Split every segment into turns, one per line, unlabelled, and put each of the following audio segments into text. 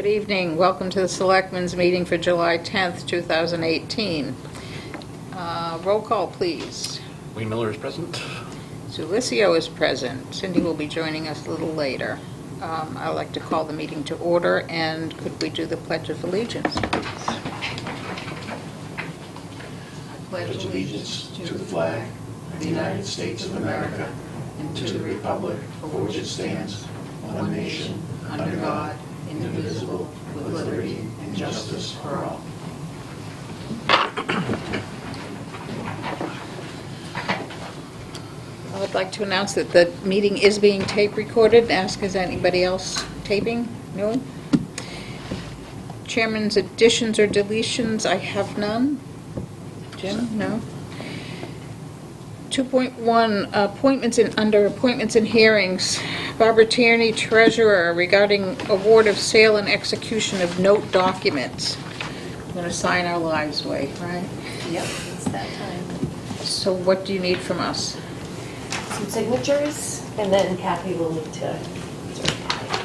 Good evening. Welcome to the Selectmen's Meeting for July 10th, 2018. Roll call, please.
Wayne Miller is present.
Sulicio is present. Cindy will be joining us a little later. I'd like to call the meeting to order, and could we do the Pledge of Allegiance, please?
Pledge allegiance to the flag of the United States of America and to the republic for which it stands, one nation, under God, indivisible, with liberty and justice for all.
I would like to announce that the meeting is being tape recorded. Ask, is anybody else taping? No? Chairman's additions or deletions, I have none. Jim, no? 2.1, appointments under appointments and hearings. Barbara Tierney, Treasurer, regarding award of sale and execution of note documents. We're going to sign our lives away, right?
Yep, it's that time.
So what do you need from us?
Some signatures, and then Kathy will need to certify.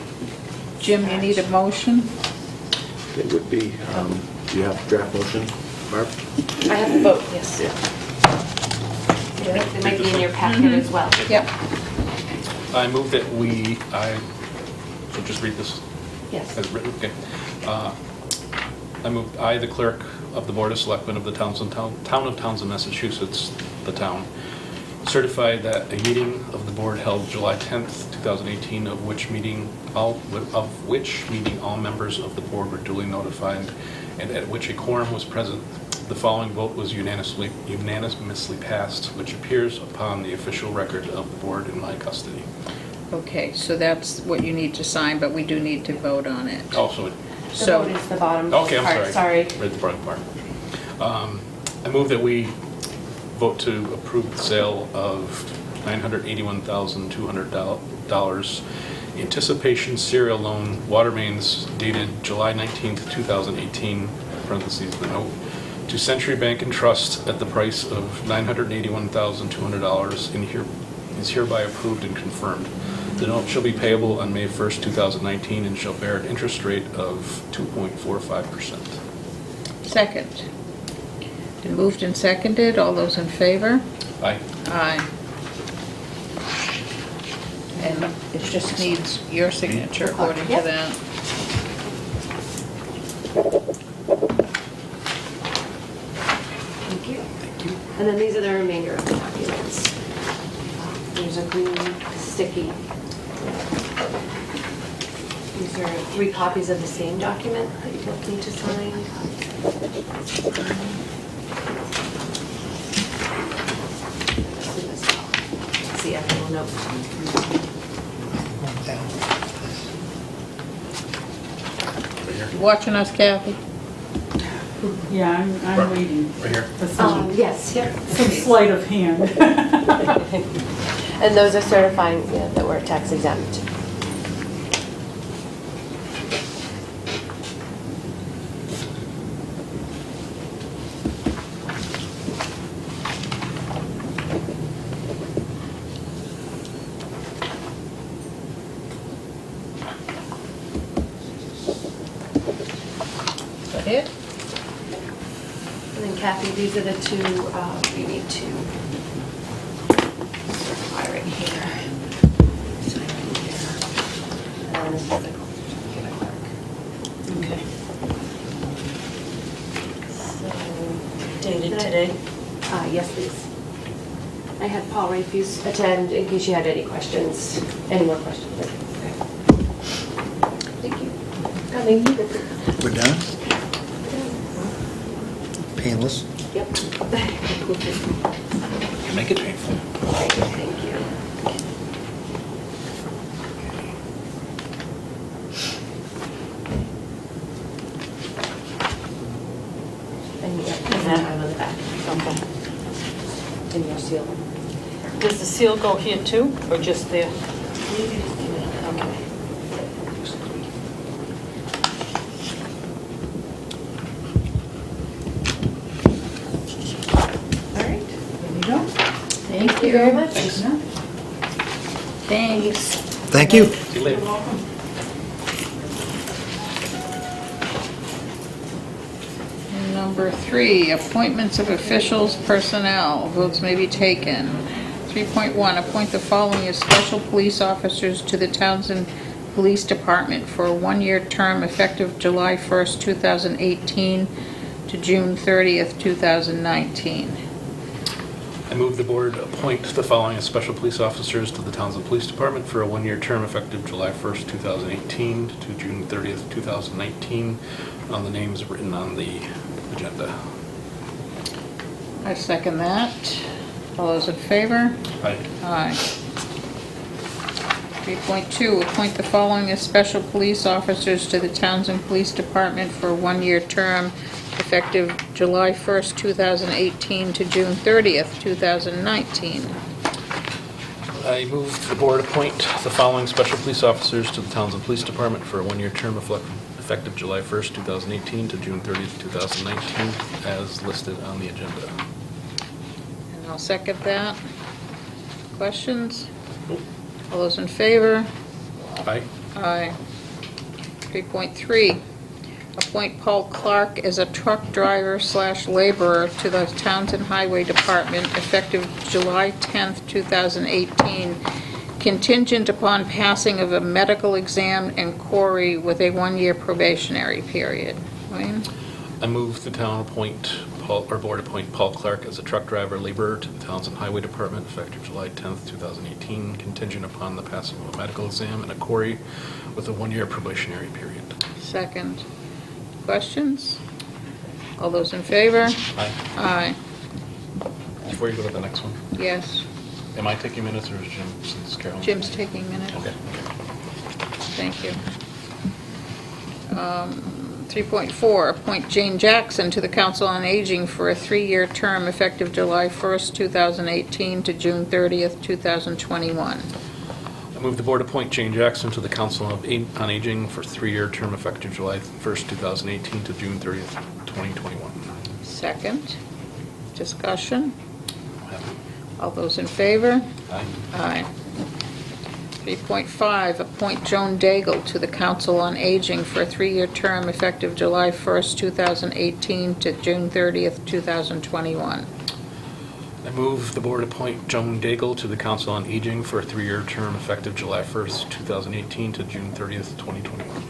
Jim, you need a motion?
It would be, do you have a draft motion, Barb?
I have the vote, yes.
Yeah.
It might be in your packet as well.
Yep.
I move that so just read this
Yes.
as written, okay. I move, I, the clerk of the Board of Selectmen of the Town of Townsend, Massachusetts, the town, certify that a meeting of the board held July 10th, 2018, of which meeting all members of the board were duly notified, and at which a quorum was present. The following vote was unanimously passed, which appears upon the official record of the board in my custody.
Okay, so that's what you need to sign, but we do need to vote on it.
Also,
The vote is the bottom
okay, I'm
part,
sorry.
sorry.
Read the bottom part. I move that we vote to approve the sale of $981,200 anticipation serial loan water mains dated July 19th, 2018, parentheses the note, to Century Bank and Trust at the price of $981,200 and is hereby approved and confirmed. The note shall be payable on May 1st, 2019 and shall bear an interest rate of 2.45%.
Second. Been moved and seconded. All those in favor?
Aye.
Aye. And it just needs your signature according to
Yep.
that.
Thank you. And then these are the remainder of the documents. There's a green sticky. These are 3 copies of the same document that you both need to sign. See, I will note.
You watching us, Kathy?
Yeah, I'm reading.
Right here.
For some
Yes, yep.
sleight of hand.
And those are certifying that we're tax exempt.
Is that it?
And then Kathy, these are the 2 you need to certify right here. Sign right here. And this is the clerk.
Okay.
So,
Dated today?
Yes, please. I had Paul Rayfuse attend in case you had any questions, any more questions. Okay. Thank you. Coming.
We're done? Painless?
Yep.
You make it painful.
Thank you. And you have that one on the back.
Okay.
And your seal.
Does the seal go here too, or just there?
Okay. All right.
There you go.
Thank you very much.
Thanks.
Thank you.
See you later.
You're welcome.
Number 3, appointments of officials, personnel. Votes may be taken. 3.1, appoint the following as special police officers to the Townsend Police Department for a one-year term effective July 1st, 2018 to June 30th, 2019.
I move the board appoint the following as special police officers to the Townsend Police Department for a one-year term effective July 1st, 2018 to June 30th, 2019, on the names written on the agenda.
I second that. All those in favor?
Aye.
Aye. 3.2, appoint the following as special police officers to the Townsend Police Department for a one-year term effective July 1st, 2018 to June 30th, 2019.
I move the board appoint the following special police officers to the Townsend Police Department for a one-year term effective July 1st, 2018 to June 30th, 2019, as listed on the agenda.
And I'll second that. Questions? All those in favor?
Aye.
Aye. 3.3, appoint Paul Clark as a truck driver / laborer to the Townsend Highway Department effective July 10th, 2018, contingent upon passing of a medical exam and query with a one-year probationary period. Wayne?
I move the board appoint Paul Clark as a truck driver laborer to the Townsend Highway Department effective July 10th, 2018, contingent upon the passing of a medical exam and a query with a one-year probationary period.
Second. Questions? All those in favor?
Aye.
Aye.
Before you go to the next one,
Yes.
am I taking minutes or is Jim, since Carolyn?
Jim's taking minutes.
Okay.
Thank you. 3.4, appoint Jane Jackson to the Council on Aging for a 3-year term effective July 1st, 2018 to June 30th, 2021.
I move the board appoint Jane Jackson to the Council on Aging for a 3-year term effective July 1st, 2018 to June 30th, 2021.
Second. Discussion. All those in favor?
Aye.
Aye. 3.5, appoint Joan Daigle to the Council on Aging for a 3-year term effective July 1st, 2018 to June 30th, 2021.
I move the board appoint Joan Daigle to the Council on Aging for a 3-year term effective July 1st, 2018 to June 30th, 2021.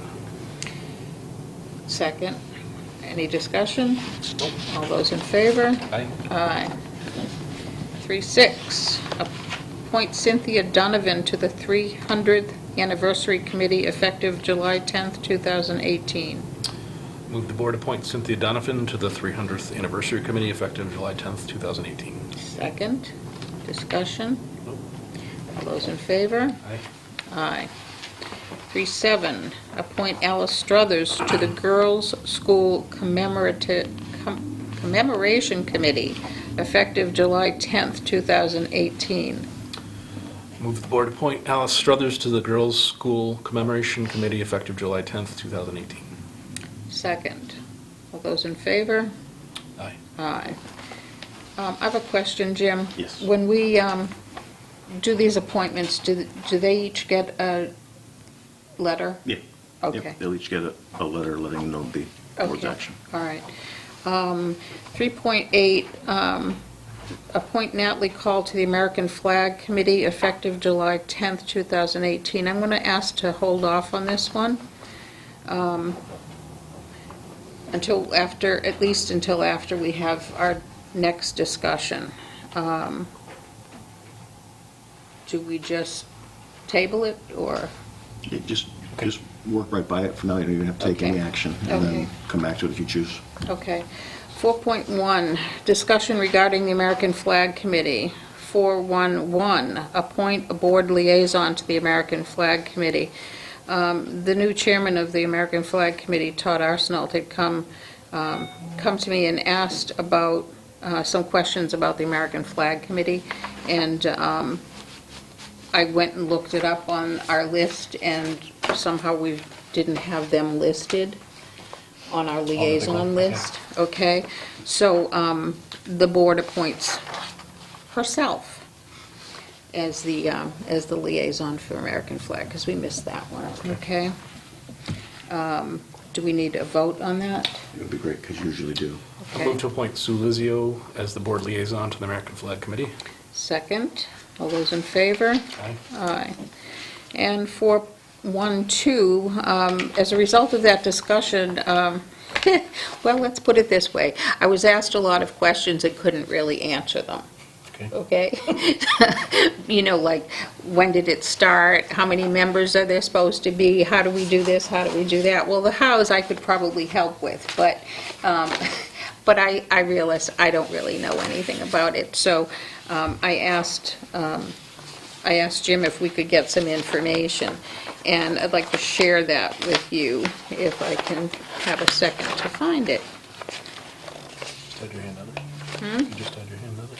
Second. Any discussion? All those in favor?
Aye.
Aye. 3.6, appoint Cynthia Donovan to the 300th Anniversary Committee effective July 10th, 2018.
Move the board appoint Cynthia Donovan to the 300th Anniversary Committee effective July 10th, 2018.
Second. Discussion? All those in favor?
Aye.
Aye. 3.7, appoint Alice Struthers to the Girls' School Commemoration Committee effective July 10th, 2018.
Move the board appoint Alice Struthers to the Girls' School Commemoration Committee effective July 10th, 2018.
Second. All those in favor?
Aye.
Aye. I have a question, Jim.
Yes.
When we do these appointments, do they each get a letter?
Yeah.
Okay.
Yep, they'll each get a letter letting them know the board's
Okay.
action.
All right. 3.8, appoint Natalie Call to the American Flag Committee effective July 10th, 2018. I'm going to ask to hold off on this one until after, at least until after we have our next discussion. Do we just table it, or?
Yeah, just work right by it for now. You don't even have to take any
Okay.
action. And
Okay.
then come back to it if you choose.
Okay. 4.1, discussion regarding the American Flag Committee. 4.1.1, appoint a board liaison to the American Flag Committee. The new chairman of the American Flag Committee, Todd Arsenault, had come to me and asked about some questions about the American Flag Committee, and I went and looked it up on our list, and somehow we didn't have them listed on our liaison list. Okay, so the board appoints herself as the liaison for American Flag, because we missed that one, okay? Do we need a vote on that?
It would be great, because you usually do.
I move to appoint Sue Lizio as the board liaison to the American Flag Committee.
Second. All those in favor?
Aye.
Aye. And 412, as a result of that discussion, well, let's put it this way. I was asked a lot of questions and couldn't really answer them.
Okay.
Okay? You know, like, when did it start? How many members are there supposed to be? How do we do this? How do we do that? Well, the hows I could probably help with, but I realized I don't really know anything about it. So I asked Jim if we could get some information, and I'd like to share that with you if I can have a second to find it.
Just had your hand on it. You just had your hand on it.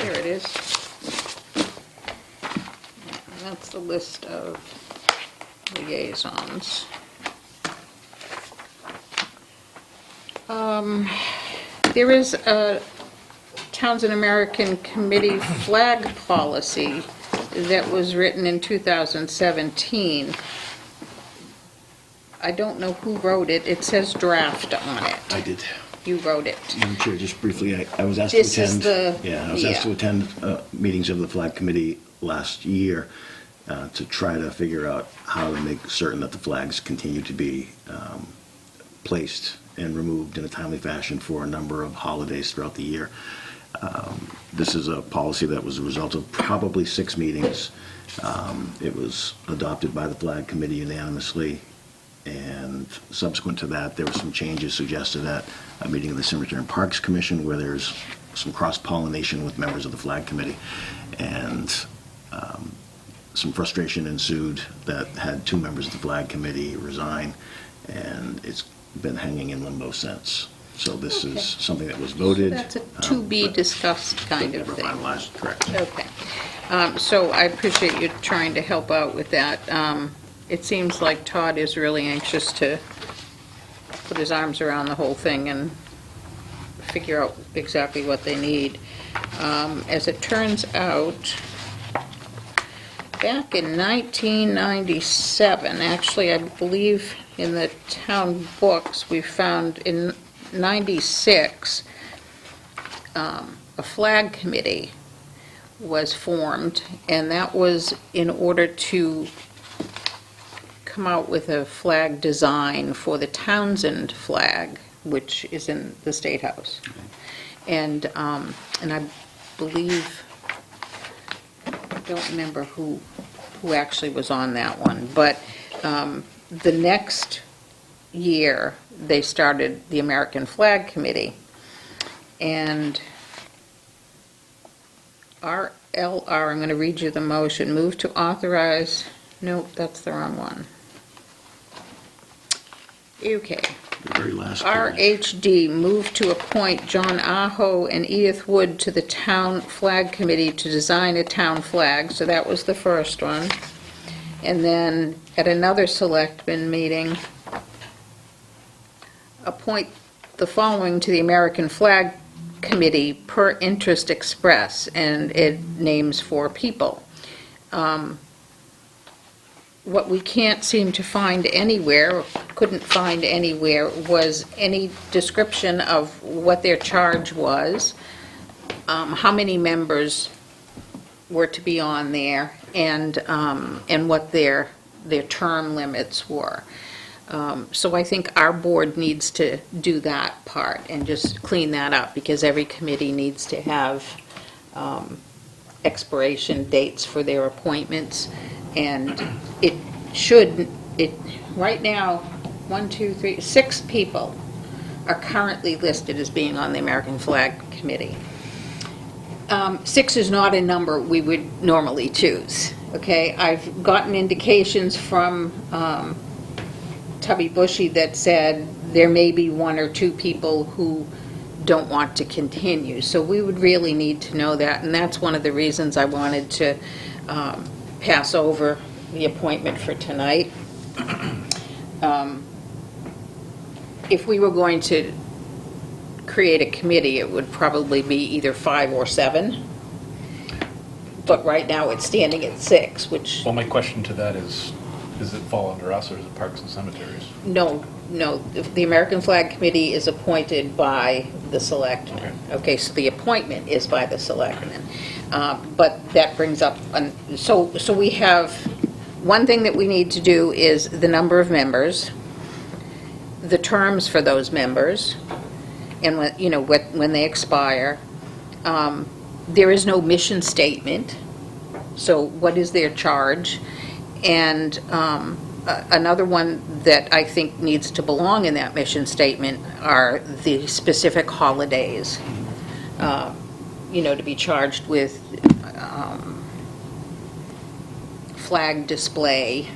Here it is. That's the list of liaisons. There is a Townsend American Committee flag policy that was written in 2017. I don't know who wrote it. It says draft on it.
I did.
You wrote it.
Madam Chair, just briefly, I was asked to
This is
attend.
the-
I was asked to
yeah.
attend meetings of the Flag Committee last year to try to figure out how to make certain that the flags continue to be placed and removed in a timely fashion for a number of holidays throughout the year. This is a policy that was a result of probably 6 meetings. It was adopted by the Flag Committee unanimously, and subsequent to that, there were some changes suggested at a meeting of the Cemetery and Parks Commission where there's some cross-pollination with members of the Flag Committee, and some frustration ensued that had 2 members of the Flag Committee resign, and it's been hanging in limbo since. So this is something that was voted.
That's a to-be
but
discussed kind of
never
thing.
finalized, correct.
Okay. So I appreciate you trying to help out with that. It seems like Todd is really anxious to put his arms around the whole thing and figure out exactly what they need. As it turns out, back in 1997, actually, I believe in the town books, we found in 96, a flag committee was formed, and that was in order to come out with a flag design for the Townsend flag, which is in the State House. And I believe, I don't remember who actually was on that one, but the next year, they started the American Flag Committee, and RLR, I'm going to read you the motion, move to authorize, nope, that's the wrong one. Okay.
The very last page.
RHD, move to appoint John Aho and Edith Wood to the Town Flag Committee to design a town flag, so that was the first one. And then at another selectmen meeting, appoint the following to the American Flag Committee per interest express, and it names 4 people. What we can't seem to find anywhere, couldn't find anywhere, was any description of what their charge was, how many members were to be on there, and what their term limits were. So I think our board needs to do that part and just clean that up, because every committee needs to have expiration dates for their appointments. And right now, 6 people are currently listed as being on the American Flag Committee. 6 is not a number we would normally choose, okay? I've gotten indications from Tubby Bushy that said there may be 1 or 2 people who don't want to continue. So we would really need to know that, and that's one of the reasons I wanted to pass over the appointment for tonight. If we were going to create a committee, it would probably be either 5 or 7. But right now, it's standing at 6, which,
Well, my question to that is, Does it fall under us, or is it Parks and Cemeteries?
No, the American Flag Committee is appointed by the selectmen. Okay, so the appointment is by the selectmen. But that brings up, so we have, one thing that we need to do is the number of members, the terms for those members, and when they expire. There is no mission statement, so what is their charge? And another one that I think needs to belong in that mission statement are the specific holidays, to be charged with flag display,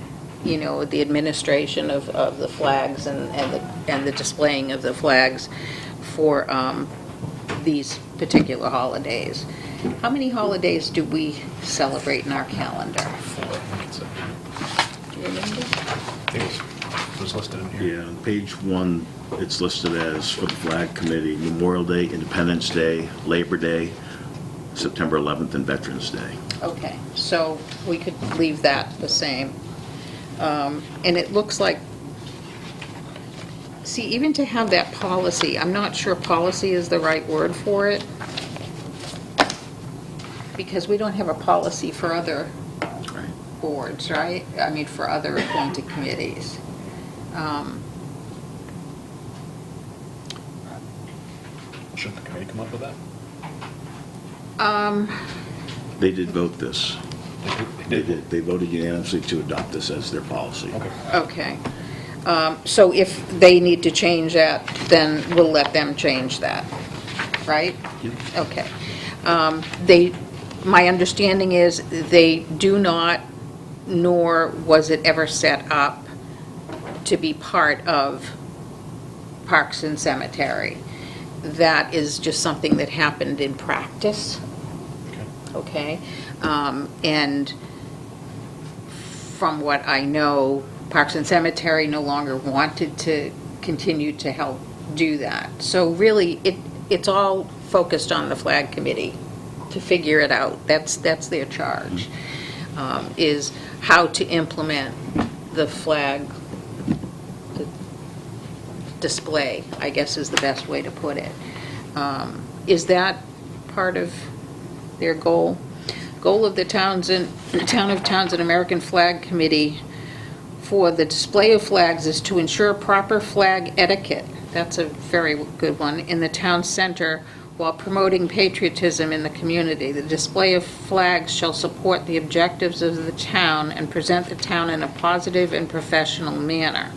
the administration of the flags and the displaying of the flags for these particular holidays. How many holidays do we celebrate in our calendar?
4, I think it's
Do you remember?
I think it was listed in here.
Yeah, on page 1, it's listed as for the Flag Committee, Memorial Day, Independence Day, Labor Day, September 11th, and Veterans Day.
Okay, so we could leave that the same. And it looks like, see, even to have that policy, I'm not sure policy is the right word for it, because we don't have a policy for other
Right.
boards, right? I mean, for other appointed committees.
Shouldn't the committee come up with that?
They did vote this.
They did.
They voted unanimously to adopt this as their policy.
Okay.
Okay. So if they need to change that, then we'll let them change that, right?
Yep.
Okay. My understanding is they do not, nor was it ever set up to be part of Parks and Cemetery. That is just something that happened in practice. Okay, and from what I know, Parks and Cemetery no longer wanted to continue to help do that. So really, it's all focused on the Flag Committee to figure it out. That's their charge, is how to implement the flag display, I guess is the best way to put it. Is that part of their goal? Goal of the Town of Townsend American Flag Committee for the display of flags is to ensure proper flag etiquette. That's a very good one. In the town center, while promoting patriotism in the community, the display of flags shall support the objectives of the town and present the town in a positive and professional manner.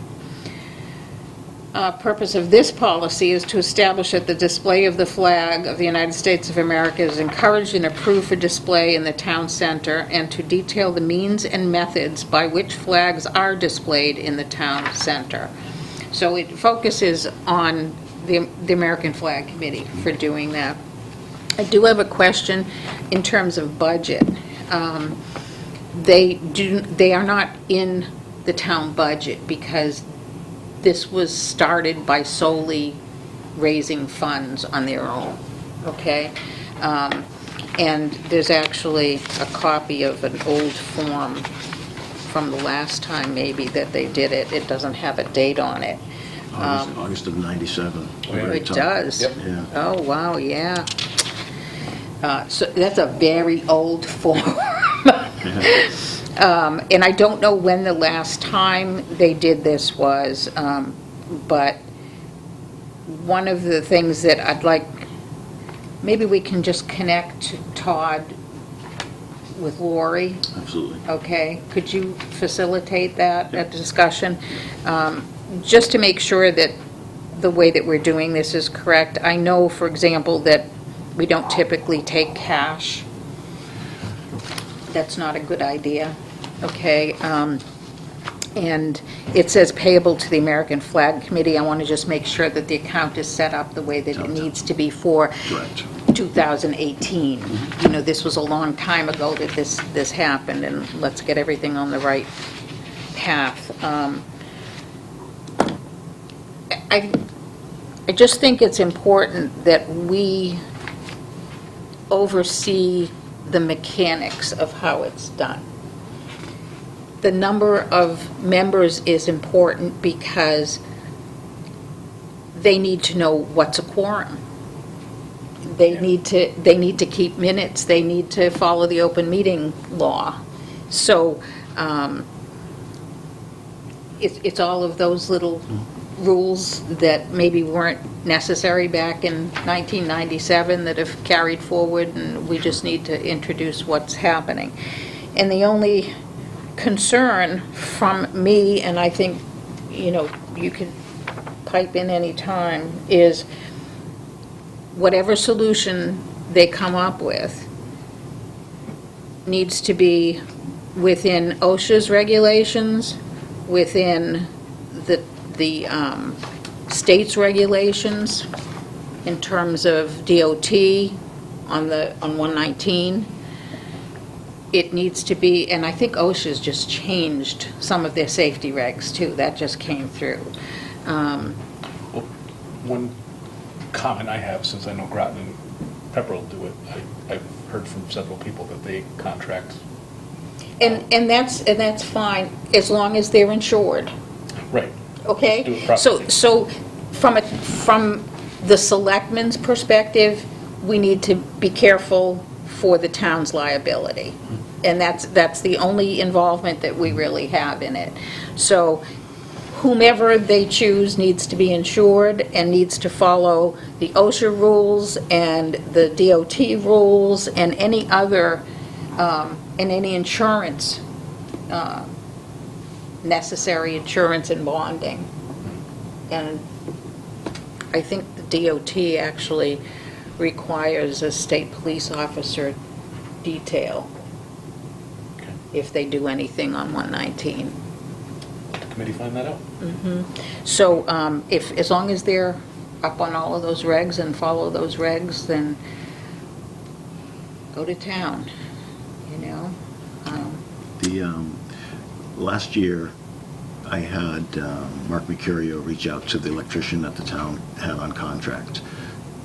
Purpose of this policy is to establish that the display of the flag of the United States of America is encouraged and approved for display in the town center, and to detail the means and methods by which flags are displayed in the town center. So it focuses on the American Flag Committee for doing that. I do have a question in terms of budget. They are not in the town budget because this was started by solely raising funds on their own, okay? And there's actually a copy of an old form from the last time maybe that they did it. It doesn't have a date on it.
August of '97.
It does?
Yep.
Yeah.
Oh, wow, yeah. So that's a very old form. And I don't know when the last time they did this was, but one of the things that I'd like, maybe we can just connect Todd with Lori,
Absolutely.
okay? Could you facilitate that discussion? Just to make sure that the way that we're doing this is correct. I know, for example, that we don't typically take cash. That's not a good idea, okay? And it says payable to the American Flag Committee. I want to just make sure that the account is set up the way that it needs to be for
Correct.
2018. You know, this was a long time ago that this happened, and let's get everything on the right path. I just think it's important that we oversee the mechanics of how it's done. the number of members is important because they need to know what's a quorum. They need to keep minutes, they need to follow the open meeting law. So, it's all of those little rules that maybe weren't necessary back in 1997 that have carried forward, and we just need to introduce what's happening. And the only concern from me, and I think, you can pipe in any time, is whatever solution they come up with needs to be within OSHA's regulations, within the state's regulations, in terms of DOT on 119. It needs to be, and I think OSHA's just changed some of their safety regs too. That just came through.
Well, one comment I have, since I know Groton and Pepperell do it, I've heard from several people that they contract.
And that's fine, as long as they're insured.
Right.
Okay?
Do it properly.
So from the selectmen's perspective, we need to be careful for the town's liability. And that's the only involvement that we really have in it. So whomever they choose needs to be insured and needs to follow the OSHA rules and the DOT rules and any other, and any insurance, necessary insurance and bonding. And I think the DOT actually requires a state police officer detail
Okay.
if they do anything on 119.
Let the committee find that out.
So as long as they're up on all of those regs and follow those regs, then go to town,
Last year, I had Mark Mercurio reach out to the electrician that the town had on contract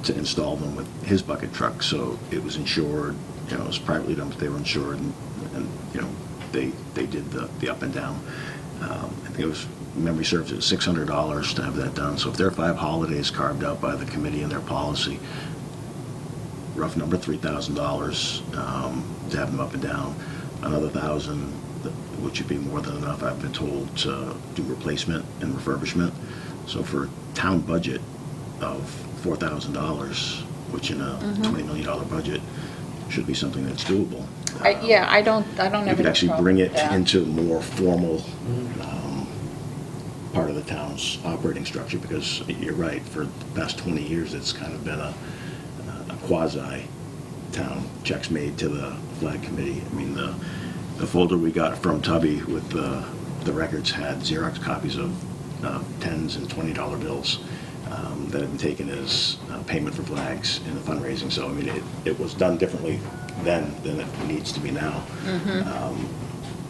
to install them with his bucket truck, so it was insured, it was privately done, but they were insured, and they did the up and down. I think it was, memory serves, it was $600 to have that done, so if there are 5 holidays carved out by the committee in their policy, rough number $3,000 to have them up and down, another $1,000, which would be more than enough, I've been told, to do replacement and refurbishment. So for a town budget of $4,000, which in a $20 million budget should be something that's doable.
I don't have any
You could actually
problem
bring
with
it
that.
into a more formal part of the town's operating structure, because you're right, for the past 20 years, it's kind of been a quasi-town, checks made to the flag committee. I mean, the folder we got from Tubby with the records had Xerox copies of $10s and $20 bills that had been taken as payment for flags in the fundraising. So, I mean, it was done differently then than it needs to be now.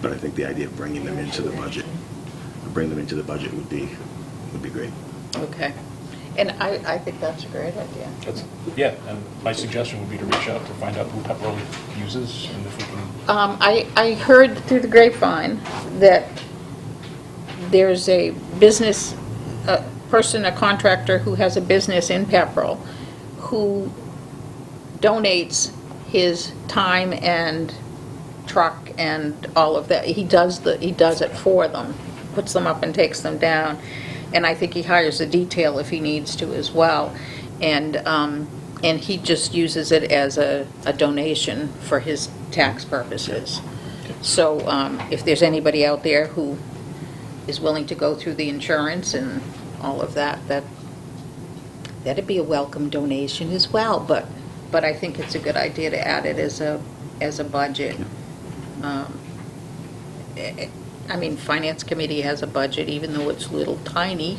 But I think the idea of bringing them into the budget would be great.
Okay. And I think that's a great idea.
Yeah, and my suggestion would be to reach out to find out who Pepperell uses, and if we can.
I heard through the grapevine that there's a business, a contractor who has a business in Pepperell who donates his time and truck and all of that. He does it for them, puts them up and takes them down. And I think he hires a detail if he needs to as well. And he just uses it as a donation for his tax purposes. So if there's anybody out there who is willing to go through the insurance and all of that, that'd be a welcome donation as well. But I think it's a good idea to add it as a budget. I mean, Finance Committee has a budget, even though it's little tiny.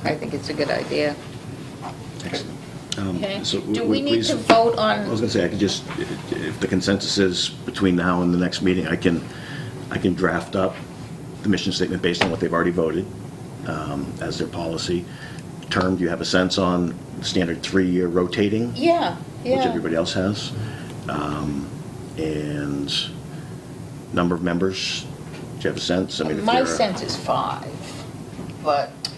I think it's a good idea.
Excellent.
Okay.
So
Do we need
please-
to vote
I was
on,
going to say, I could just, if the consensus is between now and the next meeting, I can draft up the mission statement based on what they've already voted as their policy. Term, do you have a sense on standard 3-year rotating?
yeah.
Which everybody else has. And number of members? Do you have a sense? I mean, if
My
there are-
sense is 5, but they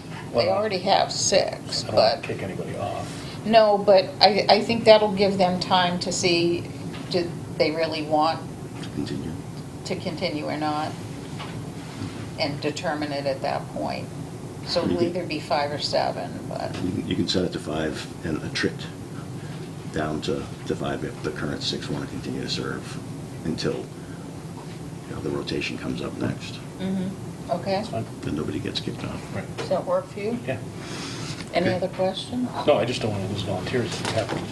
Well,
already have 6,
I don't want
but,
to kick anybody off.
no, but I think that'll give them time to see, do they really want
Continue.
to continue or not, and determine it at that point. So it'll either be 5 or 7, but,
You can set it to 5 and attrit down to 5 if the current 6 want to continue to serve until, the rotation comes up next.
okay?
That's fine.
Then nobody gets kicked off.
Right.
Does that work for you?
Yeah.
Any
Okay.
other questions?
No, I just don't want to lose volunteers if it's happening.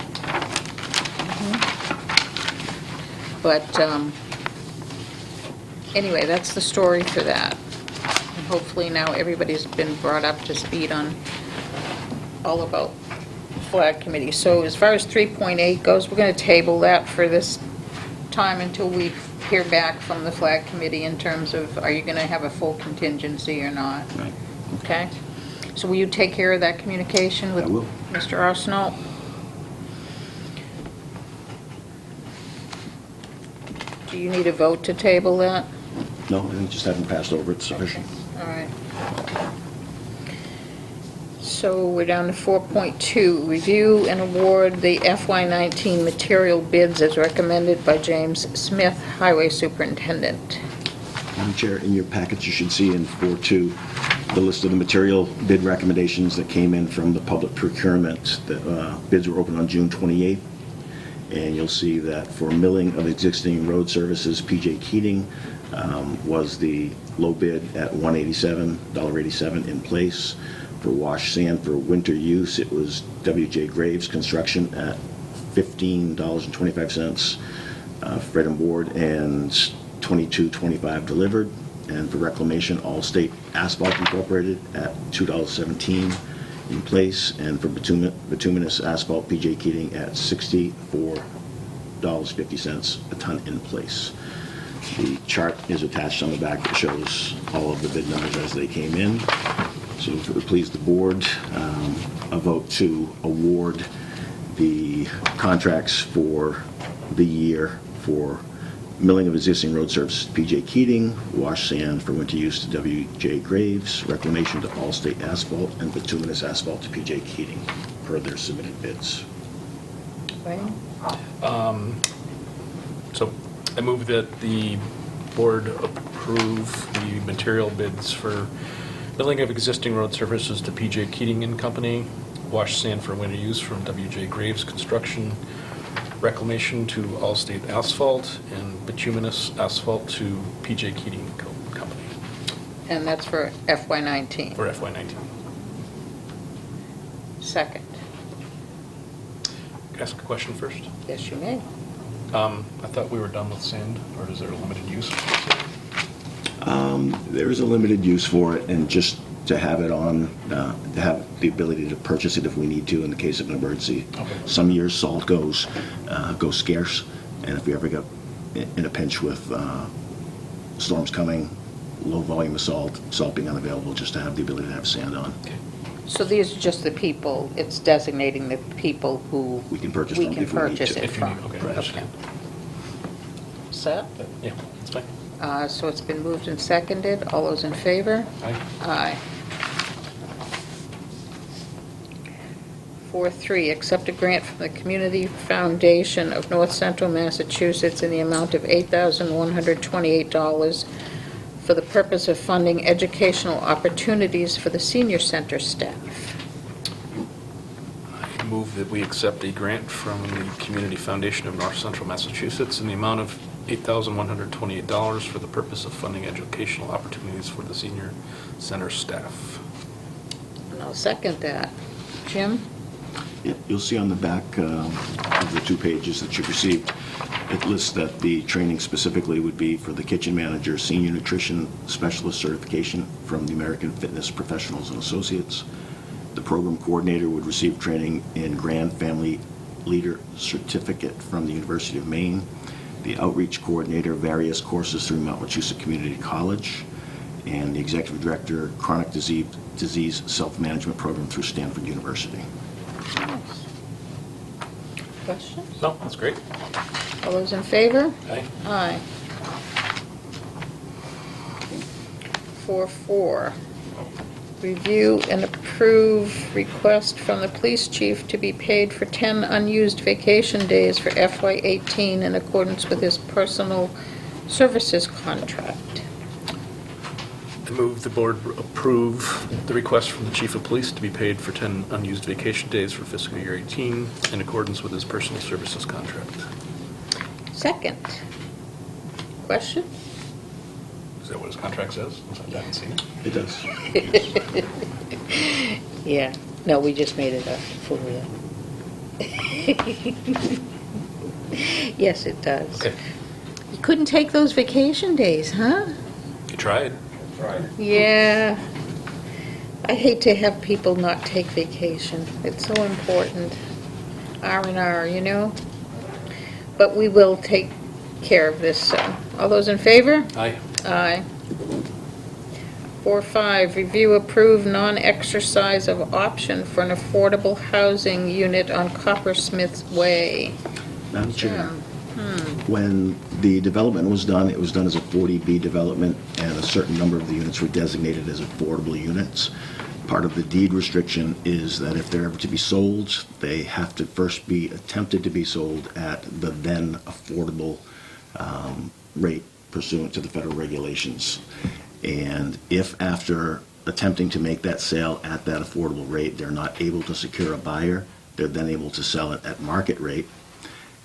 But, anyway, that's the story for that. And hopefully now everybody's been brought up to speed on all about flag committee. So as far as 3.8 goes, we're going to table that for this time until we hear back from the flag committee in terms of, are you going to have a full contingency or not?
Right.
Okay? So will you take care of that communication with
I will.
Mr. Arsenault? Do you need a vote to table that?
No, I think just having passed over it's sufficient.
All right. So we're down to 4.2, review and award the FY19 material bids as recommended by James Smith, Highway Superintendent.
Madam Chair, in your packets, you should see in 4.2 the list of the material bid recommendations that came in from the public procurement. The bids were open on June 28th, and you'll see that for milling of existing road services, PJ Keating was the low bid at $187 in place. For wash sand for winter use, it was W.J. Graves Construction at $15.25 freight and board, and $22.25 delivered. And for reclamation, Allstate Asphalt Incorporated at $2.17 in place, and for bituminous asphalt, PJ Keating at $64.50 a ton in place. The chart is attached on the back that shows all of the bid numbers as they came in. So if it would please the board, a vote to award the contracts for the year for milling of existing road surface to PJ Keating, wash sand for winter use to W.J. Graves, reclamation to Allstate Asphalt, and bituminous asphalt to PJ Keating, per their submitted bids.
Wayne?
So I move that the board approve the material bids for milling of existing road surfaces to PJ Keating and Company, wash sand for winter use from W.J. Graves Construction, reclamation to Allstate Asphalt, and bituminous asphalt to PJ Keating Company
And that's for FY19.
for FY19.
Second.
Can I ask a question first?
Yes, you may.
I thought we were done with sand, or is there a limited use?
There is a limited use for it, and just to have it on, to have the ability to purchase it if we need to in the case of an emergency.
Okay.
Some years salt goes scarce, and if we ever get in a pinch with storms coming, low volume of salt being unavailable, just to have the ability to have sand on.
Okay.
So these are just the people, it's designating the people who
We can purchase
we
from
can
if we need
purchase
to.
it
If you need,
from.
okay, I understand.
Set?
Yeah, that's fine.
So it's been moved and seconded. All those in favor?
Aye.
Aye. 4.3, accept a grant from the Community Foundation of North Central Massachusetts in the amount of $8,128 for the purpose of funding educational opportunities for the senior center staff.
I move that we accept a grant from the Community Foundation of North Central Massachusetts in the amount of $8,128 for the purpose of funding educational opportunities for the senior center staff.
And I'll second that. Jim?
Yep, you'll see on the back of the 2 pages that you've received, it lists that the training specifically would be for the kitchen manager, senior nutrition specialist certification from the American Fitness Professionals and Associates. The program coordinator would receive training in Grand Family Leader Certificate from the University of Maine. The outreach coordinator, various courses through Mount Wachusett Community College. And the executive director, chronic disease self-management program through Stanford University.
Nice. Questions?
No, that's great.
All those in favor?
Aye.
Aye. 4.4, review and approve request from the police chief to be paid for 10 unused vacation days for FY18 in accordance with his personal services contract.
I move the board approve the request from the chief of police to be paid for 10 unused vacation days for fiscal year 18 in accordance with his personal services contract.
Second. Question?
Is that what his contract says? I haven't seen it.
It does.
Yeah. No, we just made it up for you. Yes, it does.
Okay.
You couldn't take those vacation days, huh?
You tried.
Yeah. I hate to have people not take vacation. It's so important. R&R, you know? But we will take care of this, so. All those in favor?
Aye.
Aye. 4.5, review approve non-exercise of option for an affordable housing unit on Coppersmith Way.
Madam Chair, when the development was done, it was done as a 40B development, and a certain number of the units were designated as affordable units. Part of the deed restriction is that if they're ever to be sold, they have to first be attempted to be sold at the then affordable rate pursuant to the federal regulations. And if after attempting to make that sale at that affordable rate, they're not able to secure a buyer, they're then able to sell it at market rate.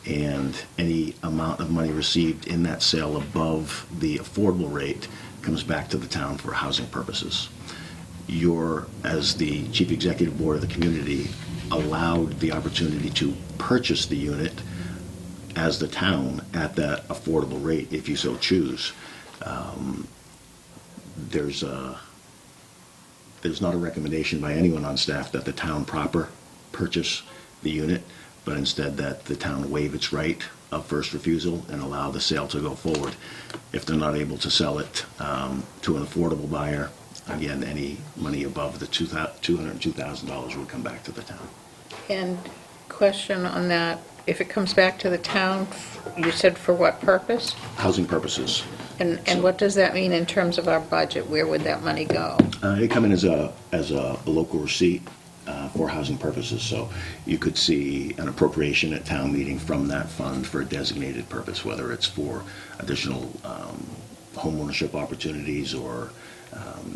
And any amount of money received in that sale above the affordable rate comes back to the town for housing purposes. You're, as the chief executive board of the community, allowed the opportunity to purchase the unit as the town at that affordable rate if you so choose. There's not a recommendation by anyone on staff that the town proper purchase the unit, but instead that the town waive its right of first refusal and allow the sale to go forward. If they're not able to sell it to an affordable buyer, again, any money above the $202,000 would come back to the town.
And question on that, if it comes back to the town, you said for what purpose?
Housing purposes.
And what does that mean in terms of our budget? Where would that money go?
It come in as a local receipt for housing purposes, so you could see an appropriation at town meeting from that fund for a designated purpose, whether it's for additional home ownership opportunities, or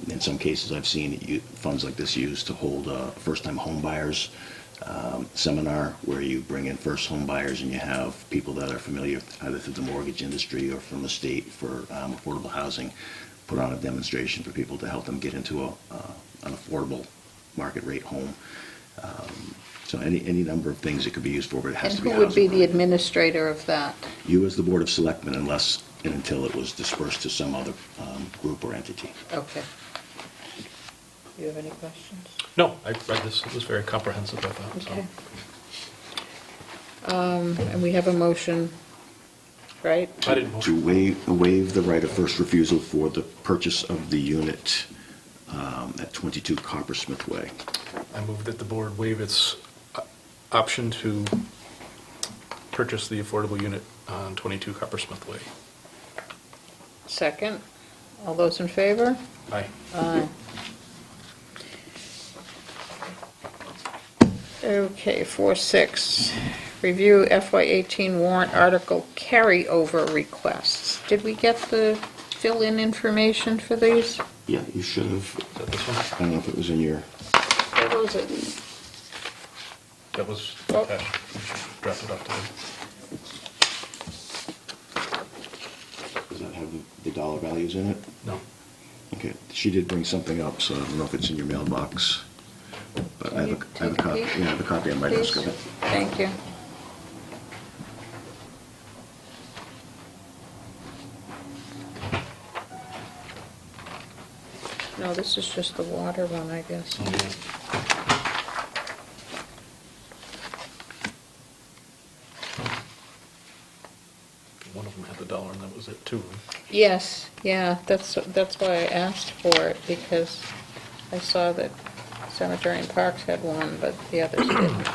in some cases I've seen funds like this used to hold a first-time home buyers seminar, where you bring in first home buyers and you have people that are familiar either through the mortgage industry or from the state for affordable housing, put on a demonstration for people to help them get into an affordable market rate home. So any number of things it could be used for, but it has
And
to be
who would be
housing
the
related.
administrator of that?
You as the Board of Selectmen, unless and until it was dispersed to some other group or entity.
Okay. Do you have any questions?
No, I read this. It was very comprehensive, I thought.
Okay.
So.
And we have a motion, right?
I didn't
To waive the right of first refusal for the purchase of the unit at 22 Coppersmith Way.
I move that the board waive its option to purchase the affordable unit on 22 Coppersmith Way.
Second. All those in favor?
Aye.
Aye. Okay, 4.6, review FY18 warrant article carryover requests. Did we get the fill-in information for these?
Yeah, you should have.
Is that this one?
I don't know if it was in your.
Where was it?
That was
Oh.
attached. Dropped it off to
Does that have the dollar values in it?
him. No.
Okay, she did bring something up, so I don't know if it's in your mailbox. But I have a
Can you
copy.
take a peek,
Yeah, I have a copy on my desk of it.
Thank you. No, this is just the water one, I guess.
Oh, yeah. One of them had the dollar, and that was it too.
Yes, yeah, that's why I asked for it, because I saw that Cemetery and Parks had one, but the others didn't.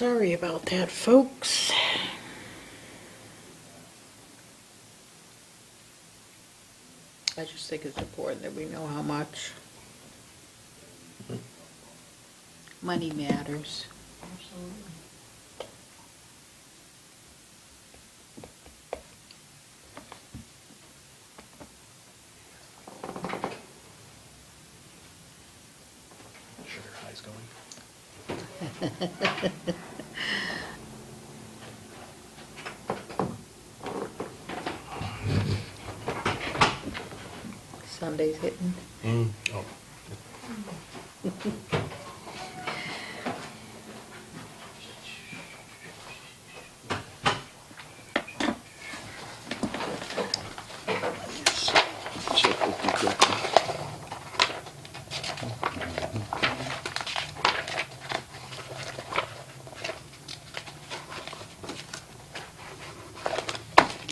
Sorry about that, folks. I just think it's important that we know how much money matters.
Sugar high's going.
Sunday's hitting.
Oh.
Check with you quickly.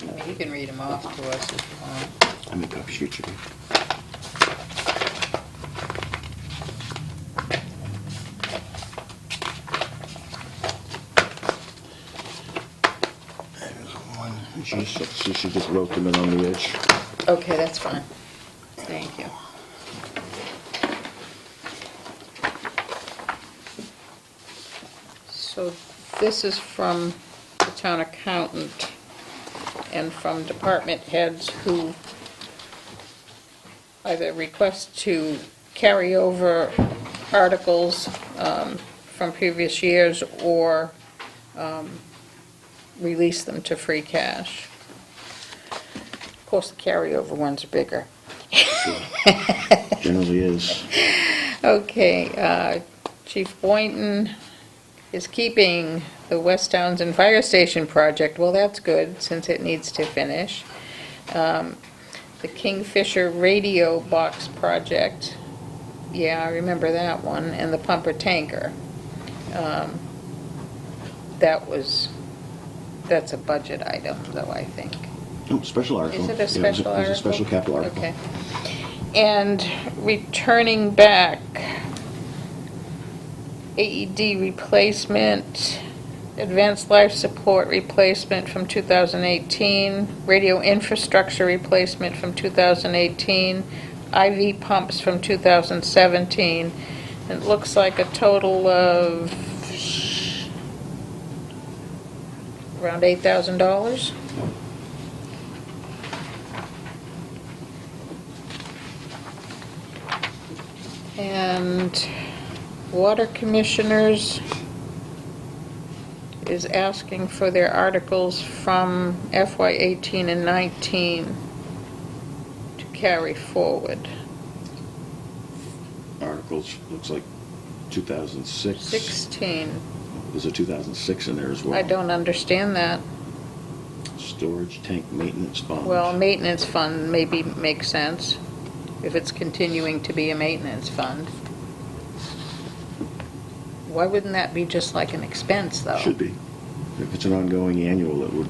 I mean, you can read them off to us if you want.
I make copies for you, Chippy. There's one. She just wrote them in on the edge.
Okay, that's fine. Thank you. So this is from the town accountant and from department heads who either request to carry over articles from previous years or release them to free cash. Of course, the carryover ones are bigger.
Generally is.
Okay, Chief Boynton is keeping the West Townsend Fire Station project. Well, that's good, since it needs to finish. The Kingfisher Radio Box project, yeah, I remember that one, and the pumper tanker. That's a budget item, though, I think.
Oh, special article.
Is it
Yeah,
a special article?
It was a special capital article.
Okay. And returning back, AED replacement, advanced life support replacement from 2018, radio infrastructure replacement from 2018, IV pumps from 2017. It looks like a total of around $8,000. And water commissioners is asking for their articles from FY 18 and 19 to carry forward.
Articles, looks like 2006.
16,
There's a 2006 in there as well.
I don't understand that.
Storage tank maintenance fund.
Well, maintenance fund maybe makes sense, if it's continuing to be a maintenance fund. Why wouldn't that be just like an expense, though?
Should be. If it's an ongoing annual, it would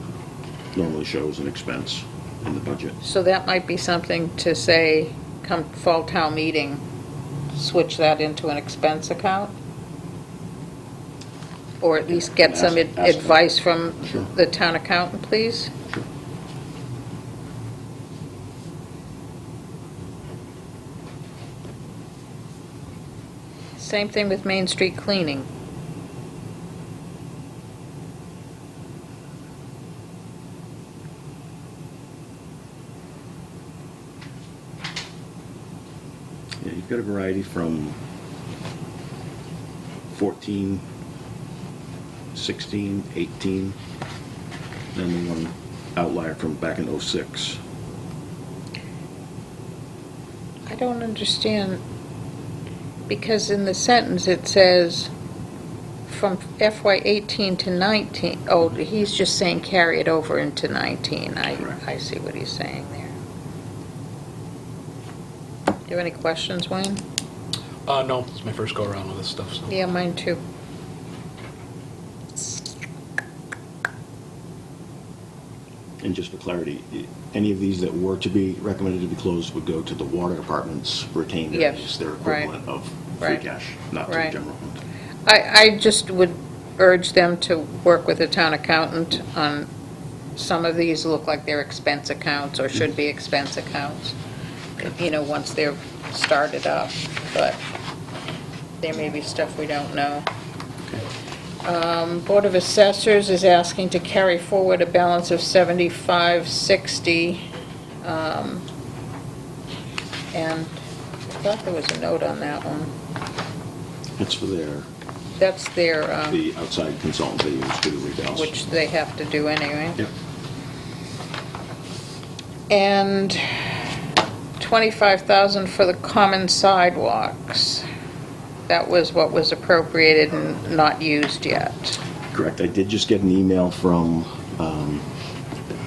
normally show as an expense in the budget.
So that might be something to say, come fall town meeting, switch that into an expense account? Or at least get some
Ask them.
advice from
Sure.
the town accountant, please?
Sure.
Same thing with Main Street cleaning.
Yeah, you've got a variety from 14, 16, 18, then the one outlier from back in '06.
I don't understand, because in the sentence it says from FY 18 to 19. Oh, he's just saying carry it over into 19.
Correct.
I see what he's saying there. Do you have any questions, Wayne?
No, it's my first go-around with this stuff, so.
Yeah, mine too.
And just for clarity, any of these that were to be recommended to be closed would go to the water department's retained
Yes,
earnings, their
right.
equivalent of free
Right.
cash, not to the
Right.
general fund.
I just would urge them to work with the town accountant on some of these look like they're expense accounts or should be expense accounts, once they're started up, but there may be stuff we don't know. Board of Assessors is asking to carry forward a balance of $75.60, and I thought there was a note on that one.
It's for
That's their,
the outside consultant they use to do rebalance.
which they have to do anyway.
Yep.
And $25,000 for the common sidewalks. That was what was appropriated and not used yet.
Correct. I did just get an email from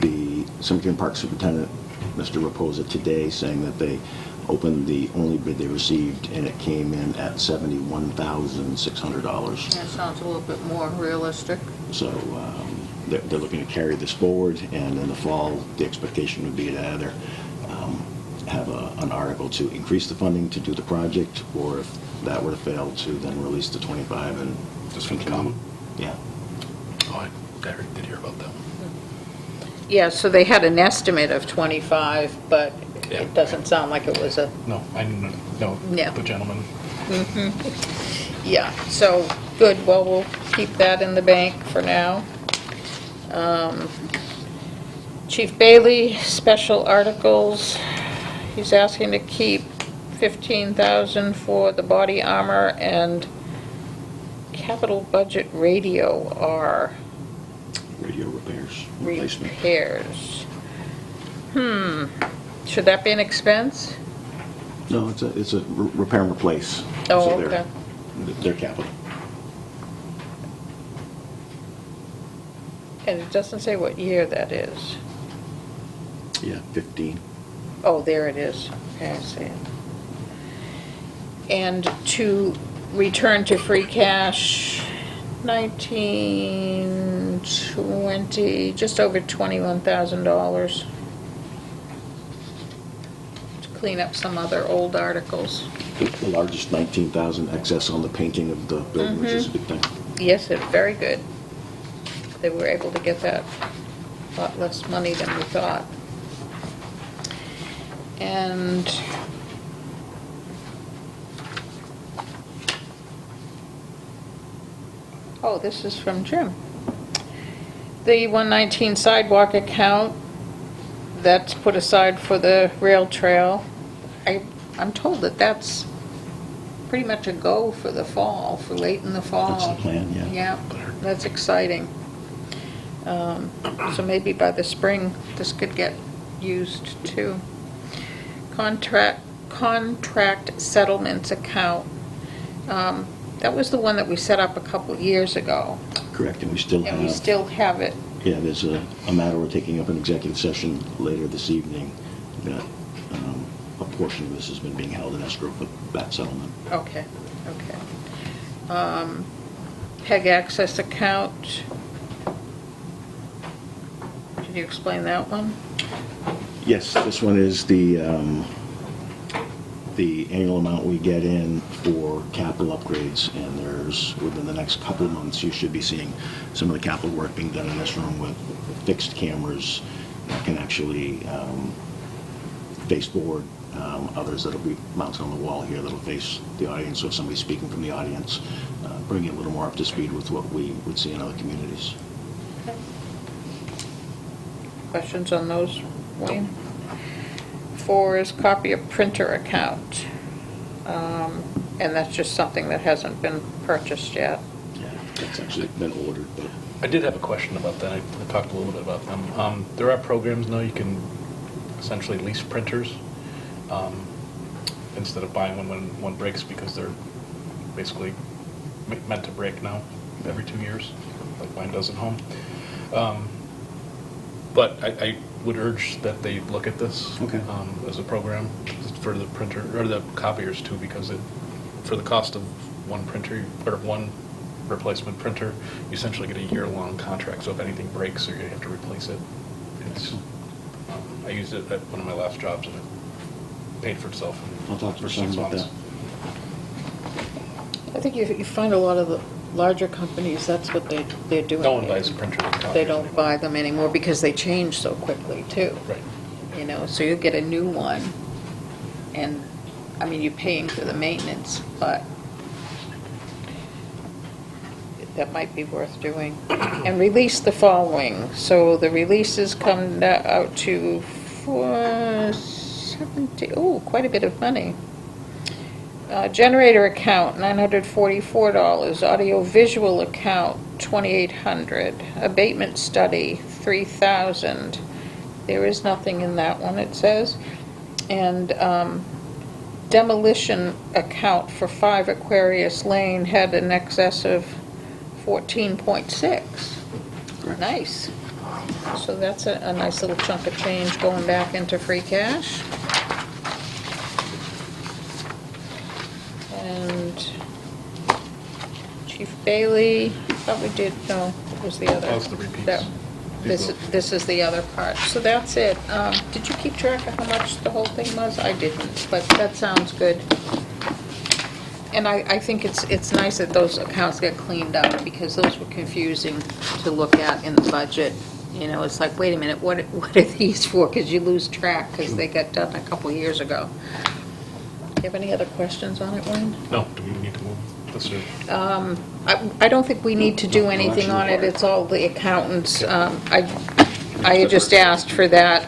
the Cemetery and Park Superintendent, Mr. Raposa, today saying that they opened the only bid they received and it came in at $71,600.
That sounds a little bit more realistic.
So they're looking to carry this forward, and in the fall, the expectation would be to either have an article to increase the funding to do the project, or if that were to fail, to then release the 25 and
Just from the
continue.
common?
Yeah.
Oh, I did hear about that one.
Yeah, so they had an estimate of 25, but
Yeah.
it doesn't sound like it was a,
No, I know
Yeah.
the gentleman.
yeah, so, good, well, we'll keep that in the bank for now. Chief Bailey, special articles, he's asking to keep $15,000 for the body armor and capital budget radio R
Radio repairs, replacement.
repairs. Should that be an expense?
No, it's a repair and replace.
Oh,
So
okay.
They're capital.
And it doesn't say what year that is.
Yeah, 15.
Oh, there it is. Okay, I see it. And to return to free cash, 20, just over $21,000. To clean up some other old articles.
The largest 19,000 excess on the painting of the building, which is a big thing.
Yes, it's very good. They were able to get that a lot less money than we thought. And oh, this is from Jim. The 119 sidewalk account that's put aside for the rail trail. I'm told that that's pretty much a go for the fall, for late in the fall.
That's the plan, yeah.
Yeah, that's exciting. So maybe by the spring, this could get used too. Contract settlements account. That was the one that we set up a couple years ago,
Correct, and we still
and we
have,
still have it.
yeah, there's a matter we're taking up in executive session later this evening that a portion of this has been being held in escrow for that settlement.
Okay, okay. PEG access account. Can you explain that one?
Yes, this one is the annual amount we get in for capital upgrades, and there's, within the next couple of months, you should be seeing some of the capital work being done in this room with fixed cameras that can actually face forward, others that'll be mounted on the wall here that'll face the audience, so if somebody's speaking from the audience, bring it a little more up to speed with what we would see in other communities.
Questions on those, Wayne? 4 is copy of printer account. And that's just something that hasn't been purchased yet.
Yeah, that's actually been ordered, but
I did have a question about that. I talked a little bit about them. There are programs now you can essentially lease printers instead of buying one when one breaks, because they're basically meant to break now every 2 years, like mine does at home. But I would urge that they look at this
Okay.
as a program for the printer, or the copiers too, because for the cost of one printer, or one replacement printer, you essentially get a year-long contract, so if anything breaks or you have to replace it, I used it at one of my last jobs and it paid for itself
I'll talk to
for
Sean
6
about
months.
that.
I think you find a lot of the larger companies, that's what they're doing.
No one buys printers and copiers.
They don't buy them anymore because they change so quickly too.
Right.
You know, so you get a new one, and, I mean, you're paying for the maintenance, but that might be worth doing. And release the following. So the releases come out to $470, quite a bit of money. Generator account, $944. Audio visual account, $2,800. Abatement study, $3,000. There is nothing in that one, it says. And demolition account for 5 Aquarius Lane had an excess of 14.6.
Correct.
Nice. So that's a nice little chunk of change going back into free cash. And Chief Bailey, thought we did, no, it was the other.
That was the repeats.
That- This is the other part. So that's it. Did you keep track of how much the whole thing was? I didn't, but that sounds good. And I think it's nice that those accounts get cleaned up, because those were confusing to look at in the budget. You know, it's like, wait a minute, what are these for? Because you lose track, because they got done a couple years ago. Do you have any other questions on it, Wayne?
No, do we need to move this or?
I don't think we need to do anything on it, it's all the accountants. I had just asked for that,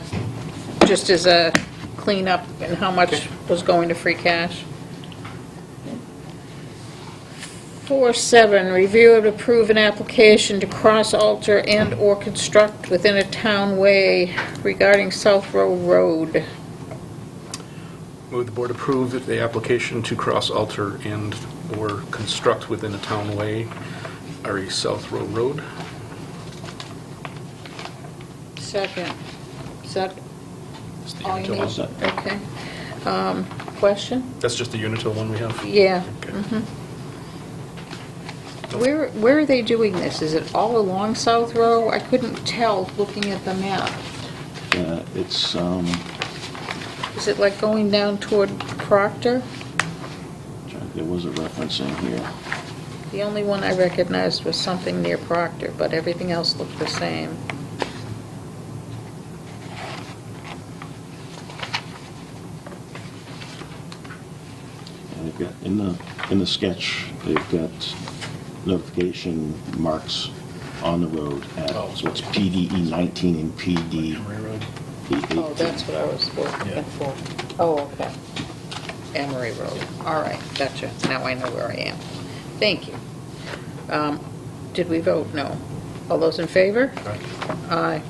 just as a cleanup, and how much was going to free cash. 4.7, review and approve an application to cross-alter and/or construct within a town way regarding South Row Road.
Move the board approve the application to cross-alter and/or construct within a town way, RE South Row Road.
Second. Is that
It's the
all you
Unitil
need?
one.
Okay. Question?
That's just the Unitil one we have?
Yeah.
Okay.
Mhm. Where are they doing this? Is it all along South Row? I couldn't tell looking at the map.
It's,
Is it like going down toward Proctor?
there was a reference in here.
The only one I recognized was something near Proctor, but everything else looked the same.
And they've got, in the sketch, they've got notification marks on the road at,
Oh.
so it's PDE 19 and PDE
Emery Road.
18.
Oh, that's what I was looking
Yeah.
for. Oh, okay. Emery Road. All right, gotcha. Now I know where I am. Thank you. Did we vote? No. All those in favor?
Correct.
Aye.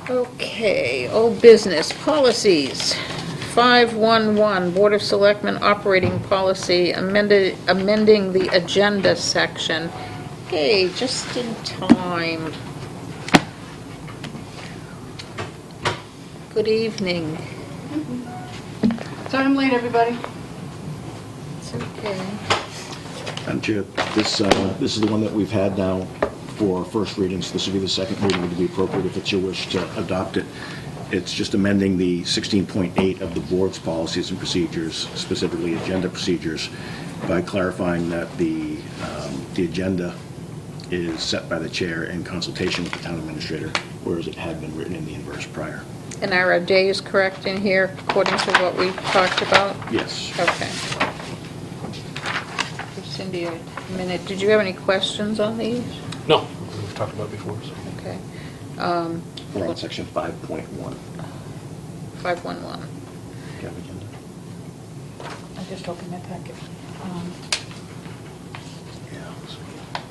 Okay, old business, policies. 511, Board of Selectmen operating policy, amending the agenda section. Hey, just in time. Good evening.
Sorry I'm late, everybody.
It's okay.
Madam Chair, this is the one that we've had now for first readings. This will be the second reading. It would be appropriate if it's your wish to adopt it. It's just amending the 16.8 of the board's policies and procedures, specifically agenda procedures, by clarifying that the agenda is set by the chair in consultation with the town administrator, whereas it had been written in the inverse prior.
And are our days correct in here according to what we talked about?
Yes.
Okay. Give Cindy a minute. Did you have any questions on these?
No, we've talked about it before, so.
Okay.
We're on section 5.1.
511.
Do you have agenda?
I just opened my packet.
Yeah.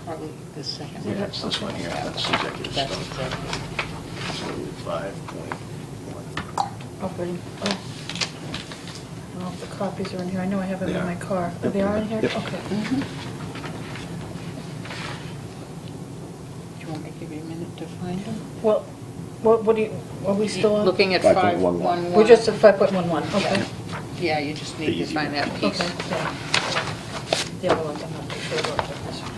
Probably the second.
Yeah, it's this one here. That's executive
That's
stuff.
executive.
So 5.1.
Operating, oh. I don't know if the copies are in here. I know I have them in
Yeah.
my car. Are they all in here?
Yep.
Okay. Do you want me to give you a minute to find them?
Well, what do you, are we still on?
Looking at
5.11.
511.
We're just at 5.11, okay.
Yeah, you just
The
need to
easy
find
one.
that piece.
Okay, yeah. The other ones I'm not too sure about, but this one.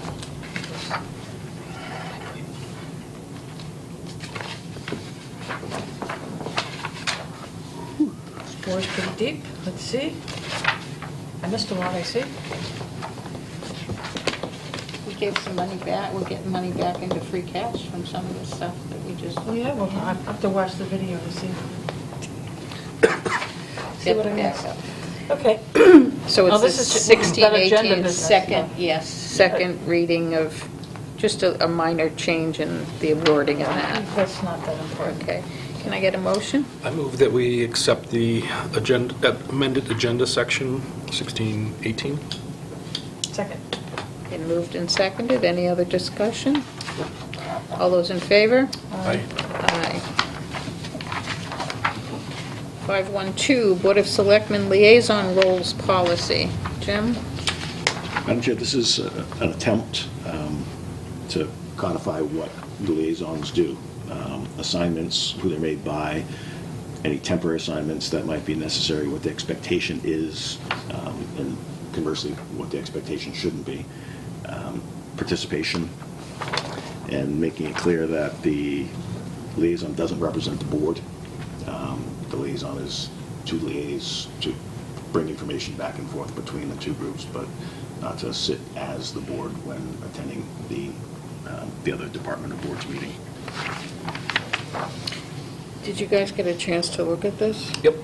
Score's pretty deep, let's see. I
missed a lot, I see.
We gave some money back, we're getting money back into free cash from some of the stuff that we just.
Oh, yeah, well, I have to watch the video to see.
Get
what I
back
missed.
up.
Okay.
So
Oh,
it's
this
the
is ju-
16,
that agenda
18,
business,
second,
yeah.
yes, second reading of, just a minor change in the wording in that.
That's not that important.
Okay, can I get a motion?
I move that we accept the amended agenda section 1618.
Second.
Been moved and seconded, any other discussion? All those in favor?
Aye.
Aye. 512, Board of Selectmen Liaison Roles Policy. Jim?
Madam Chair, this is an attempt to codify what the liaisons do. Assignments, who they're made by, any temporary assignments that might be necessary, what the expectation is, and conversely, what the expectation shouldn't be. Participation, and making it clear that the liaison doesn't represent the board. The liaison is to liaise, to bring information back and forth between the two groups, but not to sit as the board when attending the other department or board's meeting.
Did you guys get a chance to look at this?
Yep.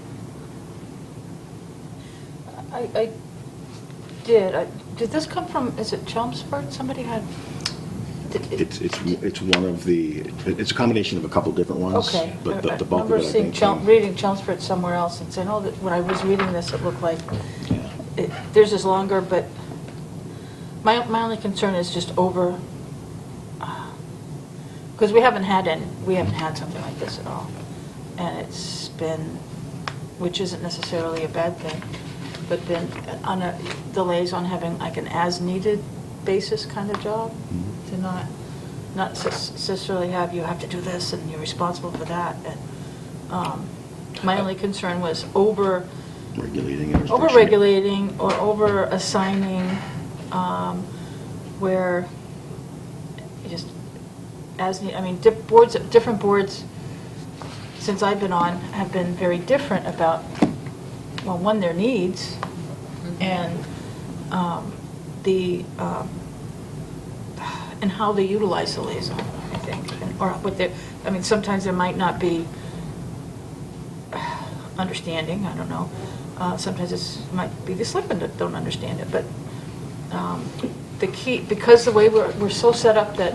I did. Did this come from, is it Chelmsford? Somebody had...
It's one of the, it's a combination of a couple different ones.
Okay.
But the
I
bulk of
remember
it, I
seeing
think,
reading Chelmsford somewhere else and saying, oh, that when I was reading this, it looked like,
yeah.
theirs is longer, but my only concern is just over, because we haven't had something like this at all. And it's been, which isn't necessarily a bad thing, but been on the liaison having like an as-needed basis kind of job, to not necessarily have, you have to do this and you're responsible for that. And my only concern was
Regulating and restriction.
over-regulating or over-assigning, where you just, I mean, different boards, since I've been on, have been very different about, well, one, their needs, and and how they utilize the liaison, I think, or what they, I mean, sometimes there might not be understanding, I don't know. Sometimes it might be the selectmen that don't understand it, but the key, because the way we're so set up that,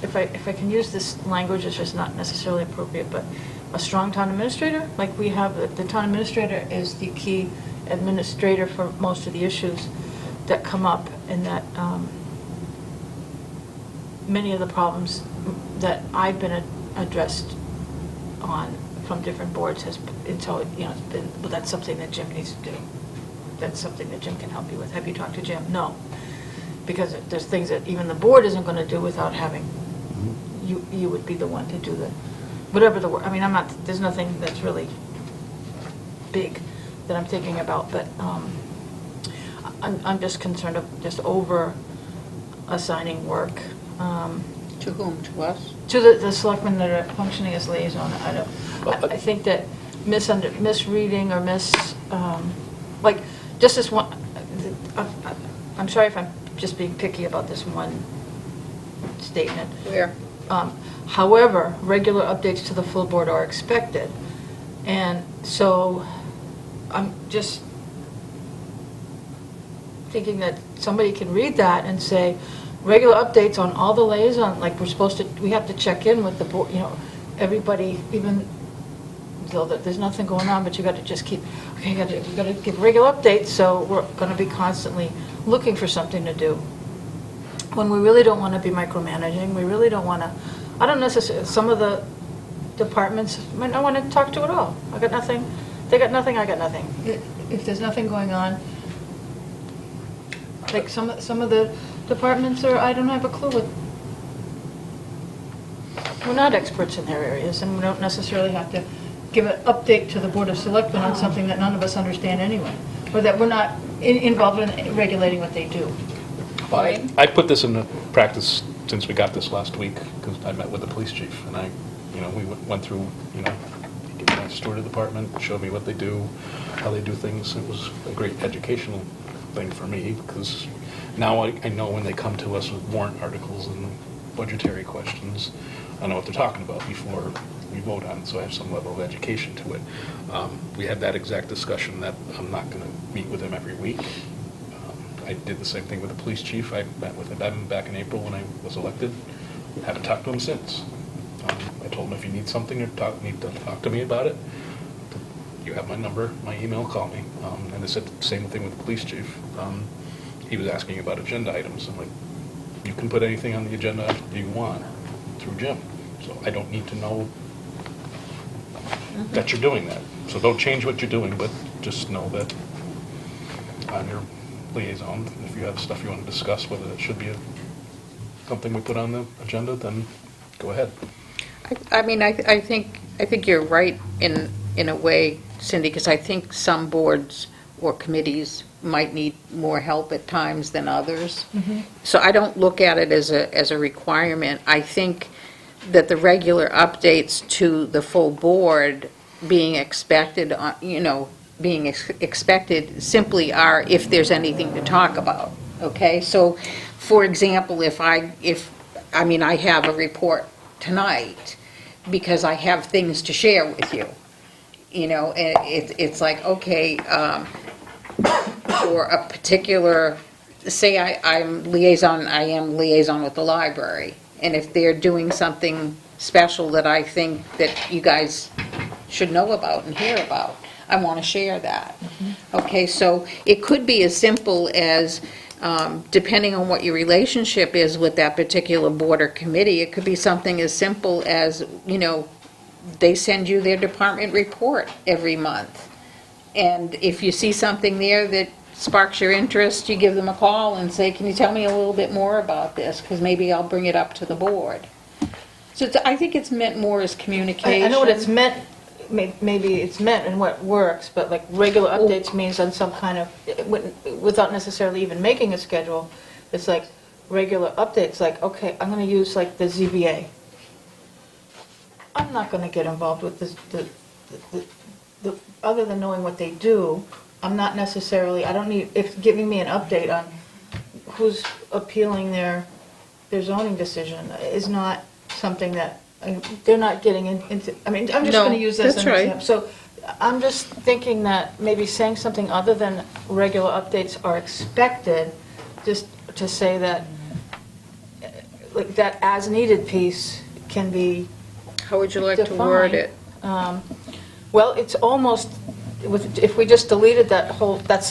if I can use this language, it's just not necessarily appropriate, but a strong town administrator, like we have, the town administrator is the key administrator for most of the issues that come up, and that many of the problems that I've been addressed on from different boards it's been, well, that's something that Jim needs to do. That's something that Jim can help you with. Have you talked to Jim? No. Because there's things that even the board isn't going to do without having, you would be the one to do whatever the work, I mean, there's nothing that's really big that I'm thinking about, but I'm just concerned of just over assigning work.
To whom, to us?
To the selectmen that are functioning as liaison. I think that misreading or like, just this one, I'm sorry if I'm just being picky about this one statement.
Where?
However, regular updates to the full board are expected. And so I'm just thinking that somebody can read that and say, regular updates on all the liaison, like we have to check in with the board, everybody, even though there's nothing going on, but you got to just keep, okay, we got to give regular updates, so we're going to be constantly looking for something to do. When we really don't want to be micromanaging, we really don't want to, I don't necessarily, some of the departments might not want to talk to at all. I got nothing, they got nothing, I got nothing. If there's nothing going on, like some of the departments are, I don't have a clue what, we're not experts in their areas, and we don't necessarily have to give an update to the Board of Selectmen on something that none of us understand anyway, or that we're not involved in regulating what they do.
I put this into practice since we got this last week, because I met with the police chief, and we went through, nice tour of the department, showed me what they do, how they do things. It was a great educational thing for me, because now I know when they come to us with warrant articles and budgetary questions, I know what they're talking about before we vote on it, so I have some level of education to it. We had that exact discussion that I'm not going to meet with them every week. I did the same thing with the police chief. I met with him back in April when I was elected. Haven't talked to him since. I told him if you need something or need to talk to me about it, you have my number, my email, call me. And I said the same thing with the police chief. He was asking about agenda items. I'm like, you can put anything on the agenda you want through Jim. So I don't need to know that you're doing that. So don't change what you're doing, but just know that I'm your liaison. If you have stuff you want to discuss, whether it should be something we put on the agenda, then go ahead.
I mean, I think you're right in a way, Cindy, because I think some boards or committees might need more help at times than others. So I don't look at it as a requirement. I think that the regular updates to the full board being expected, expected simply are if there's anything to talk about, okay? So, for example, I have a report tonight because I have things to share with you. And it's like, okay, for a particular, say I am liaison with the library, and if they're doing something special that I think that you guys should know about and hear about, I want to share that. Okay, so it could be as simple as, depending on what your relationship is with that particular board or committee, it could be something as simple as, they send you their department report every month. And if you see something there that sparks your interest, you give them a call and say, can you tell me a little bit more about this? Because maybe I'll bring it up to the board. So I think it's meant more as communication.
I know what it's meant, maybe it's meant and what works, but like regular updates means on some kind of, without necessarily even making a schedule, it's like regular updates, like, okay, I'm going to use like the ZBA. I'm not going to get involved with this, the other than knowing what they do. I'm not necessarily, I don't need, if giving me an update on who's appealing their zoning decision is not something that, they're not getting into, I'm just
No,
going to use this as
that's
an
right.
example. So I'm just thinking that maybe saying something other than regular updates are expected, just to say that, like, that as-needed piece can be
How would you like to word it?
well, it's almost, if we just deleted that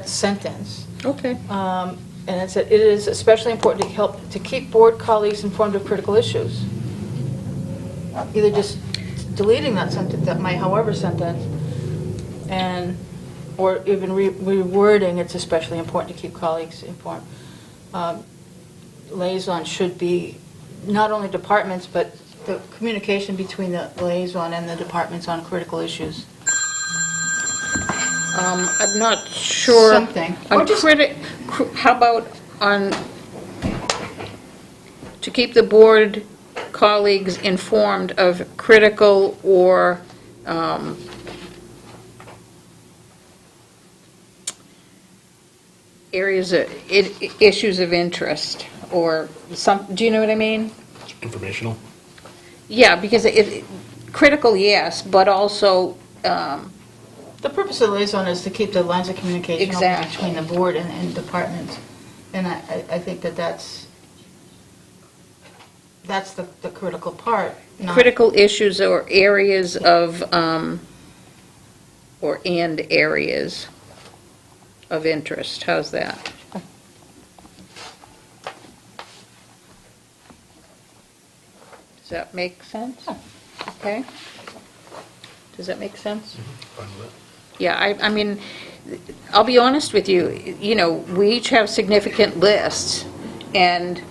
sentence,
Okay.
and it said, it is especially important to keep board colleagues informed of critical issues. Either just deleting that sentence, that my however sentence, or even rewording, it's especially important to keep colleagues informed. Liaison should be not only departments, but the communication between the liaison and the departments on critical issues.
I'm not sure.
Something.
On how about to keep the board colleagues informed of critical or issues of interest, or do you know what I mean?
Informational.
Yeah, because critical, yes, but also,
The purpose of the liaison is to keep the lines of communication open
Exactly.
between the board and departments. And I think that's the critical part. not-
critical issues or areas of, areas of interest. How's that? Does that make sense? Okay. Does that make sense?
Fine with it.
Yeah, I mean, I'll be honest with you, we each have significant lists, and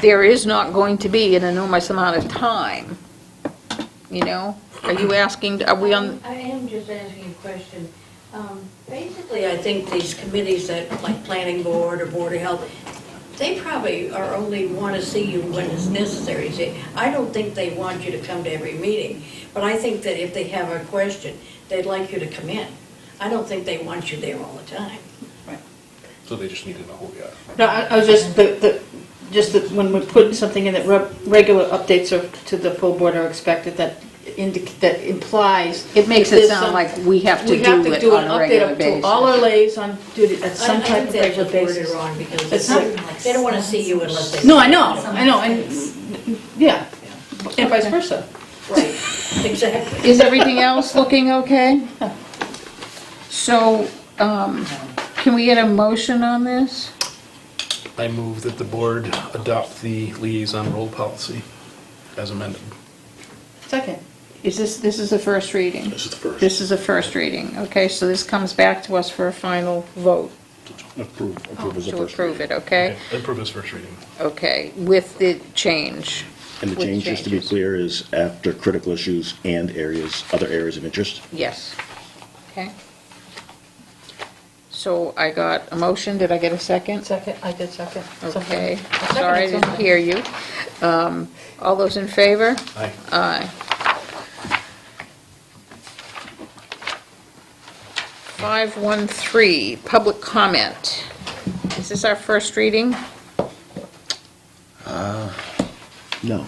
there is not going to be an enormous amount of time, Are you asking, are we on,
I am just asking a question. Basically, I think these committees that, like planning board or board of health,
They probably are only want to see you when it's necessary. See, I don't think they want you to come to every meeting, but I think that if they have a question, they'd like you to come in. I don't think they want you there all the time.
So they just need to know who we are.
No, I was just, just that when we put something in that regular updates to the full board are expected, that implies.
It makes
if
it
there's
sound
some-
like we have to
We have
do
to
it
do
on
an
a
update
regular
up to
basis.
all our liaison duty at some
I
type of
think that's
regular
worded
basis.
wrong because
It's
they don't want to see you unless they.
No, I know, and, yeah, and vice versa.
Right, exactly.
Is everything else looking okay? So, can we get a motion on this?
I move that the board adopt the liaison role policy as amended.
Second.
This is the first reading?
This is the first.
This is the first reading, okay, so this comes back to us for a final vote
Approve as a
to
first
approve
reading.
it, okay?
Approve this first reading.
Okay, with the change.
And the
With
change, just to be
changes.
clear, is after critical issues and other areas of interest.
Yes, okay. So I got a motion, did I get a second?
Second, I did second.
Okay,
Second
sorry, I
is
didn't
something.
hear you. All those in favor?
Aye.
Aye. 513, public comment. Is this our first reading?
No.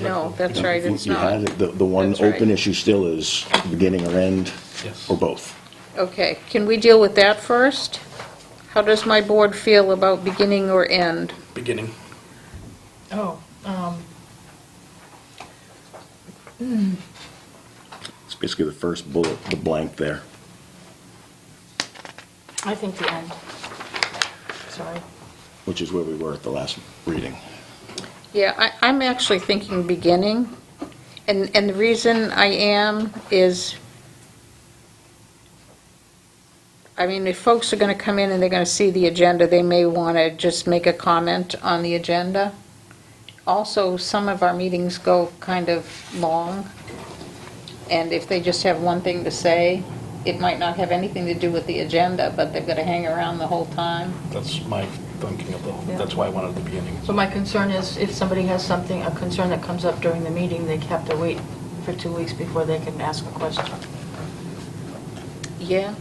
No, that's right, it's
You had
not.
it, the one
That's right.
open issue still is beginning or end,
Yes.
or both.
Okay, can we deal with that first? How does my board feel about beginning or end?
Beginning.
Oh,
It's basically the first bullet, the blank there,
I think the end. Sorry.
which is where we were at the last reading.
Yeah, I'm actually thinking beginning, and the reason I am is, I mean, if folks are gonna come in and they're gonna see the agenda, they may wanna just make a comment on the agenda. Also, some of our meetings go kind of long, and if they just have one thing to say, it might not have anything to do with the agenda, but they've gotta hang around the whole time.
That's my thinking of
Yeah.
that's why I wanted the beginning.
So my concern is if somebody has something, a concern that comes up during the meeting, they have to wait for 2 weeks before they can ask a question.
Yeah?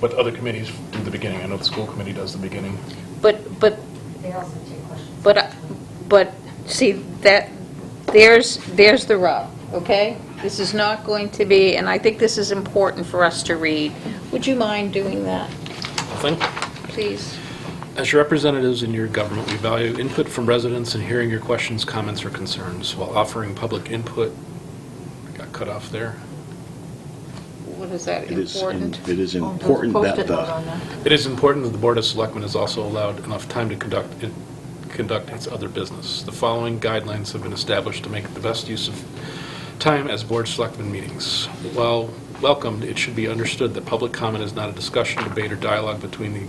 But other committees do the beginning. I know the school committee does the beginning.
But,
They also take questions.
but, see, there's the rub, okay? This is not going to be, and I think this is important for us to read. Would you mind doing that,
Nothing?
please?
As your representatives in your government, we value input from residents and hearing your questions, comments, or concerns while offering public input. I got cut off there.
What is that,
It is,
important?
it is
Oh, there's a
important that
Post-it note on
the,
there.
It is important that the Board of Selectmen is also allowed enough time to conduct its other business. The following guidelines have been established to make the best use of time as Board of Selectmen meetings. While welcomed, it should be understood that public comment is not a discussion, debate, or dialogue between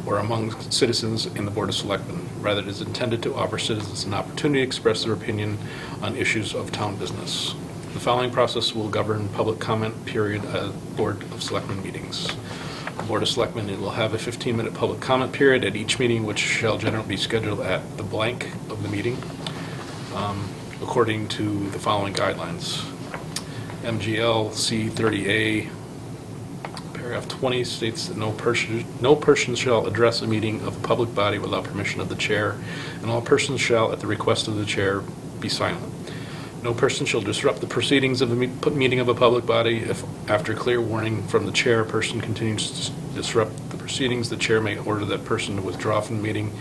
or among citizens and the Board of Selectmen. Rather, it is intended to offer citizens an opportunity to express their opinion on issues of town business. The following process will govern public comment period at Board of Selectmen meetings. The Board of Selectmen will have a 15-minute public comment period at each meeting, which shall generally be scheduled at the blank of the meeting, according to the following guidelines. MGL C30A, paragraph 20 states that no person shall address a meeting of a public body without permission of the chair, and all persons shall, at the request of the chair, be silent. No person shall disrupt the proceedings of a meeting of a public body. If, after clear warning from the chair, a person continues to disrupt the proceedings, the chair may order that person to withdraw from the meeting.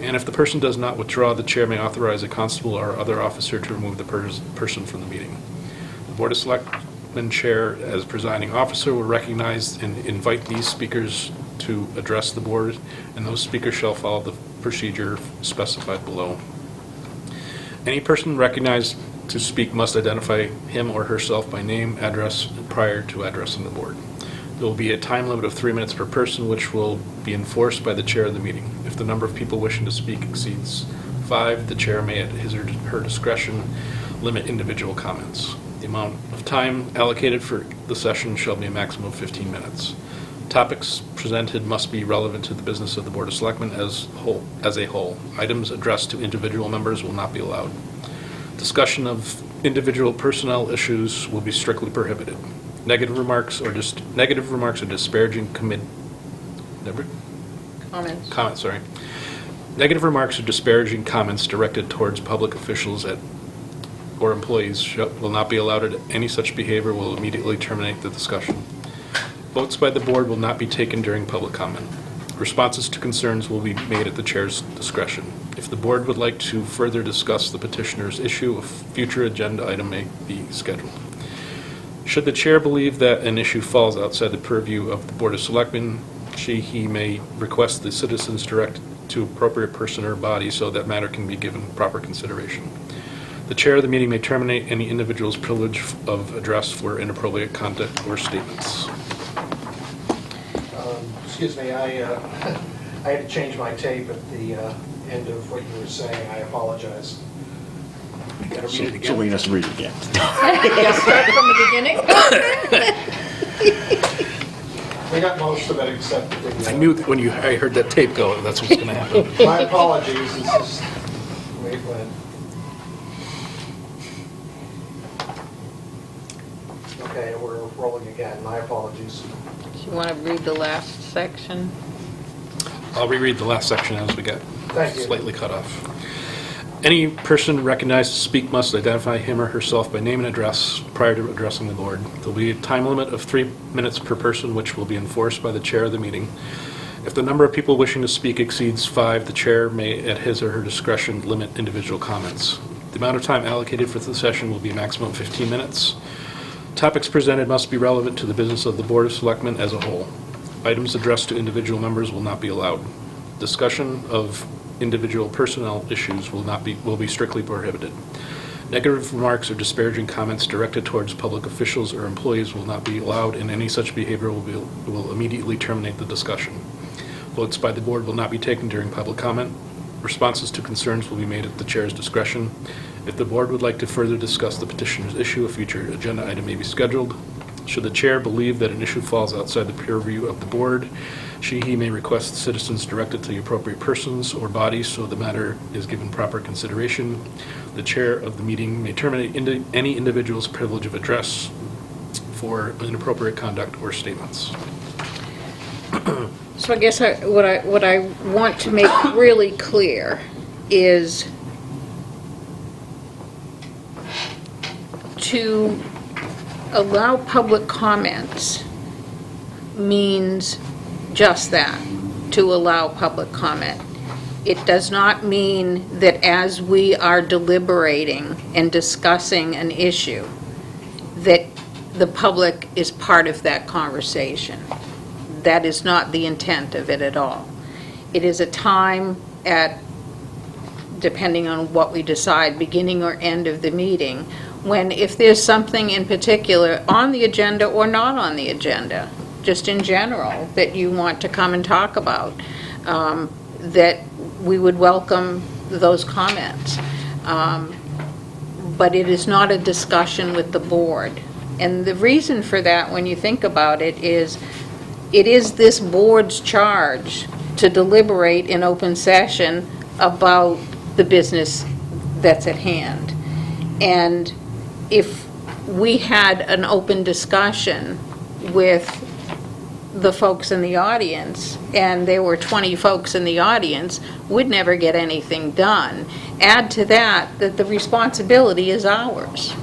And if the person does not withdraw, the chair may authorize a constable or other officer to remove the person from the meeting. The Board of Selectmen Chair, as presiding officer, will recognize and invite these speakers to address the board, and those speakers shall follow the procedure specified below. Any person recognized to speak must identify him or herself by name, address, prior to addressing the board. There will be a time limit of 3 minutes per person, which will be enforced by the chair of the meeting. If the number of people wishing to speak exceeds 5, the chair may, at his or her discretion, limit individual comments. The amount of time allocated for the session shall be a maximum of 15 minutes. Topics presented must be relevant to the business of the Board of Selectmen as a whole. Items addressed to individual members will not be allowed. Discussion of individual personnel issues will be strictly prohibited. Negative remarks or disparaging comments, Negative remarks or disparaging comments directed towards public officials or employees will not be allowed. Any such behavior will immediately terminate the discussion. Votes by the board will not be taken during public comment. Responses to concerns will be made at the chair's discretion. If the board would like to further discuss the petitioner's issue, a future agenda item may be scheduled. Should the chair believe that an issue falls outside the purview of the Board of Selectmen, he may request the citizens direct to appropriate person or body so that matter can be given proper consideration. The chair of the meeting may terminate any individual's privilege of address for inappropriate conduct or statements.
Excuse me, I had to change my tape at the end of what you were saying. I apologize.
So we have to read it again.
Start from the beginning?
We got most of it except the...
I knew that when I heard that tape go, that's what's going to happen.
My apologies, this is... Wait, when... Okay, we're rolling again. My apologies.
Do you want to read the last section?
I'll reread the last section as we get
Thank you.
slightly cut off. Any person recognized to speak must identify him or herself by name and address prior to addressing the board. There'll be a time limit of 3 minutes per person, which will be enforced by the chair of the meeting. If the number of people wishing to speak exceeds 5, the chair may, at his or her discretion, limit individual comments. The amount of time allocated for the session will be a maximum of 15 minutes. Topics presented must be relevant to the business of the Board of Selectmen as a whole. Items addressed to individual members will not be allowed. Discussion of individual personnel issues will be strictly prohibited. Negative remarks or disparaging comments directed towards public officials or employees will not be allowed, and any such behavior will immediately terminate the discussion. Votes by the board will not be taken during public comment. Responses to concerns will be made at the chair's discretion. If the board would like to further discuss the petitioner's issue, a future agenda item may be scheduled. Should the chair believe that an issue falls outside the purview of the board, he may request citizens directed to the appropriate persons or bodies so the matter is given proper consideration. The chair of the meeting may terminate any individual's privilege of address for inappropriate conduct or statements.
So I guess what I want to make really clear is to allow public comments means just that, to allow public comment. It does not mean that as we are deliberating and discussing an issue, that the public is part of that conversation. That is not the intent of it at all. It is a time depending on what we decide, beginning or end of the meeting, when if there's something in particular on the agenda or not on the agenda, just in general, that you want to come and talk about, that we would welcome those comments. But it is not a discussion with the board. And the reason for that, when you think about it is this board's charge to deliberate in open session about the business that's at hand. And if we had an open discussion with the folks in the audience, and there were 20 folks in the audience, we'd never get anything done. Add to that the responsibility is ours.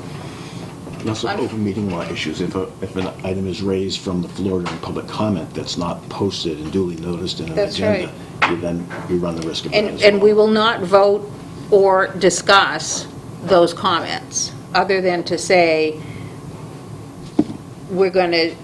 Also, open meeting law issues. If an item is raised from the floor during public comment that's not posted and duly noticed in an
That's
agenda, you run the risk of that as
And
well.
we will not vote or discuss those comments, other than to say, we're going to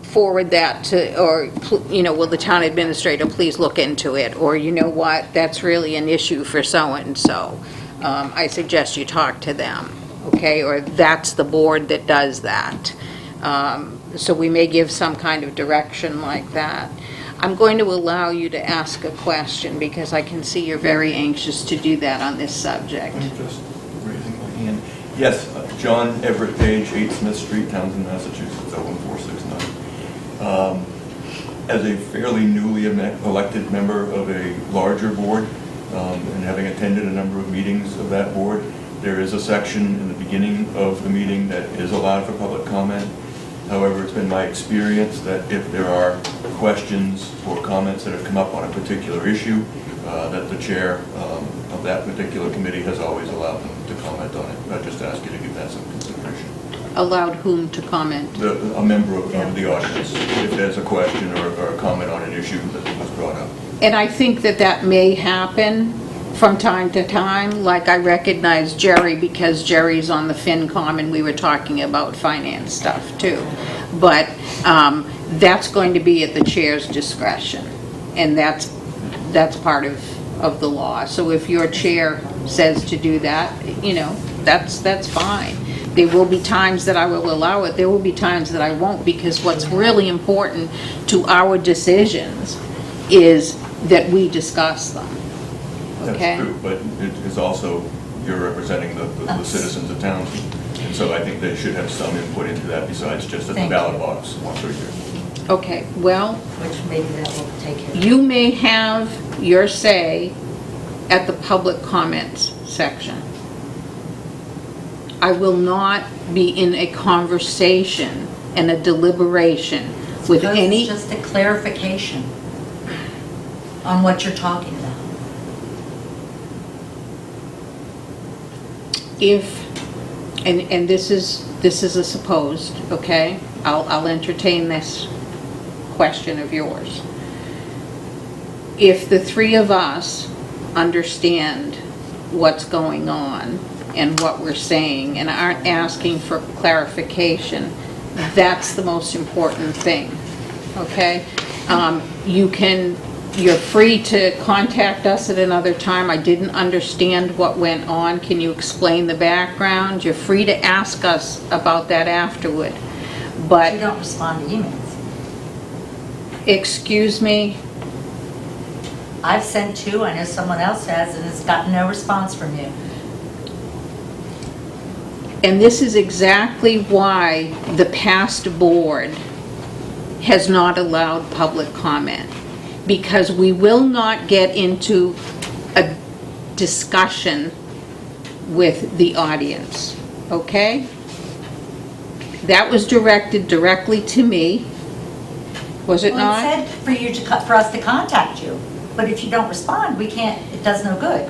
forward that to, or, will the town administrator please look into it? Or, you know what, that's really an issue for so-and-so. I suggest you talk to them, okay? Or that's the board that does that. So we may give some kind of direction like that. I'm going to allow you to ask a question because I can see you're very anxious to do that on this subject.
I'm just raising my hand. Yes, John Everett Page, 8 Smith Street, Townsend, Massachusetts, 01469. As a fairly newly elected member of a larger board, and having attended a number of meetings of that board, there is a section in the beginning of the meeting that is allowed for public comment. However, it's been my experience that if there are questions or comments that have come up on a particular issue, that the chair of that particular committee has always allowed them to comment on it. I just ask you to give that some consideration.
Allowed whom to comment?
A member of the audience, if there's a question or a comment on an issue that was brought up.
And I think that that may happen from time to time. Like I recognize Jerry because Jerry's on the FinCom and we were talking about finance stuff too. But that's going to be at the chair's discretion. And that's part of the law. So if your chair says to do that, you know, that's fine. There will be times that I will allow it. There will be times that I won't, because what's really important to our decisions is that we discuss them. Okay?
That's true, but it is also, you're representing the citizens of Townsend. And so I think they should have some input into that besides just at the ballot box once a year.
Okay, well,
Which maybe that will take care of it.
you may have your say at the public comments section. I will not be in a conversation and a deliberation with
Suppose
any...
It's just a clarification on what you're talking about.
If, and this is a supposed, okay? I'll entertain this question of yours. If the three of us understand what's going on and what we're saying and aren't asking for clarification, that's the most important thing, okay? You're free to contact us at another time. I didn't understand what went on. Can you explain the background? You're free to ask us about that afterward. But,
You don't respond to emails.
excuse me,
I've sent 2, I know someone else has, and has gotten no response from you.
and this is exactly why the past board has not allowed public comment. Because we will not get into a discussion with the audience, okay? That was directed directly to me, was it
Well,
not?
it said for us to contact you, but if you don't respond, we can't, it does no good.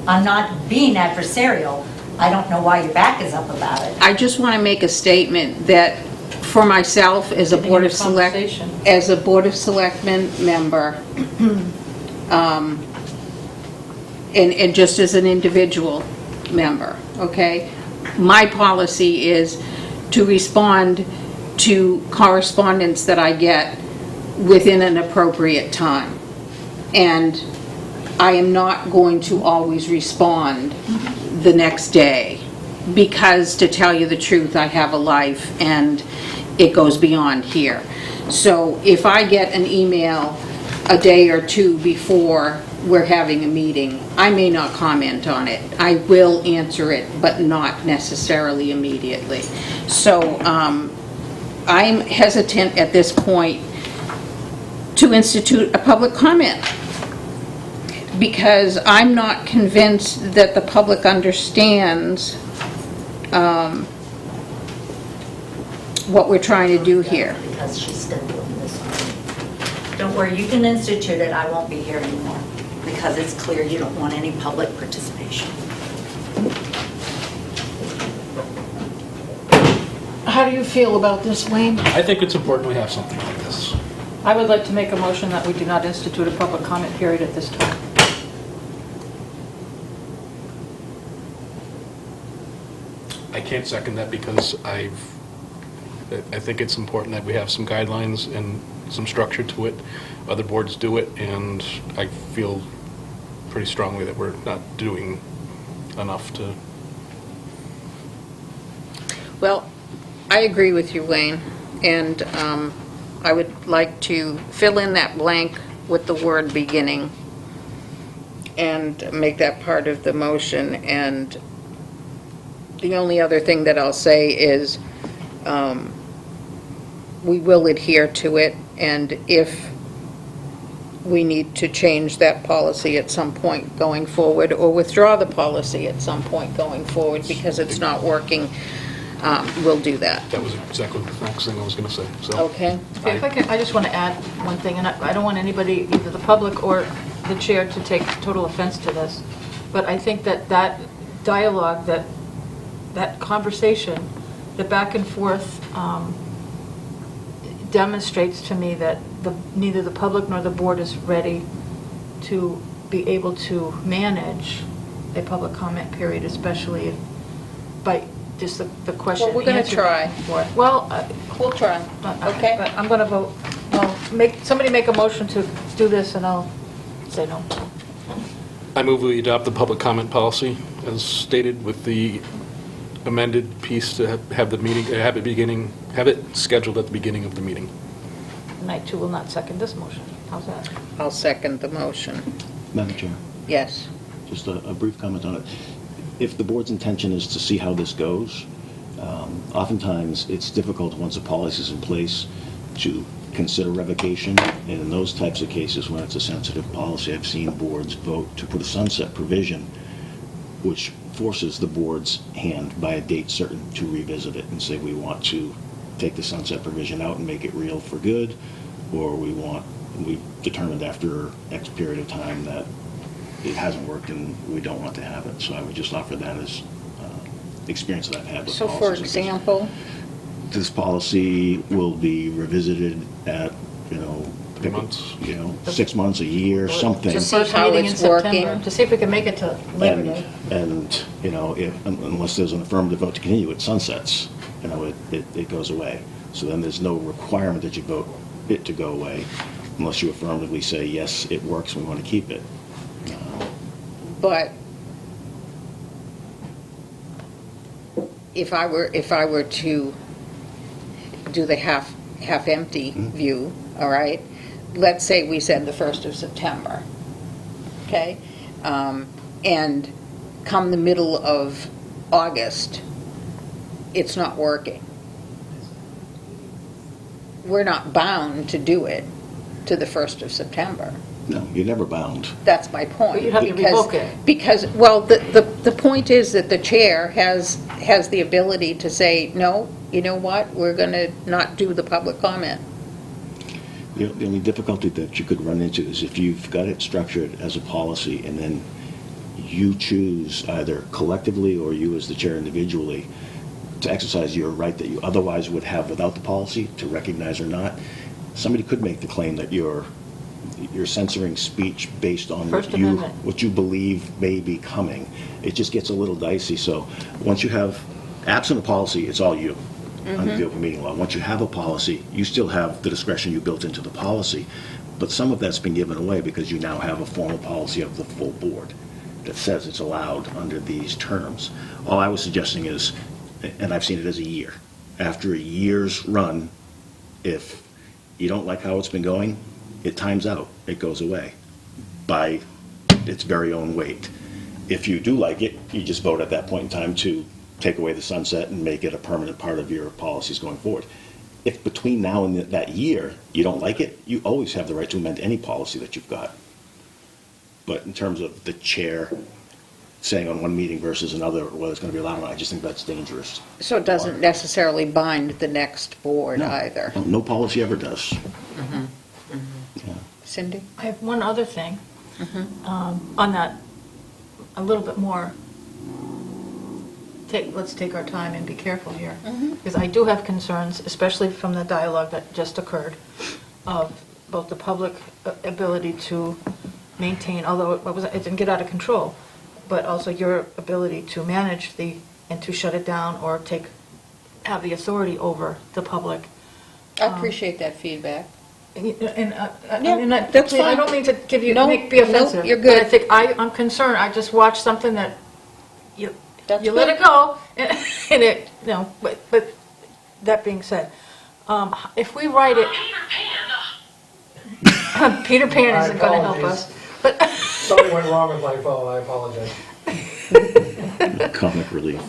I'm not being adversarial. I don't know why your back is up about it.
I just want to make a statement that for myself as a Board of
Conversation.
as a Board of Selectmen member, and just as an individual member, okay? My policy is to respond to correspondence that I get within an appropriate time. And I am not going to always respond the next day, because to tell you the truth, I have a life and it goes beyond here. So if I get an email a day or two before we're having a meeting, I may not comment on it. I will answer it, but not necessarily immediately. So I'm hesitant at this point to institute a public comment, because I'm not convinced that the public understands what we're trying to do here.
Because she's still doing this on me. Don't worry, you can institute it, I won't be here anymore, because it's clear you don't want any public participation.
How do you feel about this, Wayne?
I think it's important we have something like this.
I would like to make a motion that we do not institute a public comment period at this time.
I can't second that because I think it's important that we have some guidelines and some structure to it. Other boards do it, and I feel pretty strongly that we're not doing enough to...
Well, I agree with you, Wayne, and I would like to fill in that blank with the word beginning and make that part of the motion. And the only other thing that I'll say is we will adhere to it, and if we need to change that policy at some point going forward, or withdraw the policy at some point going forward because it's not working, we'll do that.
That was exactly the next thing I was going to say, so.
Okay?
Okay, if I can, I just want to add one thing, and I don't want anybody, either the public or the chair, to take total offense to this, but I think that that dialogue, that conversation, the back and forth demonstrates to me that neither the public nor the board is ready to be able to manage a public comment period, especially by just the question
Well, we're
and
gonna
answer
try.
for it. Well,
We'll try,
but
okay?
but I'm going to vote, well, somebody make a motion to do this, and I'll say no.
I move we adopt the public comment policy as stated with the amended piece to have the meeting, have it scheduled at the beginning of the meeting.
And I too will not second this motion. How's that?
I'll second the motion.
Madam Chair,
Yes.
just a brief comment on it. If the board's intention is to see how this goes, oftentimes it's difficult once a policy is in place to consider revocation. And in those types of cases, when it's a sensitive policy, I've seen boards vote to put a sunset provision, which forces the board's hand by a date certain to revisit it and say, we want to take the sunset provision out and make it real for good, or we've determined after X period of time that it hasn't worked and we don't want to have it. So I would just offer that as experience that I've had with
So for
policies.
example,
This policy will be revisited at, pick a-
Months.
6 months, a year, something.
To see
First
how
meeting in
it's working.
September, to see if we can make it to Labor
And,
Day.
unless there's an affirmative vote to continue, it sunsets, it goes away. So then there's no requirement that you vote it to go away, unless you affirmatively say, yes, it works, we want to keep it.
but if I were to do the half-empty view, all right? Let's say we said the 1st of September, okay? And come the middle of August, it's not working. We're not bound to do it to the 1st of September.
No, you're never bound.
That's my point.
But you'd have to
because-
revoke it.
Because, well, the point is that the chair has the ability to say, no, you know what, we're going to not do the public comment.
The only difficulty that you could run into is if you've got it structured as a policy and then you choose either collectively or you as the chair individually to exercise your right that you otherwise would have without the policy, to recognize or not, somebody could make the claim that you're censoring speech based on
First Amendment.
what you believe may be coming. It just gets a little dicey. So once you have, absent a policy, it's all you under the open meeting law. Once you have a policy, you still have the discretion you built into the policy, but some of that's been given away because you now have a formal policy of the full board that says it's allowed under these terms. All I was suggesting is, and I've seen it as a year, after a year's run, if you don't like how it's been going, it times out, it goes away by its very own weight. If you do like it, you just vote at that point in time to take away the sunset and make it a permanent part of your policies going forward. If between now and that year you don't like it, you always have the right to amend any policy that you've got. But in terms of the chair saying on one meeting versus another whether it's going to be allowed or not, I just think that's dangerous.
So it doesn't necessarily bind the next board
No.
either.
No policy ever does. Yeah.
Cindy?
I have one other thing on that, a little bit more. Let's take our time and be careful here, because I do have concerns, especially from the dialogue that just occurred, of both the public ability to maintain, although it didn't get out of control, but also your ability to manage and to shut it down or have the authority over the public.
I appreciate that feedback.
And
that's
I
fine.
don't mean to give you,
No,
be offensive.
no, you're
But I
good.
think I'm concerned. I just watched something that you
That's
let
good.
it go, and it, but that being said, if we write it, Peter Pan isn't going to help us. But
Something went wrong with my phone, I apologize.
Comic relief.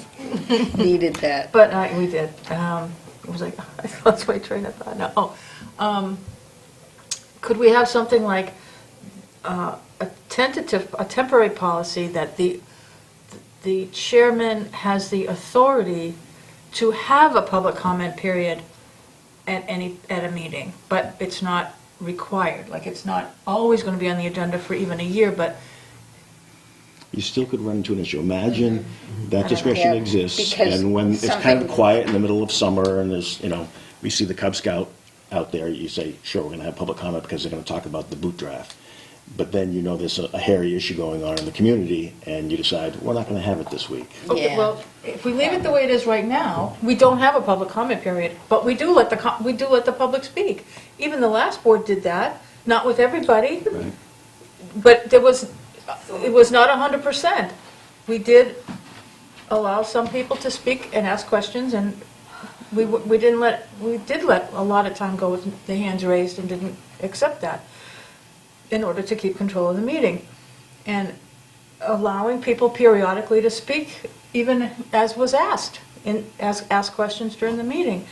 Needed that.
But we did. It was like I lost my train of thought. No. could we have something like a temporary policy that the chairman has the authority to have a public comment period at a meeting, but it's not required, like it's not always going to be on the agenda for even a year, but
You still could run into an issue. Imagine that
Yeah,
discretion exists,
because
and when it's kind of
something-
quiet in the middle of summer, and there's, we see the Cub Scout out there, you say, sure, we're gonna have public comment because they're gonna talk about the boot draft. But then there's a hairy issue going on in the community, and you decide, we're not gonna have it this week.
okay,
Yeah.
well, if we leave it the way it is right now, we don't have a public comment period, but we do let the public speak. Even the last board did that, not with everybody,
Right.
but it was not 100%. We did allow some people to speak and ask questions, and we did let a lot of time go with the hands raised and didn't accept that in order to keep control of the meeting. And allowing people periodically to speak, even as was asked, and ask questions during the meeting.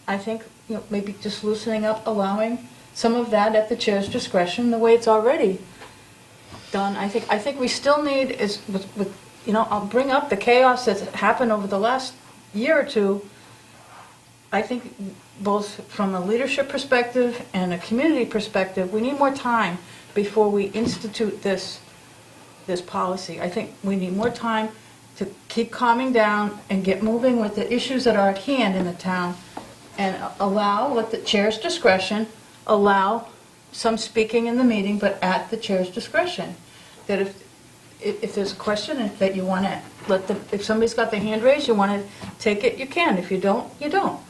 I think, maybe just loosening up, allowing some of that at the chair's discretion, the way it's already done. I think we still need is with I'll bring up the chaos that's happened over the last year or two. I think both from a leadership perspective and a community perspective, we need more time before we institute this policy. I think we need more time to keep calming down and get moving with the issues that are at hand in the town, and allow, with the chair's discretion, allow some speaking in the meeting, but at the chair's discretion. That if there's a question that you want to if somebody's got their hand raised, you want to take it, you can. If you don't, you don't.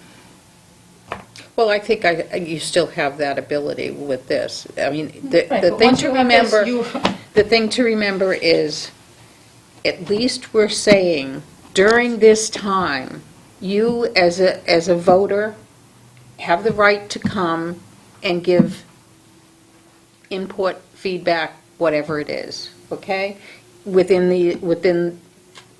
Well, I think you still have that ability with this. I mean,
Right,
the
but
thing
once
to
you have this,
remember, the thing to remember is, at least we're saying, during this time, you as a voter have the right to come and give input, feedback, whatever it is, okay? Within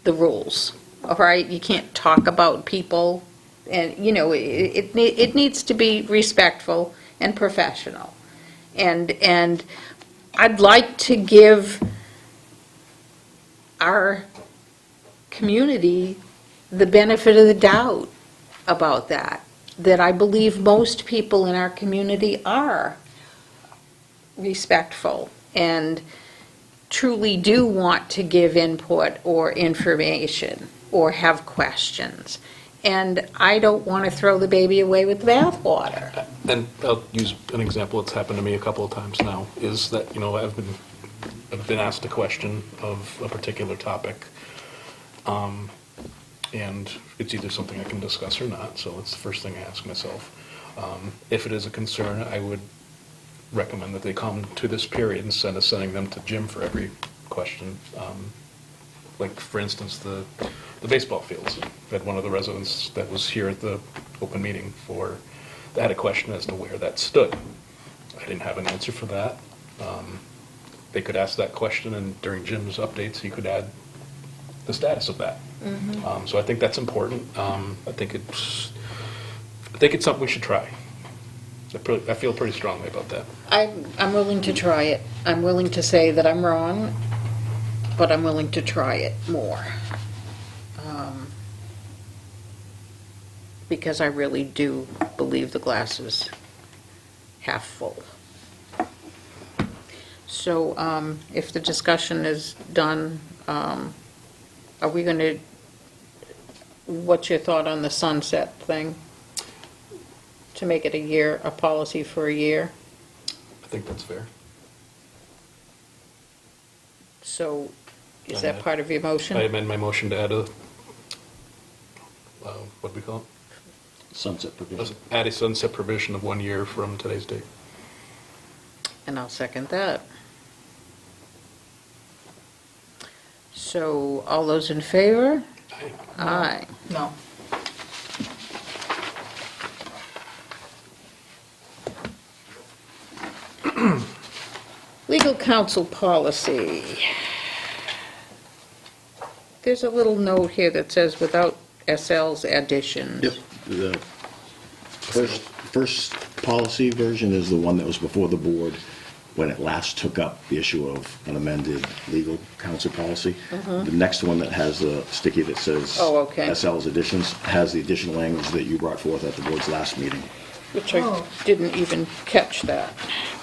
the rules, all right? You can't talk about people, and, it needs to be respectful and professional. And I'd like to give our community the benefit of the doubt about that I believe most people in our community are respectful and truly do want to give input or information or have questions. And I don't want to throw the baby away with the bathwater.
And I'll use an example that's happened to me a couple of times now, is that, I've been asked a question of a particular topic, and it's either something I can discuss or not, so it's the first thing I ask myself. If it is a concern, I would recommend that they come to this period instead of sending them to Jim for every question. Like, for instance, the baseball fields. I had one of the residents that was here at the open meeting that had a question as to where that stood. I didn't have an answer for that. They could ask that question, and during Jim's updates, he could add the status of that. So I think that's important. I think it's something we should try. I feel pretty strongly about that.
I'm willing to try it. I'm willing to say that I'm wrong, but I'm willing to try it more. Because I really do believe the glass is half full. So if the discussion is done, are we going to, what's your thought on the sunset thing? To make it a policy for a year?
I think that's fair.
So is that part of your motion?
I amend my motion to add what do we call it?
Sunset provision.
Add a sunset provision of 1 year from today's date.
And I'll second that. So all those in favor?
Aye.
Aye.
No.
Legal counsel policy. There's a little note here that says without SL's additions.
Yep, the first policy version is the one that was before the board when it last took up the issue of an amended legal counsel policy. The next one that has the sticky that says
Oh, okay.
SL's additions has the additional language that you brought forth at the board's last meeting.
Which I didn't even catch that,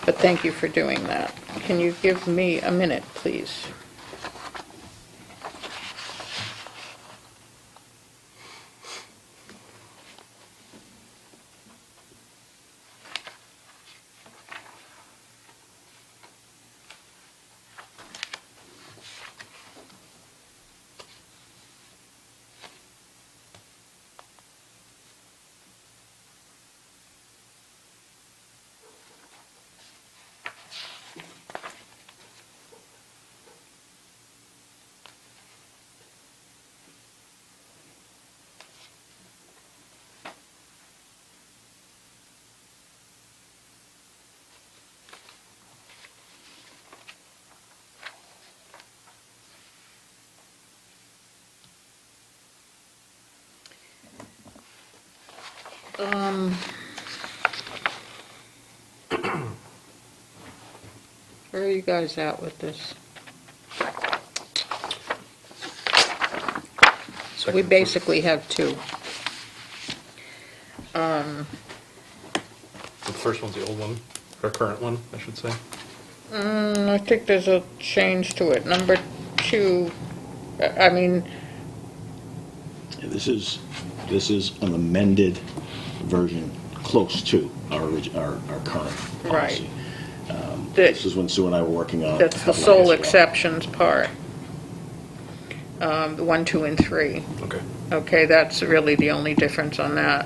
but thank you for doing that. Can you give me a minute, please? Where are you guys at with this? We basically have two.
The first one's the old one, or current one, I should say.
I think there's a change to it. Number 2, I mean,
This is an amended version close to our current policy. This is when Sue and I were working on it.
that's the sole exceptions part. 1, 2, and 3.
Okay.
Okay, that's really the only difference on that,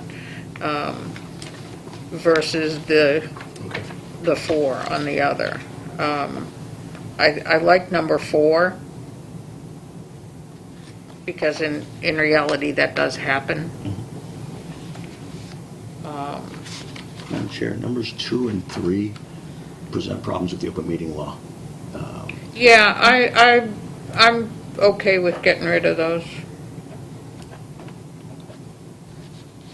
versus the
Okay.
4 on the other. I like number 4, because in reality, that does happen.
Madam Chair, numbers 2 and 3 present problems with the open meeting law.
Yeah, I'm okay with getting rid of those.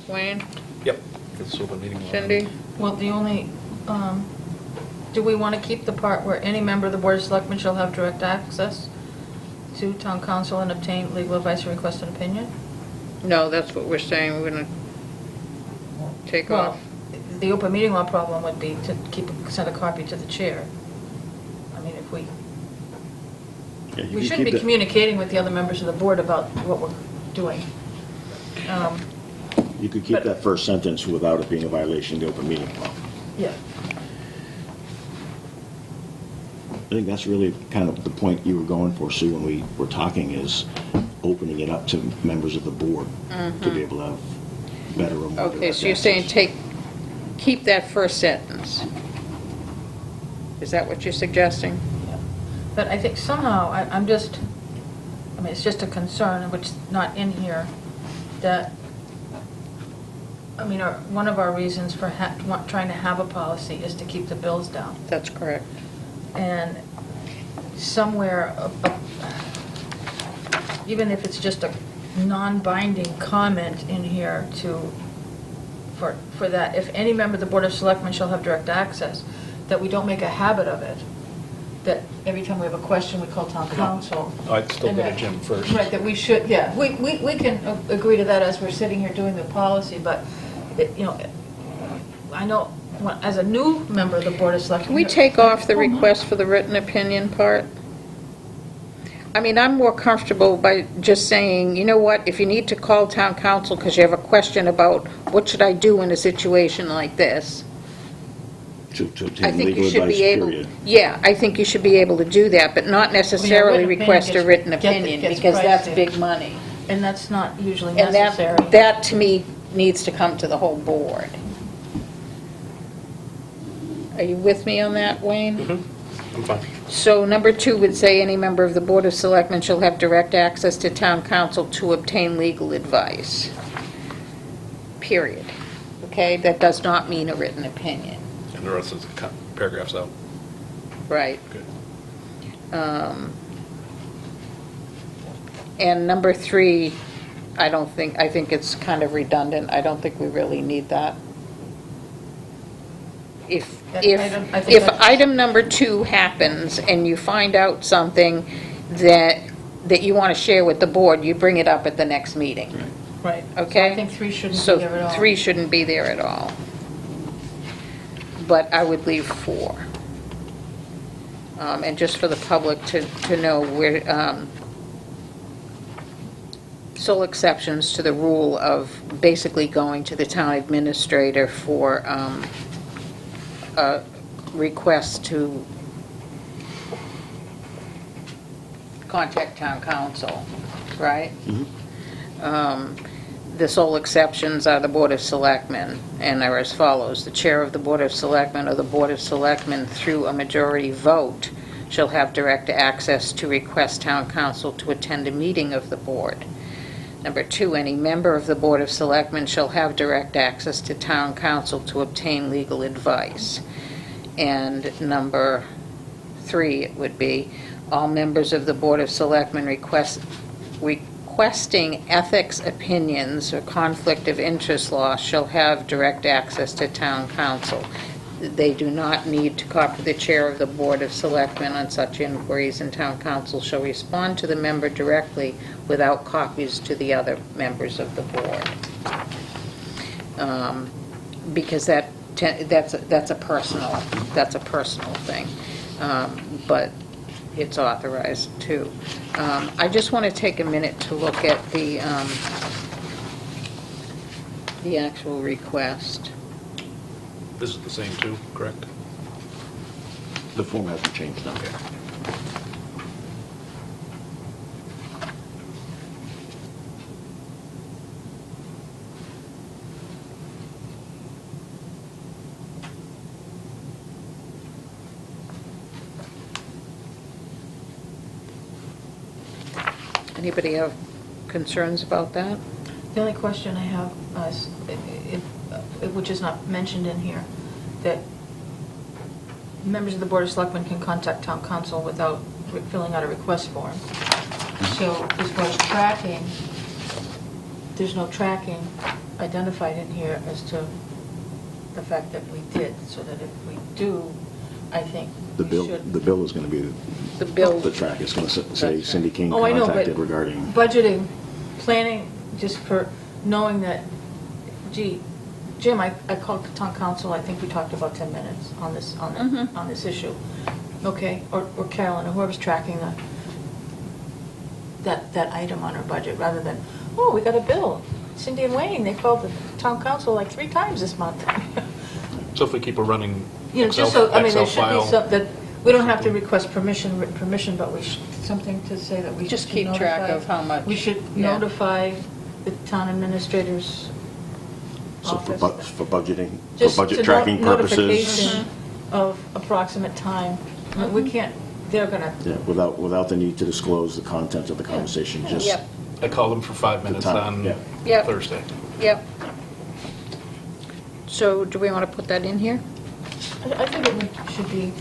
Wayne,
Yep. It's open meeting law.
Cindy?
Well, the only, do we want to keep the part where any member of the Board of Selectmen shall have direct access to town council and obtain legal advice or request an opinion?
No, that's what we're saying, we're gonna take
Well,
off.
the open meeting law problem would be to send a copy to the chair. I mean, if we
You
shouldn't
could
be
keep that-
communicating with the other members of the board about what we're doing.
You could keep that first sentence without it being a violation of the open meeting law.
Yeah.
I think that's really kind of the point you were going for, Sue, when we were talking, is opening it up to members of the board to be able to have better or more
Okay,
direct
so you're saying
access.
keep that first sentence. Is that what you're suggesting?
But I think somehow, I mean, it's just a concern, which is not in here, that, I mean, one of our reasons for trying to have a policy is to keep the bills down.
That's correct.
And somewhere, even if it's just a non-binding comment in here for that, if any member of the Board of Selectmen shall have direct access, that we don't make a habit of it, that every time we have a question, we call town council.
I'd still
And
go to
that-
Jim first.
Right, that we should, yeah, we can agree to that as we're sitting here doing the policy, but, I know, as a new member of the Board of Selectmen.
Can we take off the request for the written opinion part? I mean, I'm more comfortable by just saying, you know what, if you need to call town council because you have a question about what should I do in a situation like this,
To
I
obtain
think
legal
you should
advice,
be able,
period.
yeah, I think you should be able to do that, but not necessarily
written opinion
request a
gets-
written
gets
opinion, because that's
pricey.
big money.
And that's not usually
And
necessary.
that to me needs to come to the whole board. Are you with me on that, Wayne?
I'm fine.
So number 2 would say any member of the Board of Selectmen shall have direct access to town council to obtain legal advice. Period. Okay, that does not mean a written opinion.
And the rest of the paragraphs out.
Right.
Good.
And number 3, I think it's kind of redundant. I don't think we really need that. if,
That
if,
item- I think
if
that's-
item number 2 happens and you find out something that you want to share with the board, you bring it up at the next meeting.
Right.
Okay?
So I think 3 shouldn't
So
be there at all.
3 shouldn't be there at all. But I would leave 4. And just for the public to know, where sole exceptions to the rule of basically going to the town administrator for a request to contact town council, right? The sole exceptions are the Board of Selectmen, and are as follows. The chair of the Board of Selectmen or the Board of Selectmen, through a majority vote, shall have direct access to request town council to attend a meeting of the board. Number 2, any member of the Board of Selectmen shall have direct access to town council to obtain legal advice. And number 3, it would be, all members of the Board of Selectmen requesting ethics opinions or conflict of interest law shall have direct access to town council. They do not need to copy the chair of the Board of Selectmen on such inquiries, and town council shall respond to the member directly without copies to the other members of the board. Because that's a personal thing. But it's authorized too. I just want to take a minute to look at the actual request.
This is the same too, correct?
The form hasn't changed now.
Okay.
Anybody have concerns about that?
The only question I have is, which is not mentioned in here, that members of the Board of Selectmen can contact town council without filling out a request form. So as far as tracking, there's no tracking identified in here as to the fact that we did, so that if we do, I think
The
we
bill,
should.
the bill is going to be
The bill,
the track. It's going to say Cindy King
Oh, I know, but
contacted regarding.
budgeting, planning, just for knowing that, gee, Jim, I called the town council, I think we talked about 10 minutes on this, on this issue. Okay, or Carolyn, or whoever's tracking that item on our budget, rather than, oh, we got a bill. Cindy and Wayne, they called the town council like 3 times this month.
So if we keep a running
You know,
Excel
just so, I mean,
Excel
there should be
file,
some, that, we don't have to request permission, written permission, but we should, something to say that we
Just
should
keep track
notify-
of how much,
We should
yeah.
notify the town administrator's
So for
office.
for budgeting, for
Just
budget
to
tracking purposes.
Notification of approximate time. I mean, we can't, they're gonna,
Yeah, without the need to disclose the content of the conversation, just.
Yep.
I called them for 5 minutes
time,
on
yeah.
Yep.
Thursday.
yep. So do we want to put that in here?
I think it should be,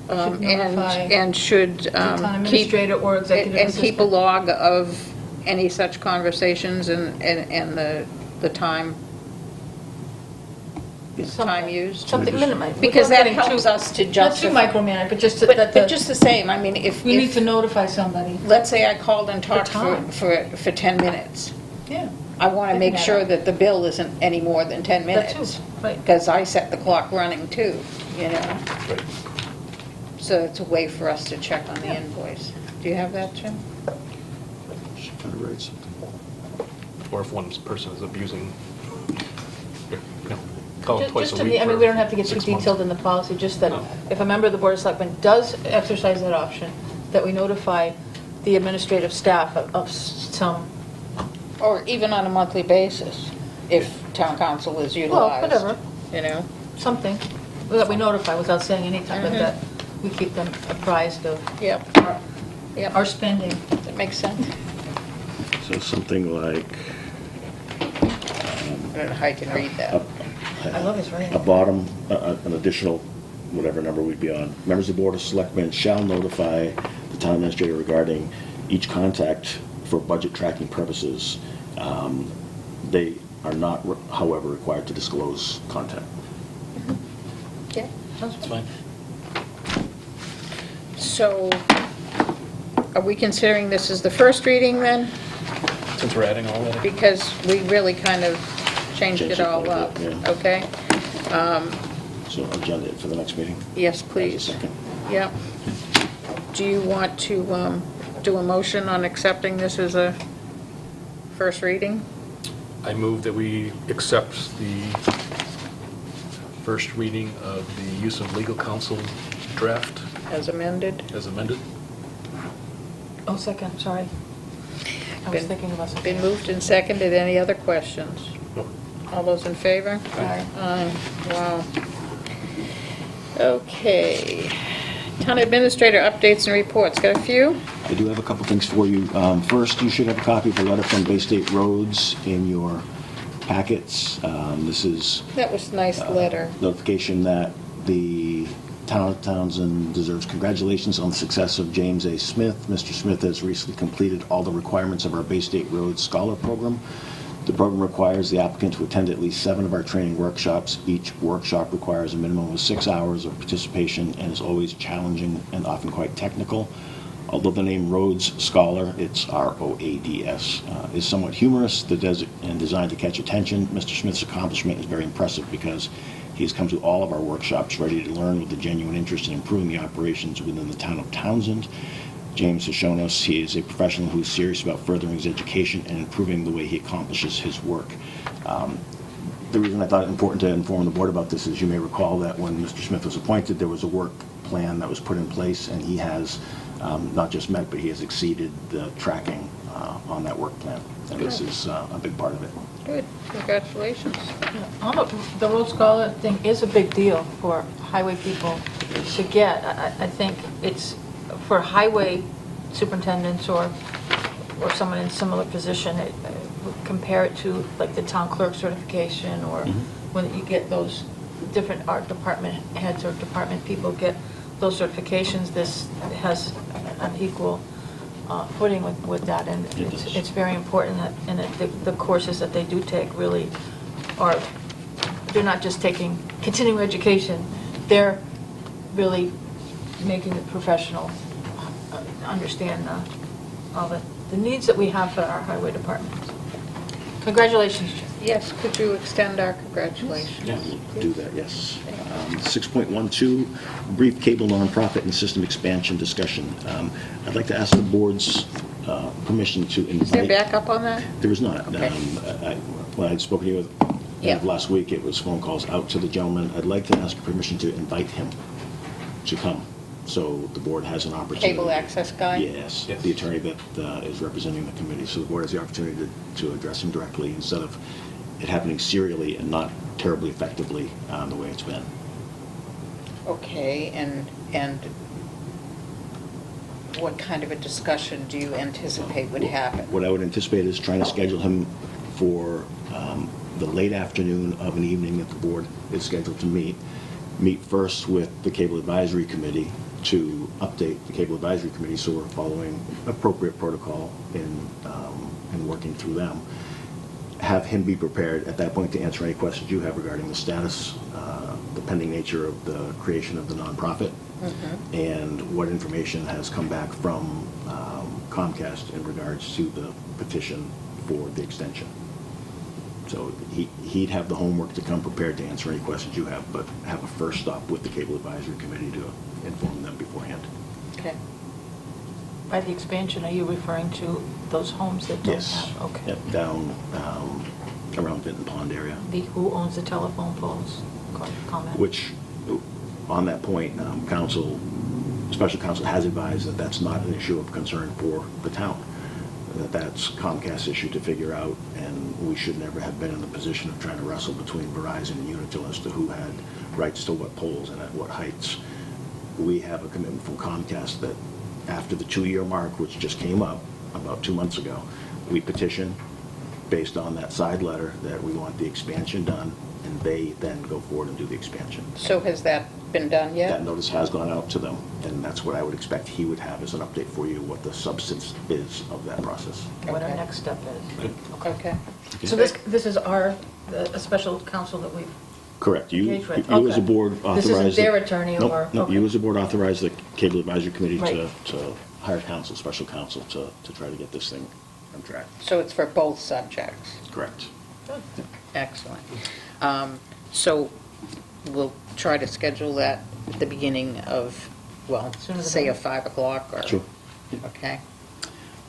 And,
notify
and should
the town
keep,
administrator or executive
and keep a
assistant.
log of any such conversations and the time, time
Something.
used?
Something minimum.
Because
Without
that
getting
helps
too-
us to
Not too
justify.
micromanage, but just to-
But,
that
but
the,
just the same, I mean, if,
we need to notify somebody.
let's say I called and talked
time.
for 10 minutes.
Yeah.
I want to
Taking
make
that
sure
out.
that the bill isn't any more than 10
That too,
minutes.
right.
Because I set the clock running too, you know?
Right.
So it's a way for us to check on the invoice. Do you have that, Jim?
Should try to write something.
Or if one person is abusing, call it
Just
twice a
to
week
me, I mean,
for
we don't have to get too
6 months.
detailed in the policy, just that
No.
if a member of the Board of Selectmen does exercise that option, that we notify the administrative staff of some,
Or even on a monthly basis, if town council is utilized.
whatever.
You know?
something, that we notify without saying anything, but
Mhm.
that we keep them apprised of
Yep. Yep.
our spending.
That makes sense.
So something like.
I don't know how you can read that.
I love his writing.
A bottom, an additional, whatever number we'd be on. Members of the Board of Selectmen shall notify the town administrator regarding each contact for budget tracking purposes. They are not, however, required to disclose content.
Yeah.
That's fine.
So, are we considering this as the first reading then?
Since we're adding all that.
Because we really kind of changed it all
quite a
up,
bit, yeah.
okay?
So agenda it for the next meeting?
Yes,
As a
please.
second.
Yeah. Do you want to do a motion on accepting this as a first reading?
I move that we accept the first reading of the use of legal counsel draft
As amended?
as amended.
Oh, second, sorry. I was
Been-
thinking about something.
Been moved and seconded. Any other questions?
Nope.
All those in favor?
Aye.
Aye. Wow. Okay. Town administrator updates and reports. Got a few?
I do have a couple things for you. First, you should have a copy of a letter from Bay State Roads in your packets. This is
That was a nice letter.
notification that the town of Townsend deserves congratulations on the success of James A. Smith. Mr. Smith has recently completed all the requirements of our Bay State Roads Scholar Program. The program requires the applicant to attend at least 7 of our training workshops. Each workshop requires a minimum of 6 hours of participation and is always challenging and often quite technical. Although the name Rhodes Scholar, it's R-O-A-D-S, is somewhat humorous and designed to catch attention, Mr. Smith's accomplishment is very impressive because he's come to all of our workshops ready to learn with a genuine interest in improving the operations within the town of Townsend. James has shown us he is a professional who is serious about furthering his education and improving the way he accomplishes his work. The reason I thought it important to inform the board about this is you may recall that when Mr. Smith was appointed, there was a work plan that was put in place, and he has not just met, but he has exceeded the tracking on that work plan. And this is a big part of it.
Good. Congratulations.
The Road Scholar thing is a big deal for highway people to get. I think it's for highway superintendents or someone in similar position, compare it to like the town clerk certification or when you get those different art department heads or department people get those certifications. This has an equal footing with that, and it's very important that the courses that they do take really are, they're not just taking continuing education, they're really making the professional understand all the needs that we have for our highway department. Congratulations, Jim.
Yes, could you extend our congratulations?
Do that, yes. 6.12, brief cable nonprofit and system expansion discussion. I'd like to ask the board's permission to invite...
Is there backup on that?
There is not.
Okay.
When I spoke to you last week, it was phone calls out to the gentleman. I'd like to ask permission to invite him to come, so the board has an opportunity.
Cable access guy?
Yes,
Yes.
the attorney that is representing the committee, so the board has the opportunity to address him directly instead of it happening serially and not terribly effectively the way it's been.
Okay, and what kind of a discussion do you anticipate would happen?
What I would anticipate is trying to schedule him for the late afternoon of an evening that the board is scheduled to meet first with the Cable Advisory Committee to update the Cable Advisory Committee, so we're following appropriate protocol in working through them. Have him be prepared at that point to answer any questions you have regarding the status, the pending nature of the creation of the nonprofit, and what information has come back from Comcast in regards to the petition for the extension. So he'd have the homework to come prepared to answer any questions you have, but have a first stop with the Cable Advisory Committee to inform them beforehand.
Okay.
By the expansion, are you referring to those homes that don't
Yes.
have? Okay.
Yep, down around Vinton Pond area.
Who owns the telephone poles? Comment.
Which, on that point, special counsel has advised that that's not an issue of concern for the town. That's Comcast's issue to figure out, and we should never have been in the position of trying to wrestle between Verizon and Unitil as to who had rights to what poles and at what heights. We have a commitment from Comcast that after the 2-year mark, which just came up about 2 months ago, we petition based on that side letter that we want the expansion done, and they then go forward and do the expansion.
So has that been done yet?
That notice has gone out to them, and that's what I would expect he would have as an update for you, what the substance is of that process.
What our
Okay.
next step is.
Okay.
So this is a special counsel that we've
Correct. You
engage with?
as a
Okay.
board authorized...
This isn't their
the-
attorney
Nope,
or...
No,
okay.
you as a board authorized the Cable Advisory Committee
Right.
to hire counsel, special counsel, to try to get this thing on track.
So it's for both subjects?
Correct.
Excellent. So we'll try to schedule that at the beginning of, well,
Sooner the
say
better.
at 5 o'clock or...
Sure.
Okay.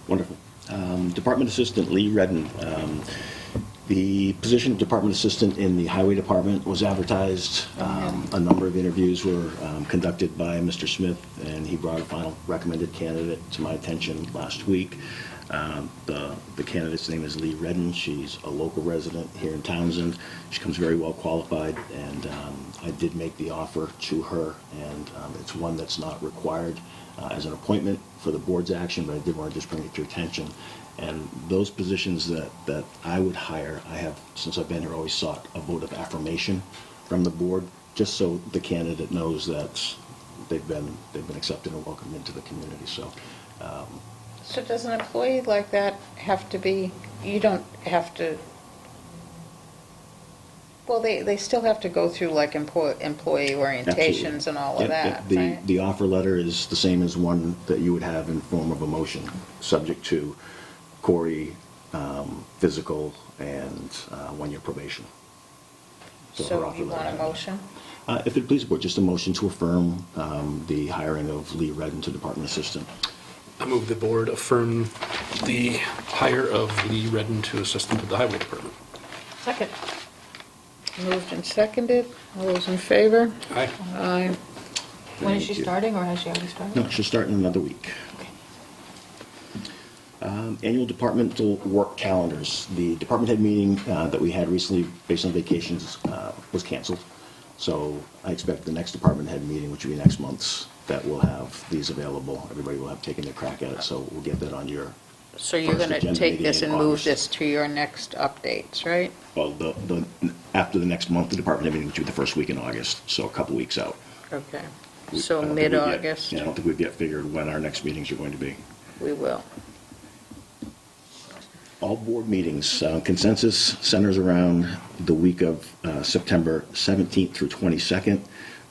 Wonderful. Department Assistant Lee Redden. The position of Department Assistant in the Highway Department was advertised. A number of interviews were conducted by Mr. Smith, and he brought a final recommended candidate to my attention last week. The candidate's name is Lee Redden. She's a local resident here in Townsend. She comes very well qualified, and I did make the offer to her, and it's one that's not required as an appointment for the board's action, but I did want to just bring it to your attention. And those positions that I would hire, I have, since I've been here, always sought a vote of affirmation from the board, just so the candidate knows that they've been accepted and welcomed into the community. So
So does an employee like that have to be, you don't have to, well, they still have to go through like employee orientations and all of that, right?
The offer letter is the same as one that you would have in form of a motion, subject to Corey, physical, and 1-year probation. her
So
offer
you want a
letter.
motion?
If it please the board, just a motion to affirm the hiring of Lee Redden to Department Assistant.
I move the board affirm the hire of Lee Redden to Assistant to the Highway Department.
Second.
Moved and seconded. All those in favor?
Aye.
Aye.
When is she
Thank you.
starting, or has she already started?
No, she'll start in another week.
Okay.
Annual departmental work calendars. The department head meeting that we had recently, based on vacations, was canceled. So I expect the next department head meeting, which will be next month's, that will have these available. Everybody will have taken their crack at it, so we'll get that on your
So you're
first
going to
agenda
take
meeting
this
in
and move
August.
this to your next updates, right?
Well, after the next month, the department head meeting, which will be the first week in August, so a couple weeks out.
Okay.
I
So
don't think we've yet-
mid-August,
Yeah, I don't think we've yet figured when our next meetings are going to be.
we will.
All board meetings, consensus centers around the week of September 17th through 22nd.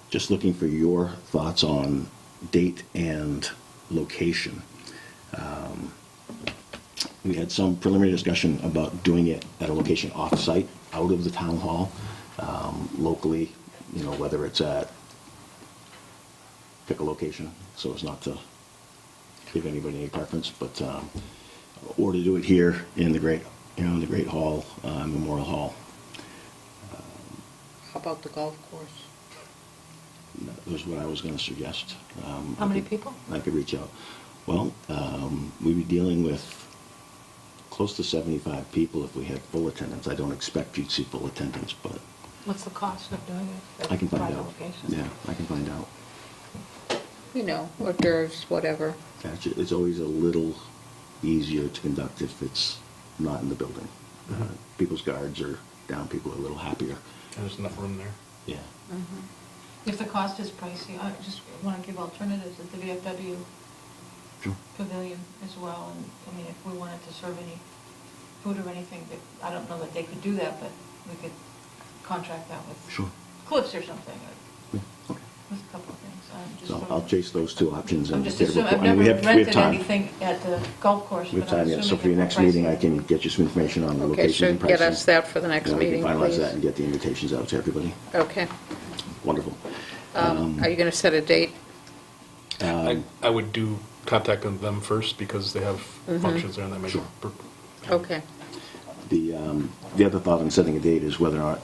Just looking for your thoughts on date and location. We had some preliminary discussion about doing it at a location off-site, out of the town hall, locally, whether it's at, pick a location, so as not to give anybody any preference, but, or to do it here in the great hall, Memorial Hall.
How about the golf course?
That was what I was going to suggest.
How many people?
I could reach out. Well, we'd be dealing with close to 75 people if we had full attendance. I don't expect you'd see full attendance, but
What's the cost of doing it? at
I can find
private
out.
locations?
Yeah, I can find out.
Hors d'oeuvres, whatever.
Actually, it's always a little easier to conduct if it's not in the building. People's guards are down, people are a little happier.
There's enough room there.
Yeah.
If the cost is pricey, I just want to give alternatives at the VFW
Sure.
pavilion as well. And, I mean, if we wanted to serve any food or anything, I don't know that they could do that, but we could contract that with
Sure.
Cliffs or something,
Yeah, okay.
with a couple of things.
So I'll chase those two options
I'm
and
just
get a
assuming,
report.
I've
I mean,
never
we have
rented
time.
anything at the golf course,
We have
but I'm
time, yeah. So for
assuming
your
it's
next
more
meeting, I
pricey.
can get you some information on the
Okay,
locations
so
and pricing.
get us that for the next
Then we can
meeting,
finalize
please.
that and get the invitations out to everybody.
Okay.
Wonderful.
Are you going to set a date?
I would contact them first because they have functions there and that may.
Sure.
Okay.
The other thought on setting a date is whether or not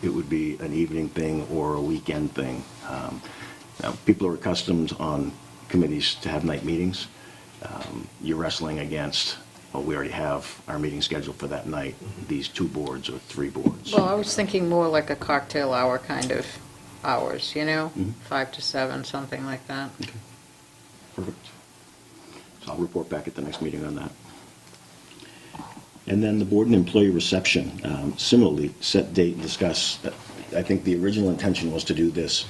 it would be an evening thing or a weekend thing. Now, people are accustomed on committees to have night meetings. You're wrestling against, well, we already have our meeting scheduled for that night, these 2 boards or 3 boards.
Well, I was thinking more like a cocktail hour kind of hours, 5 to 7, something like that.
Okay. Perfect. So I'll report back at the next meeting on that. And then the board and employee reception, similarly, set date and discuss. I think the original intention was to do this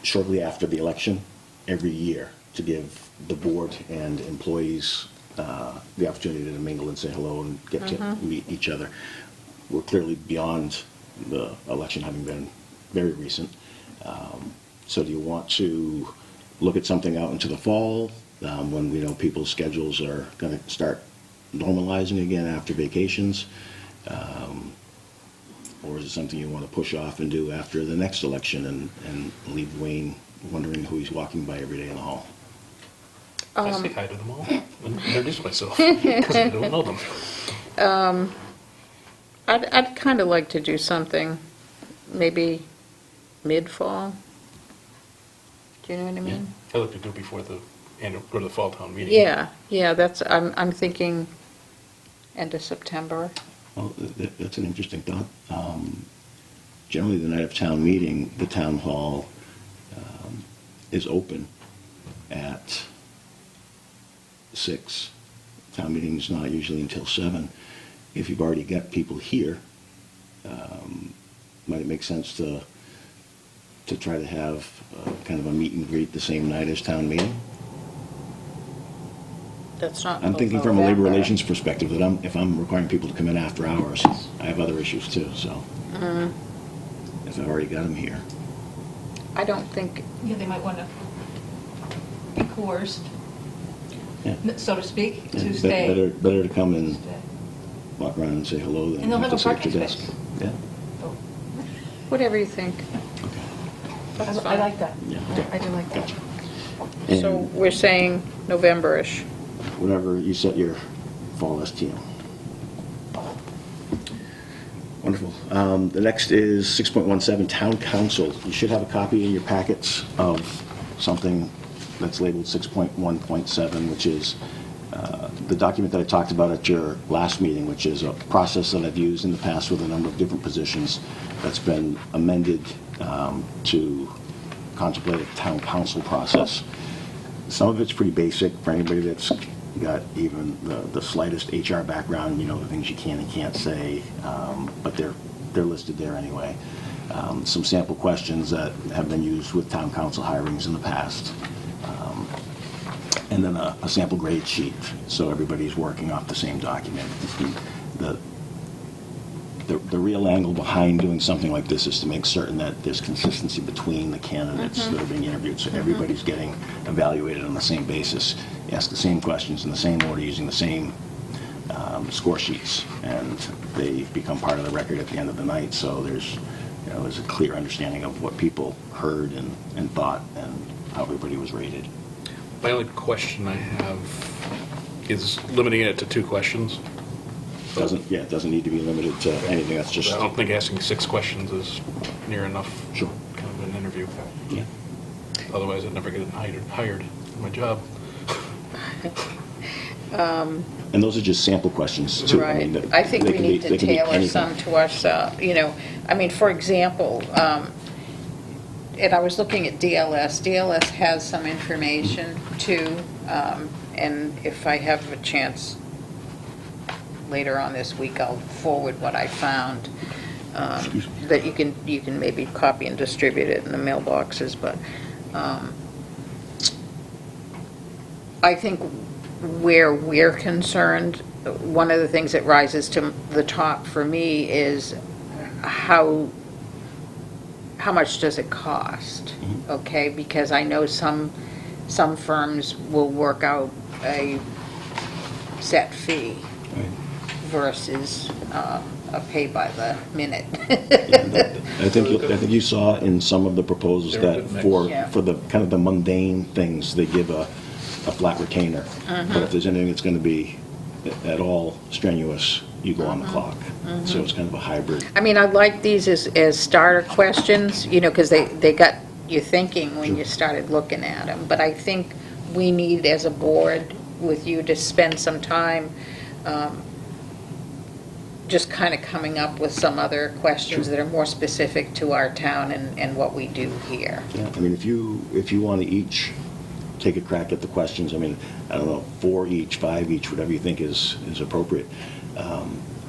shortly after the election every year to give the board and employees the opportunity to mingle and say hello and get to meet each other. We're clearly beyond the election having been very recent. So do you want to look at something out into the fall, when we know people's schedules are going to start normalizing again after vacations? Or is it something you want to push off and do after the next election and leave Wayne wondering who he's walking by every day in the hall?
I say hi to them all and introduce myself, because I don't know them.
I'd kind of like to do something, maybe mid-fall. Do you know what I mean?
I'd like to do it before the annual, or the fall town meeting.
Yeah, I'm thinking end of September.
Well, that's an interesting thought. Generally, the night of town meeting, the town hall is open at 6. Town meeting's not usually until 7. If you've already got people here, might it make sense to try to have kind of a meet and greet the same night as town meeting?
That's not.
I'm thinking
until
from a labor
November.
relations perspective that if I'm requiring people to come in after hours, I have other issues too, so. If I've already got them here.
I don't think,
Yeah, they might want to be coerced,
Yeah.
so to speak,
Yeah,
to stay.
Better to come and walk around and say hello than
And they'll
have
have
to
a
sit at your
parking
desk.
space.
Yeah,
whatever you think.
I
fine.
like that.
Yeah.
I do like that.
gotcha.
So
And
we're saying November-ish.
whatever you set your fall STM. Wonderful. The next is 6.17, Town Council. You should have a copy in your packets of something that's labeled 6.1.7, which is the document that I talked about at your last meeting, which is a process that I've used in the past with a number of different positions that's been amended to contemplate a town council process. Some of it's pretty basic for anybody that's got even the slightest HR background, you know, the things you can and can't say, but they're listed there anyway. Some sample questions that have been used with town council hirings in the past. And then a sample grade sheet, so everybody's working off the same document. The real angle behind doing something like this is to make certain that there's consistency between the candidates that are being interviewed, so everybody's getting evaluated on the same basis, ask the same questions in the same order, using the same score sheets, and they become part of the record at the end of the night, so there's a clear understanding of what people heard and thought and how everybody was rated.
My only question I have is limiting it to 2 questions.
It doesn't need to be limited to anything, that's just.
I don't think asking 6 questions is near enough.
Sure.
Kind of an interview.
Yeah.
Otherwise, I'd never get hired in my job.
And those are just sample questions too.
Right.
That-
I think
they
we
can
need
be-
to
they can be
tailor
anything.
some to ourselves, for example, and I was looking at DLS. DLS has some information too, and if I have a chance later on this week, I'll forward what I found, that you can maybe copy and distribute it in the mailboxes, but I think where we're concerned, one of the things that rises to the top for me is how much does it cost? Okay, because I know some firms will work out a set fee
Right.
versus a pay by the minute.
I think you saw in some of the proposals
They're a
that
good mix.
for
Yeah.
the kind of the mundane things, they give a flat retainer. But if there's anything that's going to be at all strenuous, you go on the clock. So it's kind of a hybrid.
I mean, I like these as starter questions, because they got you thinking when you started looking at them. But I think we need, as a board, with you, to spend some time just kind of coming up with some other questions that are more specific to our town and what we do here.
Yeah, I mean, if you want to each take a crack at the questions, I mean, I don't know, 4 each, 5 each, whatever you think is appropriate.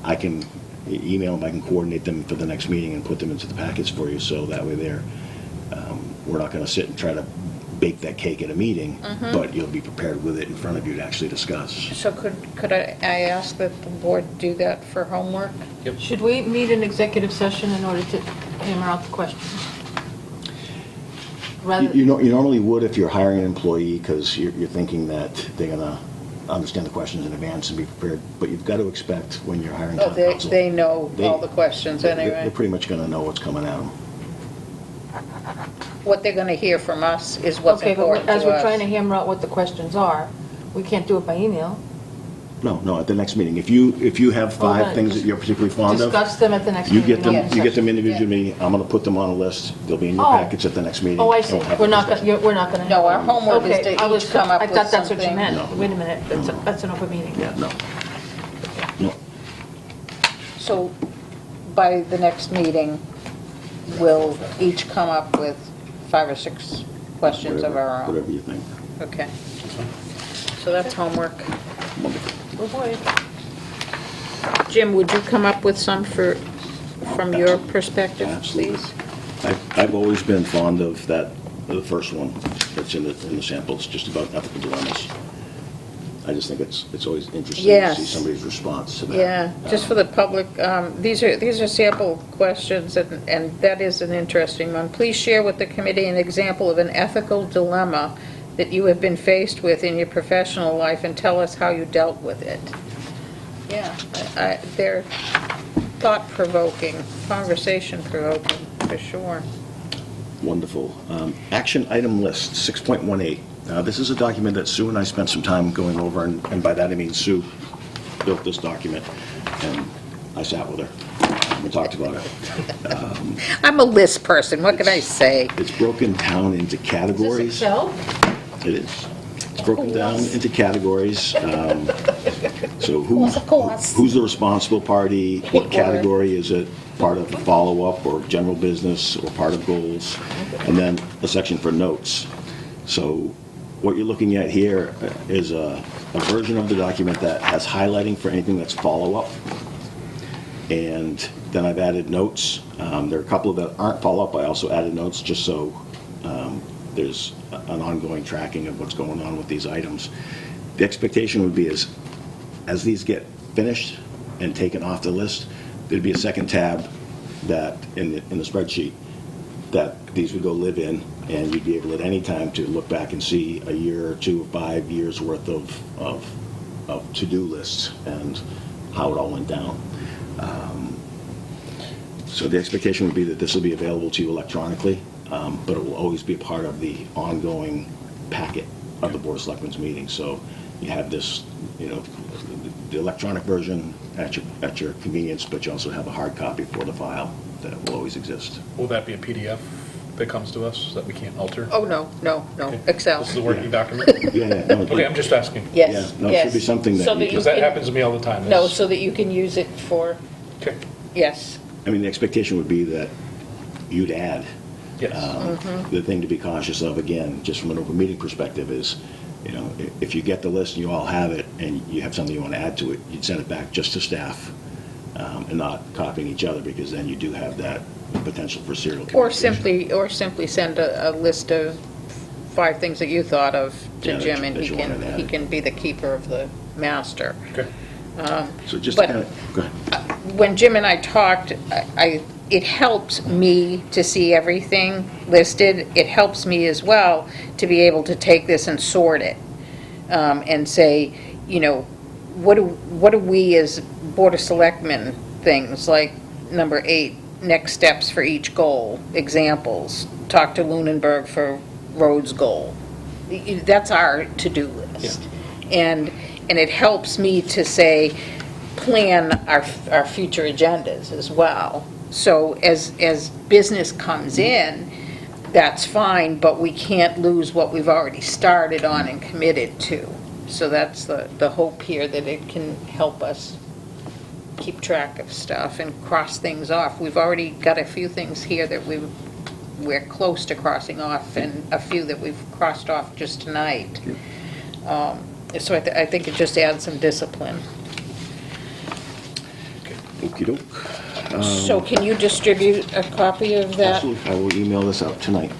I can email them, I can coordinate them for the next meeting and put them into the packets for you, so that way we're not going to sit and try to bake that cake at a meeting, but you'll be prepared with it in front of you to actually discuss.
So could I ask that the board do that for homework?
Should we meet in executive session in order to hammer out the questions? Rather,
You normally would if you're hiring an employee, because you're thinking that they're gonna understand the questions in advance and be prepared, but you've got to expect when you're hiring
Oh,
town council.
they know
They-
all the questions
They're
anyway.
pretty much gonna know what's coming at them.
What they're gonna hear from us is what's
okay, but
important to us.
as we're trying to hammer out what the questions are, we can't do it by email.
No, at the next meeting. If you have five
right.
things that you're particularly fond of,
Discuss them at the next
you
meeting.
get them,
open
you get them
session.
individually. I'm gonna put them on a list. They'll be in your
Oh.
packets at the next meeting.
Oh, I
and
see.
we'll have
We're
a
not,
discussion.
we're not gonna.
No, our homework is
Okay,
to each come up with
I thought that's what you
something.
meant.
No.
Wait a minute, that's an open meeting.
Yeah, no.
So by the next meeting, we'll each come up with 5 or 6 questions of our own.
Whatever you think.
Okay. So that's homework.
Wonderful.
Oh, boy.
Jim, would you come up with some from your perspective,
Absolutely.
please?
I've always been fond of the first one that's in the samples, just about ethical dilemmas. I just think it's always interesting to
Yes.
see somebody's response to that.
Yeah, just for the public, these are sample questions, and that is an interesting one. Please share with the committee an example of an ethical dilemma that you have been faced with in your professional life, and tell us how you dealt with it. Yeah, they're thought-provoking, conversation-provoking, for sure.
Wonderful. Action item list, 6.18. This is a document that Sue and I spent some time going over, and by that I mean Sue built this document, and I sat with her. We talked about it.
I'm a list person, what can I say?
It's broken down into
Is this
categories.
Excel?
It is. It's broken down into categories. So
Of course.
who's the responsible party? What
Paperwork.
category is it? Part of follow-up or general business or part of goals? And then a section for notes. So what you're looking at here is a version of the document that has highlighting for anything that's follow-up. And then I've added notes. There are a couple that aren't follow-up. I also added notes just so there's an ongoing tracking of what's going on with these items. The expectation would be as these get finished and taken off the list, there'd be a second tab that in the spreadsheet that these would go live in, and you'd be able at any time to look back and see a year or 2 or 5 years worth of to-do lists and how it all went down. So the expectation would be that this will be available to you electronically, but it will always be a part of the ongoing packet of the Board of Selectmen's meeting. So you have this, the electronic version at your convenience, but you also have a hard copy for the file that will always exist.
Will that be a PDF that comes to us that we can't alter?
Oh, no,
Okay.
Excel.
This is a working document?
Yeah. No,
Okay, I'm just asking.
Yes,
Yeah, no, it should be
yes.
something that
So
you
that
can-
you
Because that
can-
happens to me all the time.
No,
It's-
so that you can use it for,
Okay,
yes.
I mean, the expectation would be that you'd add.
yes.
The thing to be cautious of, again, just from an open meeting perspective, is, if you get the list and you all have it, and you have something you want to add to it, you'd send it back just to staff, and not copying each other, because then you do have that potential for serial communication.
Or simply send a list of 5 things that you thought of to
Yeah,
Jim, and
that you wanted
he
added.
can be the keeper of the master.
Okay.
So just
but-
kind of, go ahead.
When Jim and I talked, it helps me to see everything listed. It helps me as well to be able to take this and sort it, and say, what do we as Board of Selectmen things, like number 8, next steps for each goal, examples, talk to Lunenburg for roads goal. That's our to-do list. And it helps me to say, plan our future agendas as well. So as business comes in, that's fine, but we can't lose what we've already started on and committed to. So that's the hope here, that it can help us keep track of stuff and cross things off. We've already got a few things here that we're close to crossing off, and a few that we've crossed off just tonight. So I think it just adds some discipline.
Okey-doke.
So can you distribute a copy of that?
Absolutely. I will email this out tonight.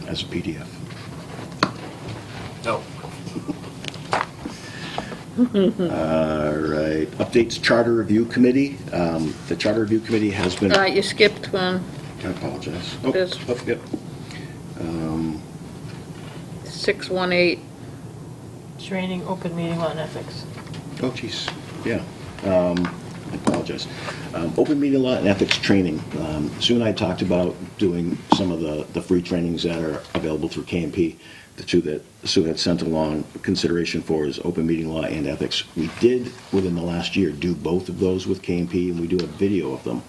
as a PDF.
No.
All right, updates Charter Review Committee. The Charter Review Committee has been,
All
I
right, you skipped one,
apologize. Oh,
There's-
oh, yep.
618.
Training, open meeting law and ethics.
Oh, geez, yeah. I apologize. Open meeting law and ethics training. Sue and I talked about doing some of the free trainings that are available through KMP. The two that Sue had sent along consideration for is open meeting law and ethics. We did, within the last year, do both of those with KMP, and we do a video of them.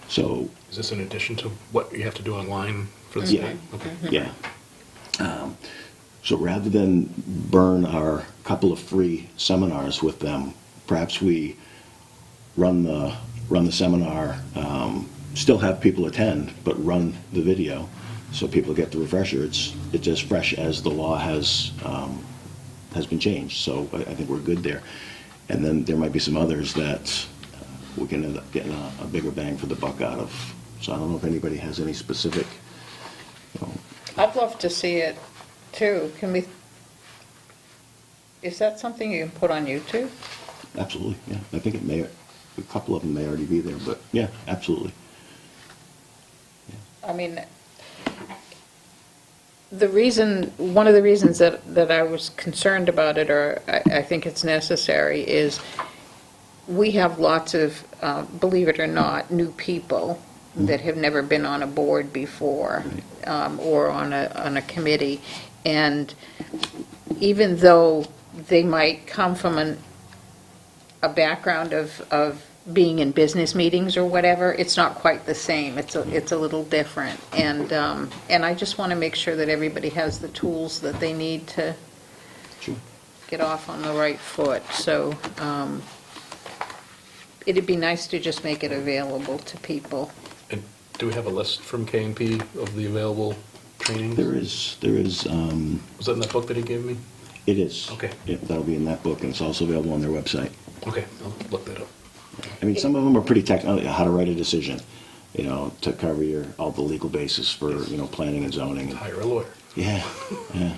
So,
Is this in addition to what you have to do online for the
Yeah.
state? Okay.
yeah. So rather than burn our couple of free seminars with them, perhaps we run the seminar, still have people attend, but run the video so people get the refresher. It's as fresh as the law has been changed. So I think we're good there. And then there might be some others that we can end up getting a bigger bang for the buck out of. So I don't know if anybody has any specific,
I'd love to see it too. Is that something you can put on YouTube?
absolutely, yeah. I think a couple of them may already be there, but yeah, absolutely.
I mean, one of the reasons that I was concerned about it, or I think it's necessary, is we have lots of, believe it or not, new people that have never been on a board before, or on a committee. And even though they might come from a background of being in business meetings or whatever, it's not quite the same. It's a little different. And I just want to make sure that everybody has the tools that they need to
Sure.
get off on the right foot. So it'd be nice to just make it available to people.
And do we have a list from KMP of the available trainings?
There is,
Was that in that book that he gave me?
it is.
Okay.
Yeah, that'll be in that book, and it's also available on their website.
Okay, I'll look that up.
I mean, some of them are pretty technical, how to write a decision, to cover all the legal basis for, planning and zoning.
Hire a lawyer.
Yeah, yeah.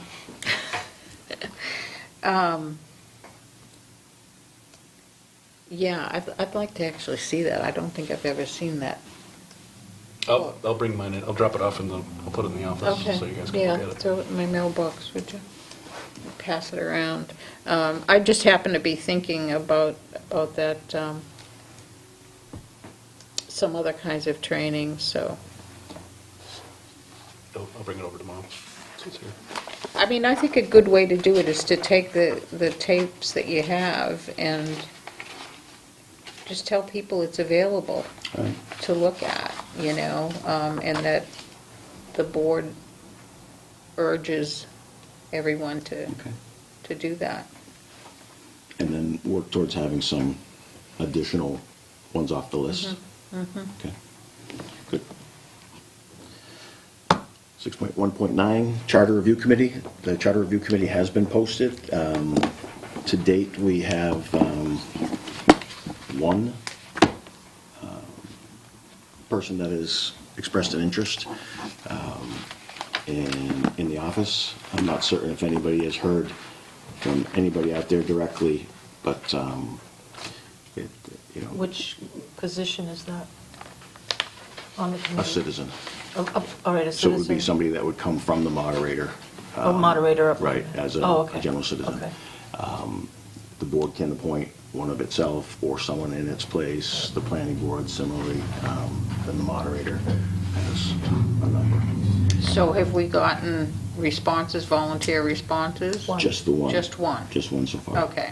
Yeah, I'd like to actually see that. I don't think I've ever seen that.
I'll bring mine in. I'll drop it off and I'll put it in the office so you guys can
Yeah,
look at it.
throw it in my mailbox, would you? Pass it around. I just happen to be thinking about that, some other kinds of training, so.
I'll bring it over tomorrow. So it's here.
I mean, I think a good way to do it is to take the tapes that you have and just tell people it's available
Right.
to look at, and that the board urges everyone to do that.
And then work towards having some additional ones off the list. Okay, good. 6.1.9, Charter Review Committee. The Charter Review Committee has been posted. To date, we have one person that has expressed an interest in the office. I'm not certain if anybody has heard from anybody out there directly, but
Which position is that on the committee?
a citizen.
All right, a
So it would be
citizen.
somebody that would come from the moderator.
Oh, moderator up.
Right, as a
Oh, okay.
general citizen.
Okay.
The board can appoint one of itself or someone in its place. The planning board similarly, then the moderator has a number.
So have we gotten responses, volunteer responses?
One.
Just the one.
Just one?
Just one so far.
Okay.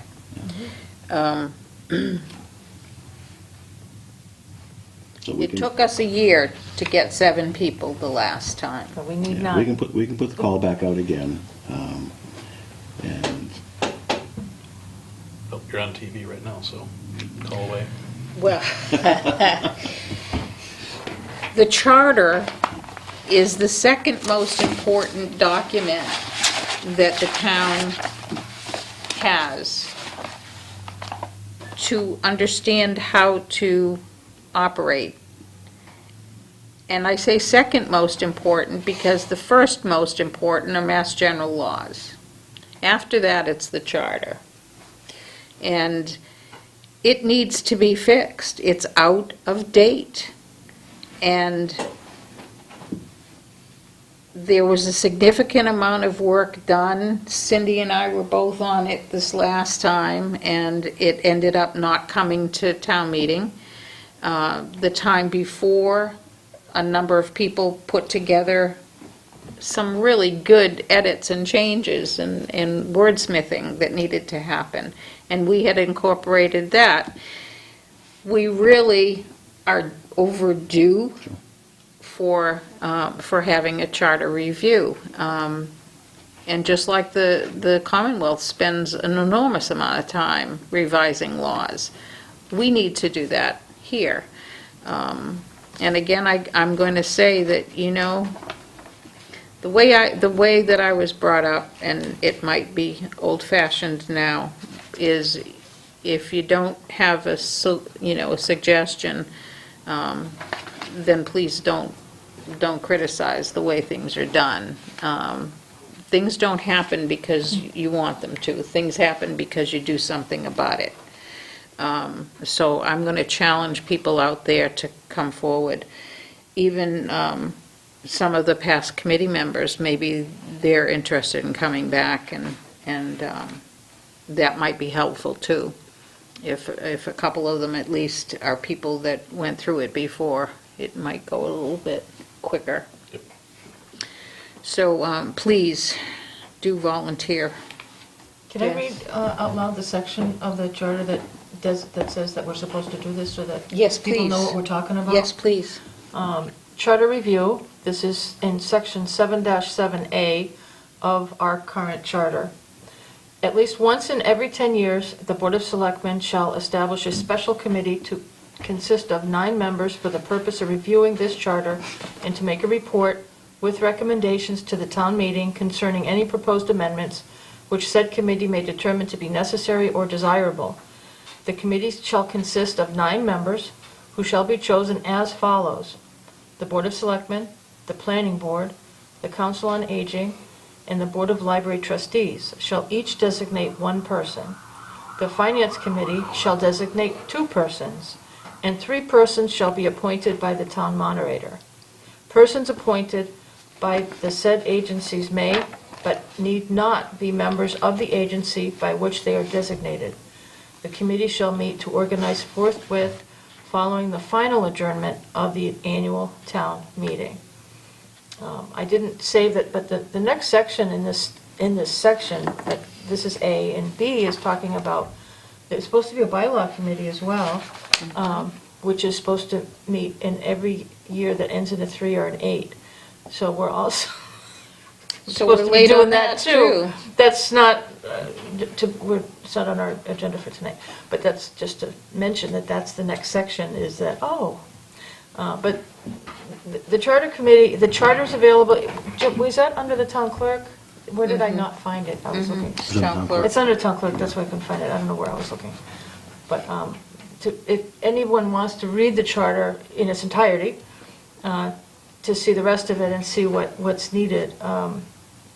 So we
It
can,
took us a year to get 7 people the last time.
But we need
yeah, we can
9.
put the call back out again. And
Oh, you're on TV right now, so call away.
Well, the charter is the second most important document that the town has to understand how to operate. And I say second most important because the first most important are Mass General laws. After that, it's the charter. And it needs to be fixed. It's out of date. And there was a significant amount of work done. Cindy and I were both on it this last time, and it ended up not coming to town meeting. The time before, a number of people put together some really good edits and changes and wordsmithing that needed to happen, and we had incorporated that. We really are overdue for having a charter review. And just like the Commonwealth spends an enormous amount of time revising laws, we need to do that here. And again, I'm going to say that, you know, the way that I was brought up, and it might be old-fashioned now, is if you don't have a suggestion, then please don't criticize the way things are done. Things don't happen because you want them to. Things happen because you do something about it. So I'm going to challenge people out there to come forward. Even some of the past committee members, maybe they're interested in coming back, and that might be helpful too. If a couple of them at least are people that went through it before, it might go a little bit quicker.
Yep.
So please do volunteer.
Can I
Yes.
read out loud the section of the charter that says that we're supposed to do this, so that
Yes,
people know
please.
what we're talking about?
Yes, please.
Charter review, this is in section 7-7A of our current charter. At least once in every 10 years, the Board of Selectmen shall establish a special committee to consist of 9 members for the purpose of reviewing this charter and to make a report with recommendations to the town meeting concerning any proposed amendments which said committee may determine to be necessary or desirable. The committee shall consist of 9 members who shall be chosen as follows: the Board of Selectmen, the Planning Board, the Council on Aging, and the Board of Library Trustees shall each designate 1 person. The Finance Committee shall designate 2 persons, and 3 persons shall be appointed by the town moderator. Persons appointed by the said agencies may, but need not be members of the agency by which they are designated. The committee shall meet to organize forthwith following the final adjournment of the annual town meeting. I didn't save that, but the next section in this section, this is A, and B is talking about, there's supposed to be a bylaw committee as well, which is supposed to meet in every year that ends in a 3 or an 8. So we're also
So we're
supposed to be
late
doing
on
that
that,
too.
too.
That's not, it's not on our agenda for tonight, but that's just to mention that that's the next section, is that, but the charter committee, the charter's available, was that under the town clerk? Where did I not find it? I was looking.
Town clerk.
It's under town clerk, that's why I couldn't find it, I don't know where I was looking. But if anyone wants to read the charter in its entirety, to see the rest of it and see what's needed,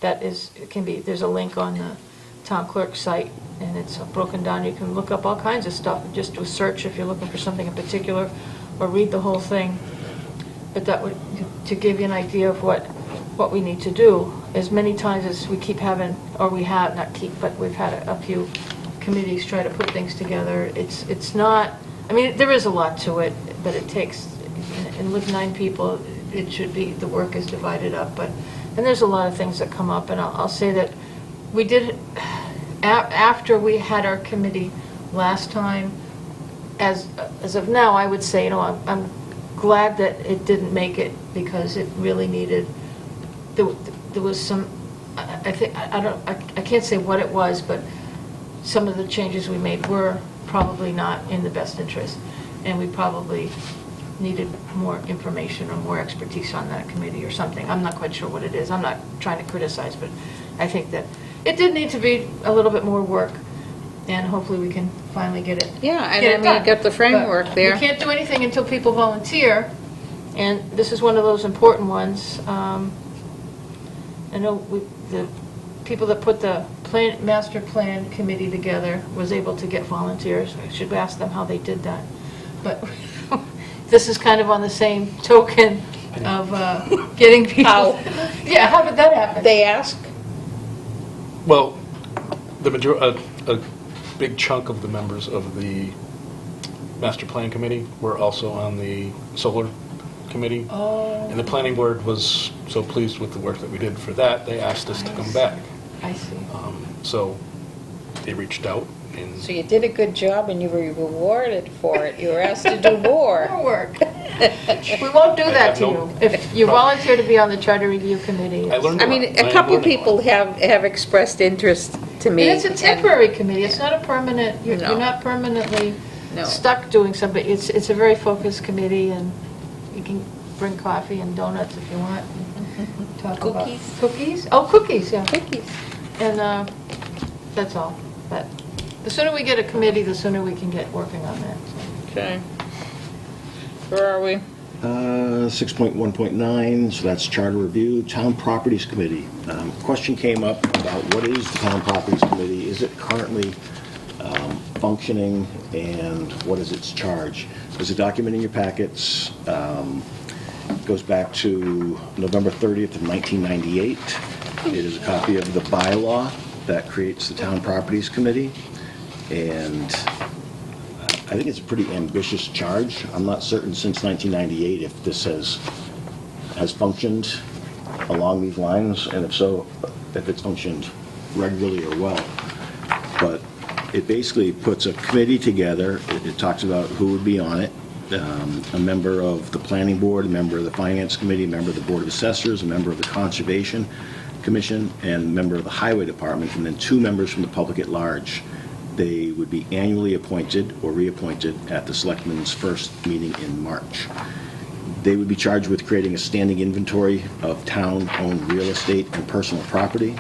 that is, it can be, there's a link on the town clerk site, and it's broken down. You can look up all kinds of stuff, just do a search if you're looking for something in particular, or read the whole thing. But that would, to give you an idea of what we need to do. As many times as we keep having, or we have, not keep, but we've had a few committees try to put things together. It's not, I mean, there is a lot to it, but it takes, and with 9 people, it should be, the work is divided up, and there's a lot of things that come up, and I'll say that we did, after we had our committee last time, as of now, I would say, I'm glad that it didn't make it, because it really needed, there was some, I think, I can't say what it was, but some of the changes we made were probably not in the best interest, and we probably needed more information or more expertise on that committee or something. I'm not quite sure what it is. I'm not trying to criticize, but I think that it did need to be a little bit more work, and hopefully we can finally get it.
Yeah, and
get it
I mean,
done.
you got the framework
But
there.
we can't do anything until people volunteer, And this is one of those important ones. I know the people that put the master plan committee together was able to get volunteers. I should ask them how they did that. But this is kind of on the same token of getting people.
How?
Yeah, how did that happen?
They ask?
Well, a big chunk of the members of the master plan committee were also on the solar committee.
Oh.
And the planning board was so pleased with the work that we did for that, they asked us to come back.
I see.
So they reached out and.
So you did a good job and you were rewarded for it. You were asked to do more.
More work. We won't do that to you. If you volunteer to be on the charter review committee.
I learned
I mean,
lot. I
a
am
couple
learning a
people
lot.
have expressed interest to me.
And it's a temporary committee, it's not a permanent, you're
No.
not permanently
No.
stuck doing something. It's a very focused committee, and you can bring coffee and donuts if you want. and talk about-
Cookies.
Cookies? Oh, cookies, yeah.
Cookies.
And that's all. But the sooner we get a committee, the sooner we can get working on that. so.
Okay. Where are we?
6.1.9, so that's charter review, town properties committee. Question came up about what is the town properties committee? Is it currently functioning, and what is its charge? There's a document in your packets. It goes back to November 30th of 1998. It is a copy of the bylaw that creates the town properties committee, and I think it's a pretty ambitious charge. I'm not certain since 1998 if this has functioned along these lines, and if so, if it's functioned regularly or well. But it basically puts a committee together. It talks about who would be on it. A member of the planning board, a member of the finance committee, a member of the board of assessors, a member of the conservation commission, and a member of the highway department, and then 2 members from the public at large. They would be annually appointed or reappointed at the selectmen's first meeting in March. They would be charged with creating a standing inventory of town-owned real estate and personal property.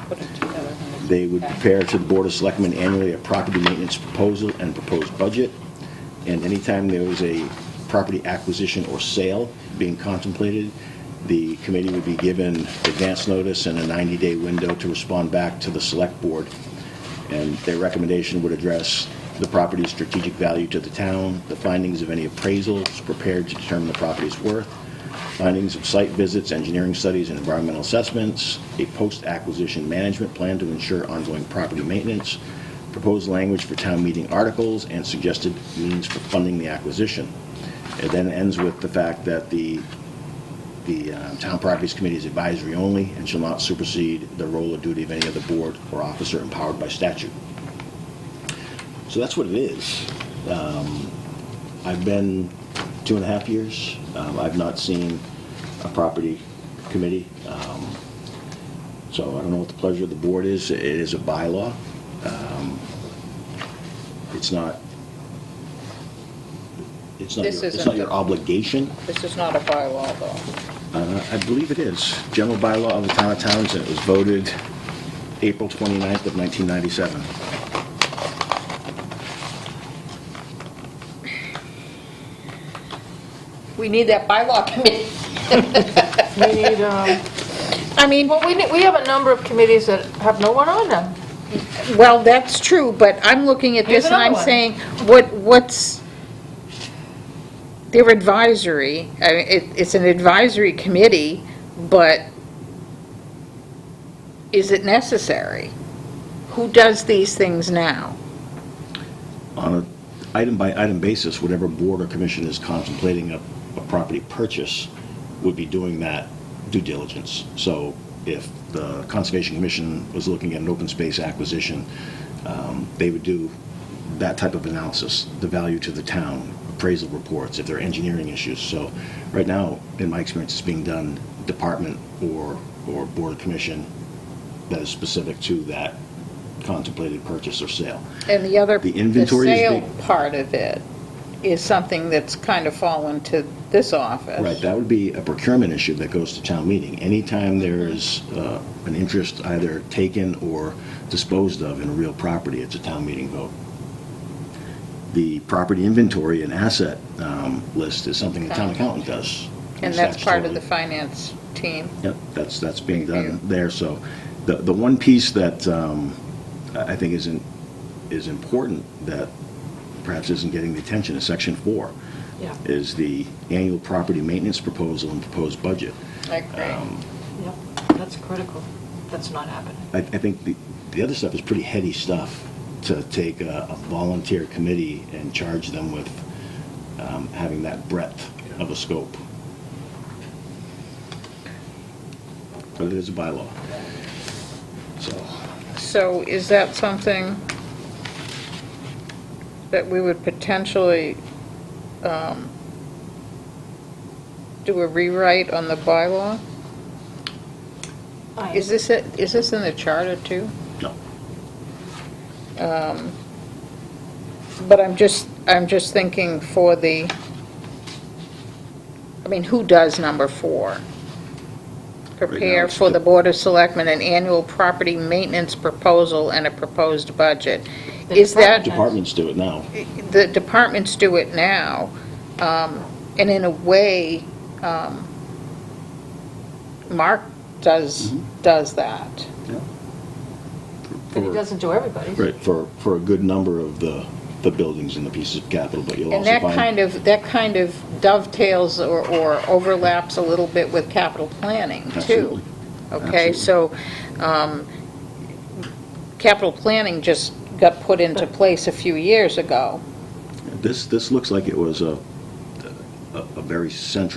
They would prepare to the Board of Selectmen annually a property maintenance proposal and proposed budget. And anytime there was a property acquisition or sale being contemplated, the committee would be given advance notice and a 90-day window to respond back to the select board. And their recommendation would address the property's strategic value to the town, the findings of any appraisals prepared to determine the property's worth, findings of site visits, engineering studies, and environmental assessments, a post-acquisition management plan to ensure ongoing property maintenance, proposed language for town meeting articles, and suggested means for funding the acquisition. It then ends with the fact that the Town Properties Committee is advisory only and shall not supersede the role or duty of any other board or officer empowered by statute. So that's what it is. I've been 2.5 years. I've not seen a property committee. So I don't know what the pleasure of the board is. It is a bylaw. It's not your obligation.
This is not a bylaw, though.
I believe it is. General bylaw of the town of Townsend. It was voted April 29th of 1997.
We need that bylaw committee.
We need,
I mean,
well, we have a number of committees that have no one on them.
well, that's true, but I'm looking at
Here's
this and I'm
another one.
saying, what's, they're advisory. I mean, it's an advisory committee, but is it necessary? Who does these things now?
On an item-by-item basis, whatever board or commission is contemplating a property purchase would be doing that due diligence. So if the Conservation Commission was looking at an open space acquisition, they would do that type of analysis, the value to the town, appraisal reports, if there are engineering issues. So right now, in my experience, it's being done department or board or commission that is specific to that contemplated purchase or sale.
And the other,
The
the
inventory is
sale
big.
part of it is something that's kind of fallen to this office.
Right, that would be a procurement issue that goes to town meeting. Anytime there is an interest either taken or disposed of in a real property, it's a town meeting vote. The property inventory and asset list is something the town accountant does.
And that's part of
statutorily.
the finance team.
Yep, that's being done there, so the one piece that I think is important that perhaps isn't getting the attention is section 4,
Yeah.
is the annual property maintenance proposal and proposed budget.
I agree.
Yep, that's critical. That's not happening.
I think the other stuff is pretty heady stuff to take a volunteer committee and charge them with having that breadth of a scope. But it is a bylaw.
So is that something that we would potentially do a rewrite on the bylaw? Is this in the charter too?
No.
But I'm just thinking for the, I mean, who does number 4? Prepare
it's
for the Board of Selectmen an annual property maintenance proposal and a proposed budget.
The
Is that,
Departments do it now.
the departments do it now, and in a way, Mark does that.
Yeah.
But he doesn't do everybody's.
Right, for a good number of the buildings and the pieces of capital, but you'll
And
also find...
that kind of dovetails or overlaps a little bit with capital planning, too.
Absolutely.
Okay,
Absolutely.
so, capital planning just got put into place a few years ago.
This looks like it was a very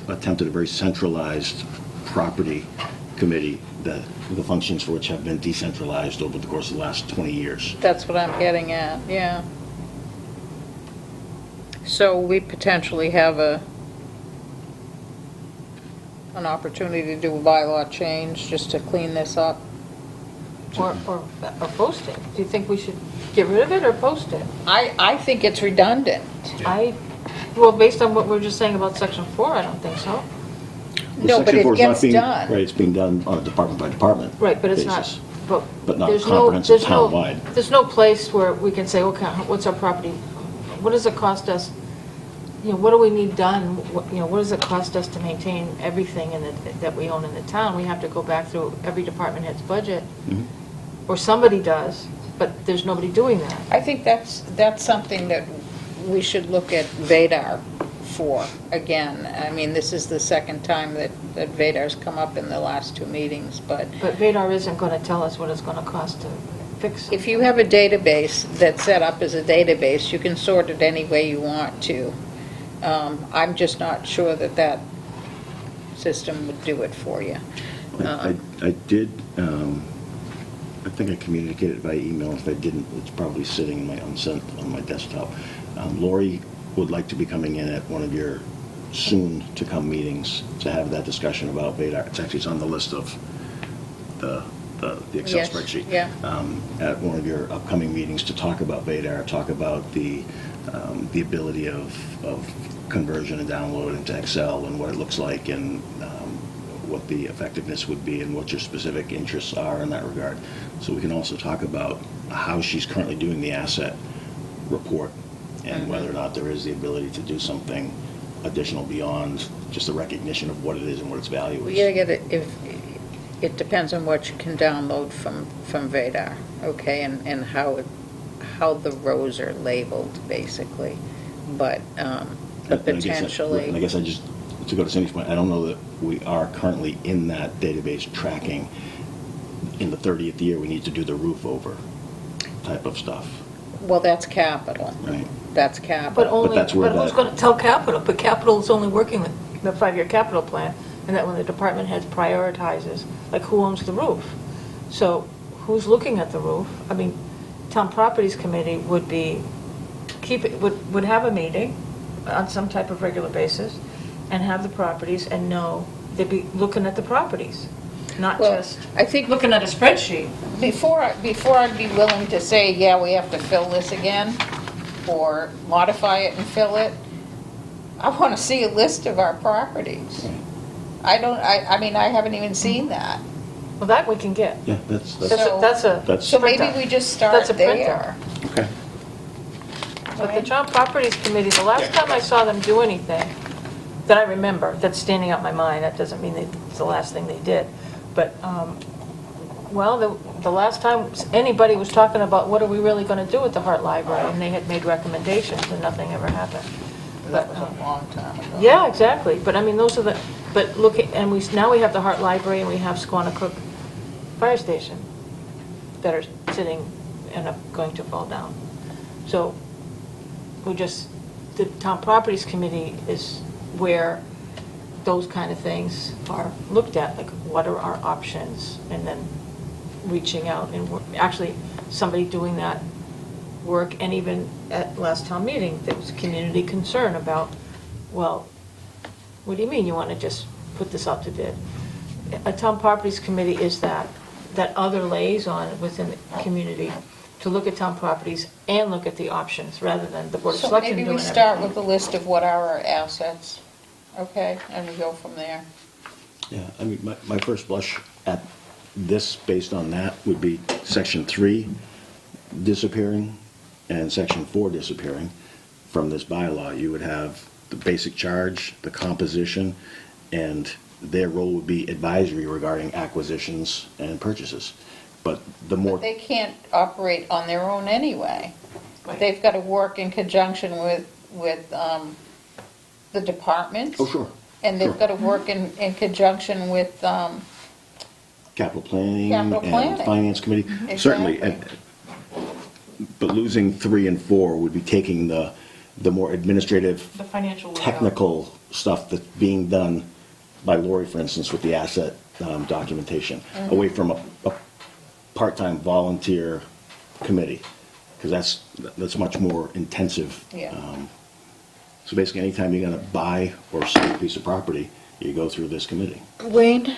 attempted a very centralized property committee that the functions for which have been decentralized over the course of the last 20 years.
That's what I'm getting at, yeah. So we potentially have an opportunity to do a bylaw change just to clean this up.
Or post it. Do you think we should get rid of it or post it?
I think it's redundant.
Well, based on what we were just saying about section 4, I don't think so.
No, but
Section
it
4 is not
gets
being-
done.
Right, it's being done on a department by department
Right, but it's not,
basis.
but
But not
there's
comprehensive
there's no-
townwide.
There's no place where we can say, okay, what's our property, what does it cost us, what do we need done, what does it cost us to maintain everything that we own in the town? We have to go back through every department head's budget, or somebody does, but there's nobody doing that.
I think that's something that we should look at Vadar for again. I mean, this is the second time that Vadar's come up in the last 2 meetings, but
But Vadar isn't going to tell us what it's going to cost to fix it.
if you have a database that's set up as a database, you can sort it any way you want to. I'm just not sure that system would do it for you.
I did, I think I communicated by email. If I didn't, it's probably sitting in my unsent on my desktop. Lori would like to be coming in at one of your soon-to-come meetings to have that discussion about Vadar. It's on the list of the Excel
Yes,
spreadsheet.
yeah.
At one of your upcoming meetings to talk about Vadar, talk about the ability of conversion and download into Excel and what it looks like and what the effectiveness would be and what your specific interests are in that regard. So we can also talk about how she's currently doing the asset report and whether or not there is the ability to do something additional beyond just the recognition of what it is and what its value
We
is.
gotta get it, it depends on what you can download from Vadar, okay, and how the rows are labeled, basically. But potentially...
And I guess I just, to go to Cindy's point, I don't know that we are currently in that database tracking. In the 30th year, we need to do the roof over type of stuff,
Well, that's capital.
right?
That's
But
capital.
that's where
who's
that-
going to tell capital? But capital is only working with the 5-year capital plan, and that when the department head prioritizes, like who owns the roof? So who's looking at the roof? I mean, town properties committee would have a meeting on some type of regular basis and have the properties and know they'd be looking at the properties, not
Well,
just
I think
looking at a spreadsheet.
before I'd be willing to say, yeah, we have to fill this again, or modify it and fill it, I want to see a list of our properties. I mean, I haven't even seen that.
Well, that we can get.
Yeah, that's,
That's
So maybe
printout.
we just
That's
start
a printout.
there.
okay.
But the town properties committee, the last time I saw them do anything that I remember, that's standing out in my mind. That doesn't mean it's the last thing they did. But, well, the last time anybody was talking about what are we really going to do with the Hart Library, and they had made recommendations, and nothing ever happened.
That was a long time ago.
Yeah, exactly. But I mean, those are the, but look, and now we have the Hart Library and we have Squanicook Fire Station that are sitting and are going to fall down. So the Town Properties Committee is where those kind of things are looked at, like what are our options, and then reaching out and actually somebody doing that work. And even at last town meeting, there was community concern about, well, what do you mean you want to just put this out to bid? A Town Properties Committee is that other liaison within the community to look at town properties and look at the options, rather than the Board of
So
Selectmen
maybe
doing
we
everything.
start with a list of what are our assets, okay, and we go from there.
Yeah, I mean, my first blush at this, based on that, would be Section 3 disappearing and Section 4 disappearing from this bylaw. You would have the basic charge, the composition, and their role would be advisory regarding acquisitions and purchases. But the more...
But they can't operate on their own anyway.
Right.
They've got to work in conjunction with the departments.
Oh, sure.
And they've
Sure.
got to work in conjunction with,
Capital planning
Capital
and
planning.
finance committee. Certainly.
Exactly.
But losing 3 and 4 would be taking the more administrative,
The financial work out.
technical stuff that's being done by Lori, for instance, with the asset documentation, away from a part-time volunteer committee, because that's much more intensive.
Yeah.
So basically, anytime you're going to buy or sell a piece of property, you go through this committee.
Wayne?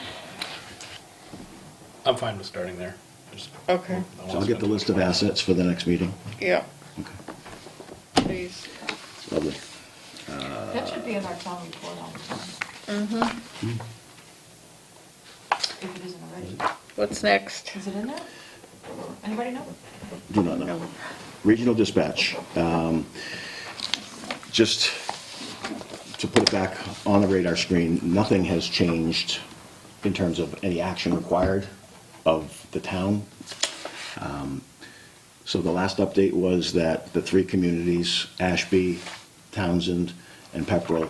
I'm fine with starting there. Just-
Okay.
I
So
won't
I'll get the
spend
list of
much time.
assets for the next meeting.
Yeah,
Okay,
please.
lovely.
That should be in our town report all the time. If it isn't already.
What's next?
Is it in there? Anybody know?
Do not know. Regional dispatch. Just to put it back on the radar screen, nothing has changed in terms of any action required of the town. So the last update was that the 3 communities, Ashby, Townsend, and Pepperell,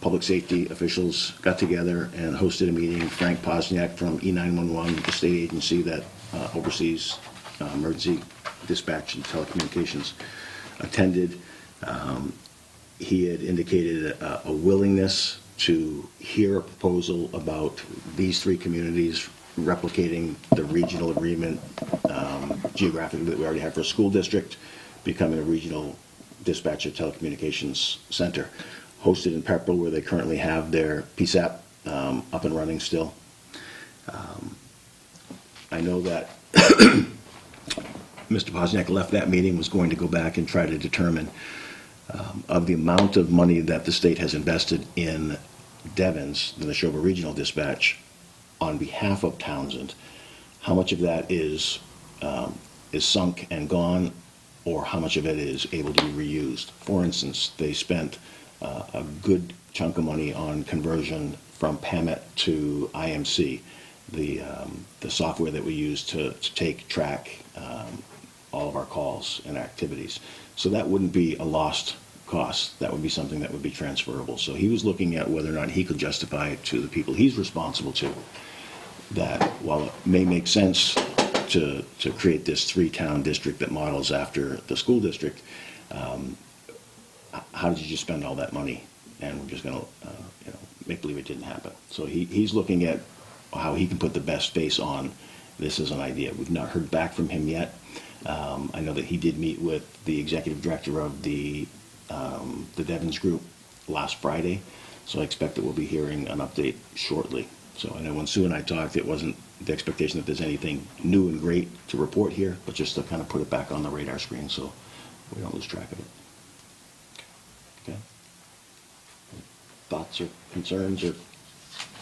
public safety officials got together and hosted a meeting. Frank Posniak from E911, the state agency that oversees emergency dispatch and telecommunications, attended. He had indicated a willingness to hear a proposal about these 3 communities replicating the regional agreement geographically that we already have for a school district, becoming a regional dispatcher telecommunications center, hosted in Pepperell, where they currently have their PSAP up and running still. I know that Mr. Posniak left that meeting, was going to go back and try to determine of the amount of money that the state has invested in Devens, the Neshoba Regional Dispatch, on behalf of Townsend, how much of that is sunk and gone, or how much of it is able to be reused. For instance, they spent a good chunk of money on conversion from PAMET to IMC, the software that we use to track all of our calls and activities. So that wouldn't be a lost cost. That would be something that would be transferable. So he was looking at whether or not he could justify to the people he's responsible to that while it may make sense to create this 3-town district that models after the school district, how did you just spend all that money? And we're just going to make believe it didn't happen. So he's looking at how he can put the best face on this as an idea. We've not heard back from him yet. I know that he did meet with the executive director of the Devens Group last Friday, so I expect that we'll be hearing an update shortly. So I know when Sue and I talked, it wasn't the expectation that there's anything new and great to report here, but just to kind of put it back on the radar screen so we don't lose track of it. Okay? Thoughts or concerns or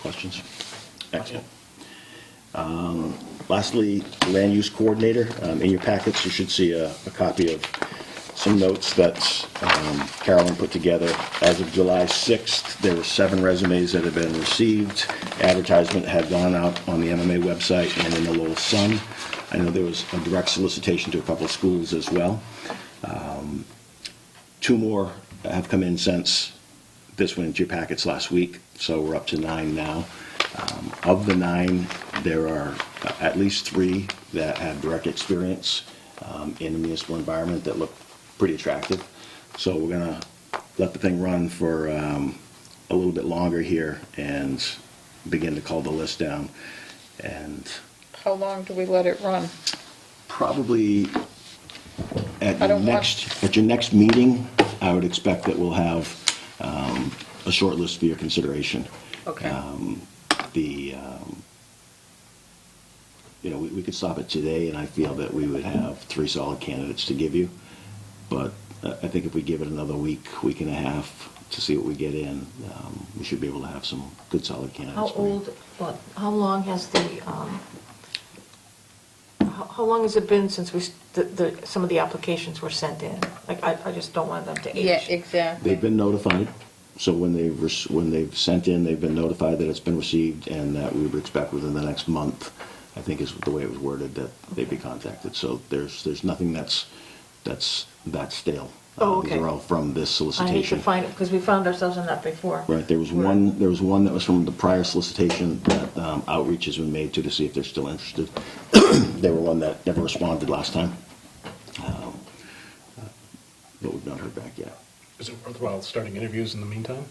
questions? Excellent. Lastly, land use coordinator. In your packets, you should see a copy of some notes that Carolyn put together. As of July 6th, there were 7 resumes that had been received. Advertisement had gone out on the MMA website and in the Lowell Sun. I know there was a direct solicitation to a couple of schools as well. 2 more have come in since this went into your packets last week, so we're up to 9 now. Of the 9, there are at least 3 that have direct experience in the municipal environment that look pretty attractive. So we're going to let the thing run for a little bit longer here and begin to cull the list down. And
How long do we let it run?
probably at
I
your
don't want-
at your next meeting, I would expect that we'll have a short list for your consideration.
Okay.
We could stop it today, and I feel that we would have 3 solid candidates to give you. But I think if we give it another week and a half to see what we get in, we should be able to have some good solid candidates.
How
for you.
old, how long has how long has it been since some of the applications were sent in? Like, I just don't want them to age.
Yeah, exactly.
They've been notified, so when they've sent in, they've been notified that it's been received and that we would expect within the next month, I think is the way it was worded, that they'd be contacted. So there's nothing that's that stale.
Oh, okay.
These are all from this
I need to
solicitation.
find it, because we found ourselves in that before.
Right, there was one that was from the prior solicitation that outreach has been made to see if they're still interested. They were one that never responded last time. But we've not heard back yet.
Is it worthwhile starting interviews in the meantime?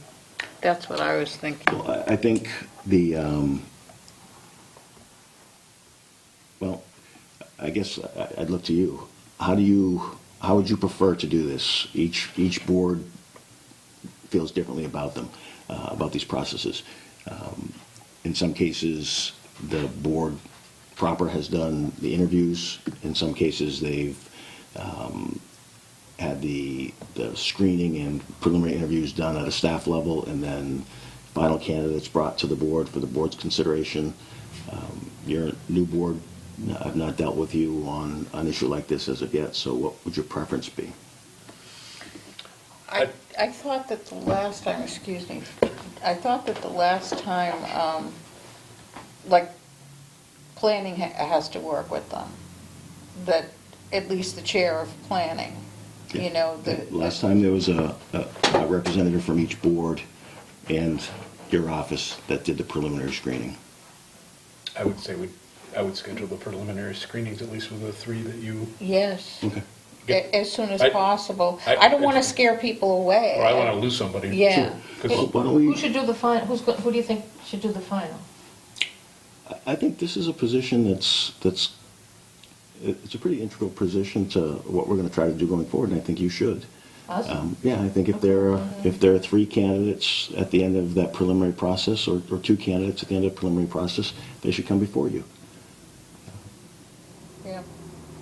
That's what I was thinking.
Well, I think well, I guess I'd look to you. How would you prefer to do this? Each board feels differently about them, about these processes. In some cases, the board proper has done the interviews. In some cases, they've had the screening and preliminary interviews done at a staff level, and then final candidates brought to the board for the board's consideration. You're a new board. I've not dealt with you on an issue like this as of yet, so what would your preference be?
I thought that the last time, excuse me, I thought that the last time, like, planning has to work with them, that at least the chair of planning, you know, the...
Last time there was a representative from each board and your office that did the preliminary screening.
I would say I would schedule the preliminary screenings, at least with the 3 that you...
Yes,
Okay.
as soon as
I-
possible.
I-
I don't want to scare people away.
Or I want to lose somebody.
Yeah.
Well,
'Cause
why don't we?
Who should do the final, who do you think should do the final?
I think this is a position it's a pretty integral position to what we're going to try to do going forward, and I think you should.
Us?
Yeah, I think if there are 3 candidates at the end of that preliminary process, or 2 candidates at the end of the preliminary process, they should come before you.
Yeah.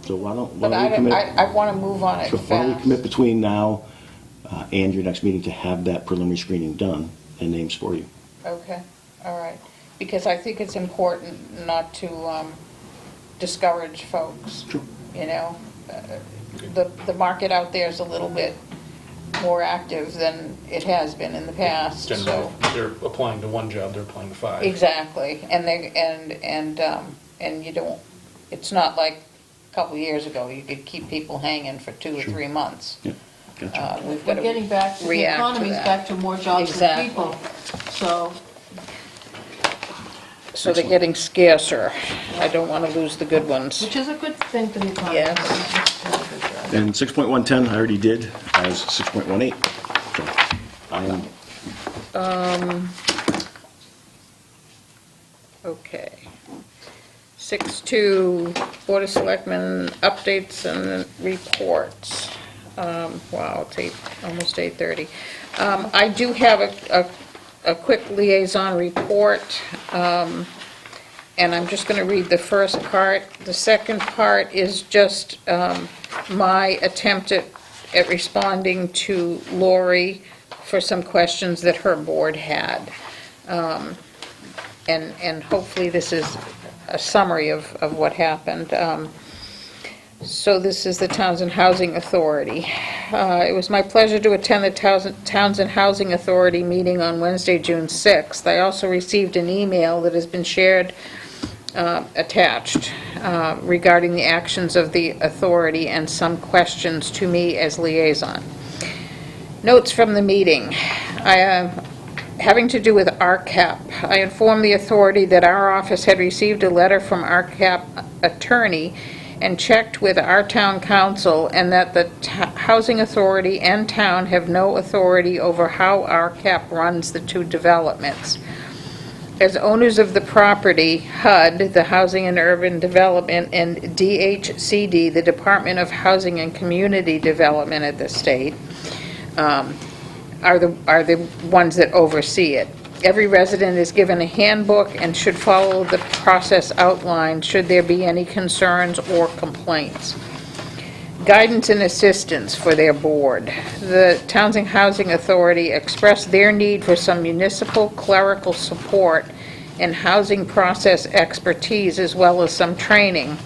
So why don't
But
we commit?
I want to move on it
Sure. Why don't we
fast.
commit between now and your next meeting to have that preliminary screening done and names for you?
Okay, all right. Because I think it's important not to discourage folks.
Sure.
You know? The market out there is a little bit more active than it has been in the past,
generally,
so.
if they're applying to one job, they're applying to 5.
Exactly, and you don't, it's not like a couple of years ago, you could keep people hanging for 2 or 3 months.
Yeah, gotcha.
We've got
We're
to
getting back to, the
react to
economy's
that.
back to more jobs for
Exactly.
people. So,
So they're getting scarcer. I don't want to lose the good ones.
which is a good thing for the economy.
Yes.
And 6.110, I already did, as 6.18. So I am,
Okay. 6.2, Board of Selectmen updates and reports. Wow, it's almost 8:30. I do have a quick liaison report, and I'm just going to read the first part. The second part is just my attempt at responding to Lori for some questions that her board had. And hopefully this is a summary of what happened. So this is the Townsend Housing Authority. It was my pleasure to attend the Townsend Housing Authority meeting on Wednesday, June 6th. I also received an email that has been shared, attached, regarding the actions of the authority and some questions to me as liaison. Notes from the meeting. Having to do with RCAP, I informed the authority that our office had received a letter from RCAP attorney and checked with our town council, and that the housing authority and town have no authority over how RCAP runs the two developments. As owners of the property, HUD, the Housing and Urban Development, and DHCD, the Department of Housing and Community Development at the state, are the ones that oversee it. Every resident is given a handbook and should follow the process outlined should there be any concerns or complaints. Guidance and assistance for their board. The Townsend Housing Authority expressed their need for some municipal clerical support and housing process expertise, as well as some training.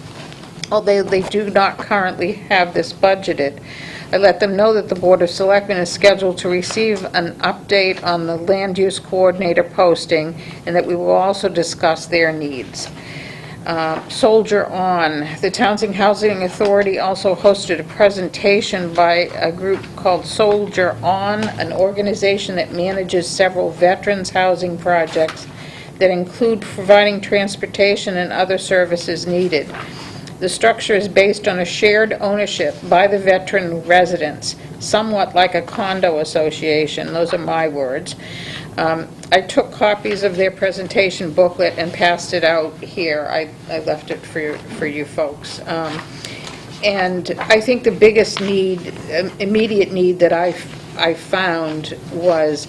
Although they do not currently have this budgeted, I let them know that the Board of Selectmen is scheduled to receive an update on the land use coordinator posting, and that we will also discuss their needs. Soldier On. The Townsend Housing Authority also hosted a presentation by a group called Soldier On, an organization that manages several veterans housing projects that include providing transportation and other services needed. The structure is based on a shared ownership by the veteran residents, somewhat like a condo association. Those are my words. I took copies of their presentation booklet and passed it out here. I left it for you folks. And I think the biggest need, immediate need that I found was,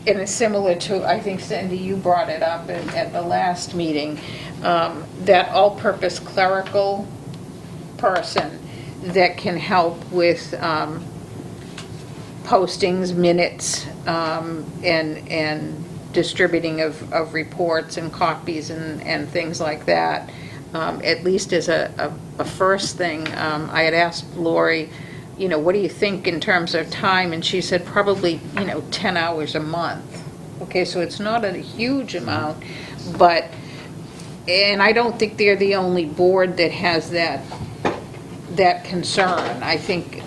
and it's similar to, I think, Cindy, you brought it up at the last meeting, that all-purpose clerical person that can help with postings, minutes, and distributing of reports and copies and things like that, at least as a first thing. I had asked Lori, what do you think in terms of time? And she said probably, 10 hours a month. Okay, so it's not a huge amount, and I don't think they're the only board that has that concern. I think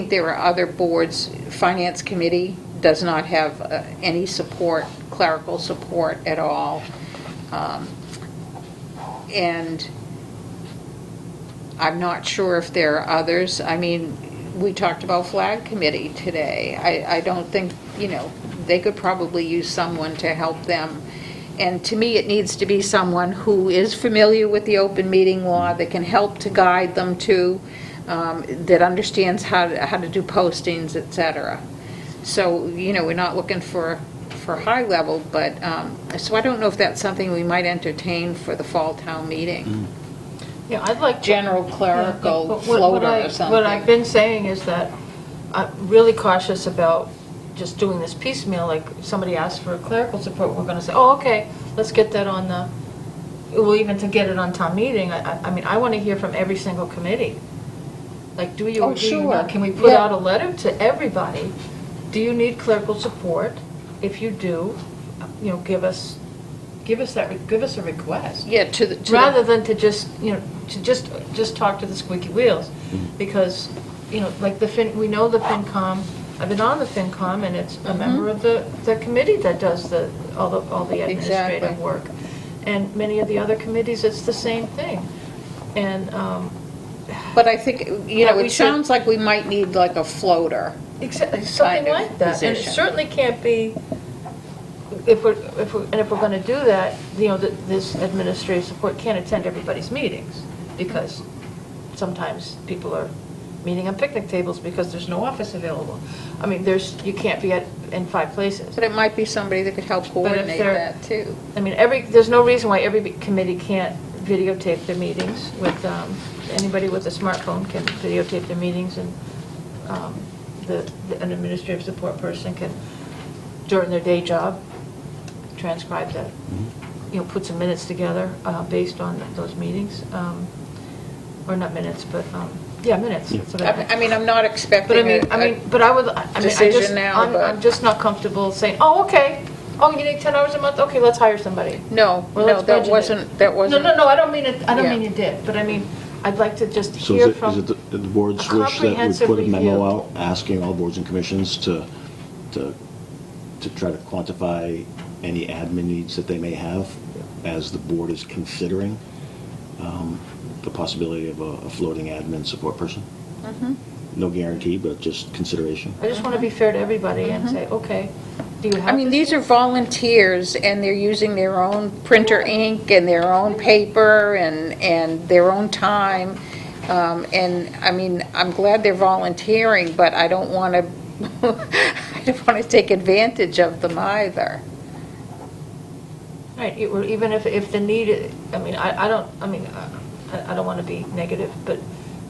there are other boards. Finance Committee does not have any support, clerical support at all. And I'm not sure if there are others. I mean, we talked about Flag Committee today. I don't think, they could probably use someone to help them. And to me, it needs to be someone who is familiar with the open meeting law, that can help to guide them to, that understands how to do postings, et cetera. So, we're not looking for high level, but, so I don't know if that's something we might entertain for the fall town meeting.
Yeah, I'd like
General clerical
but
floater or something.
What I've been saying is that I'm really cautious about just doing this piecemeal. Like, somebody asks for clerical support, we're going to say, oh, okay, let's get that on the, well, even to get it on town meeting. I mean, I want to hear from every single committee. Like, do you
Oh,
or do you
sure.
not? Can we put
Yeah.
out a letter to everybody? Do you need clerical support? If you do, give us a request.
Yeah, to the.
Rather than to just, to just talk to the squeaky wheels. Because, like we know the FinCom, I've been on the FinCom, and it's a member of the committee that does all the administrative
Exactly.
work. And many of the other committees, it's the same thing. And,
But I think,
Yeah, we
it
should-
sounds like we might need like a floater.
exactly, something
Kind of
like that. And it
position.
certainly can't be, if we're going to do that, this administrative support can't attend everybody's meetings, because sometimes people are meeting on picnic tables because there's no office available. I mean, you can't be in 5 places.
But it might be somebody that could help coordinate
they're-
that too.
I mean, there's no reason why every committee can't videotape their meetings with, anybody with a smartphone can videotape their meetings, and an administrative support person can, during their day job, transcribe that, put some minutes together based on those meetings. or not minutes, but, yeah, minutes. That's what I meant.
I mean, I'm not
But
expecting
I mean, but I would, I mean,
decision now, but-
I'm just not comfortable saying, oh, okay, oh, you need 10 hours a month, okay, let's hire somebody.
No,
Well,
no,
let's budget it.
that wasn't.
No, I don't mean it, I don't
Yeah.
mean you did, but I mean, I'd like to just
So
hear
is
from.
it the board's
a
wish that we
comprehensive
put a memo
review.
out asking all boards and commissions to try to quantify any admin needs that they may have as the board is considering the possibility of a floating admin support person? No guarantee, but just consideration.
I just want to be fair to everybody and say, okay, do you have?
I mean, these are volunteers, and they're using their own printer ink and their own paper and their own time. And, I mean, I'm glad they're volunteering, but I don't want to, I don't want to take advantage of them either.
Right, or even if the need, I mean, I don't want to be negative, but,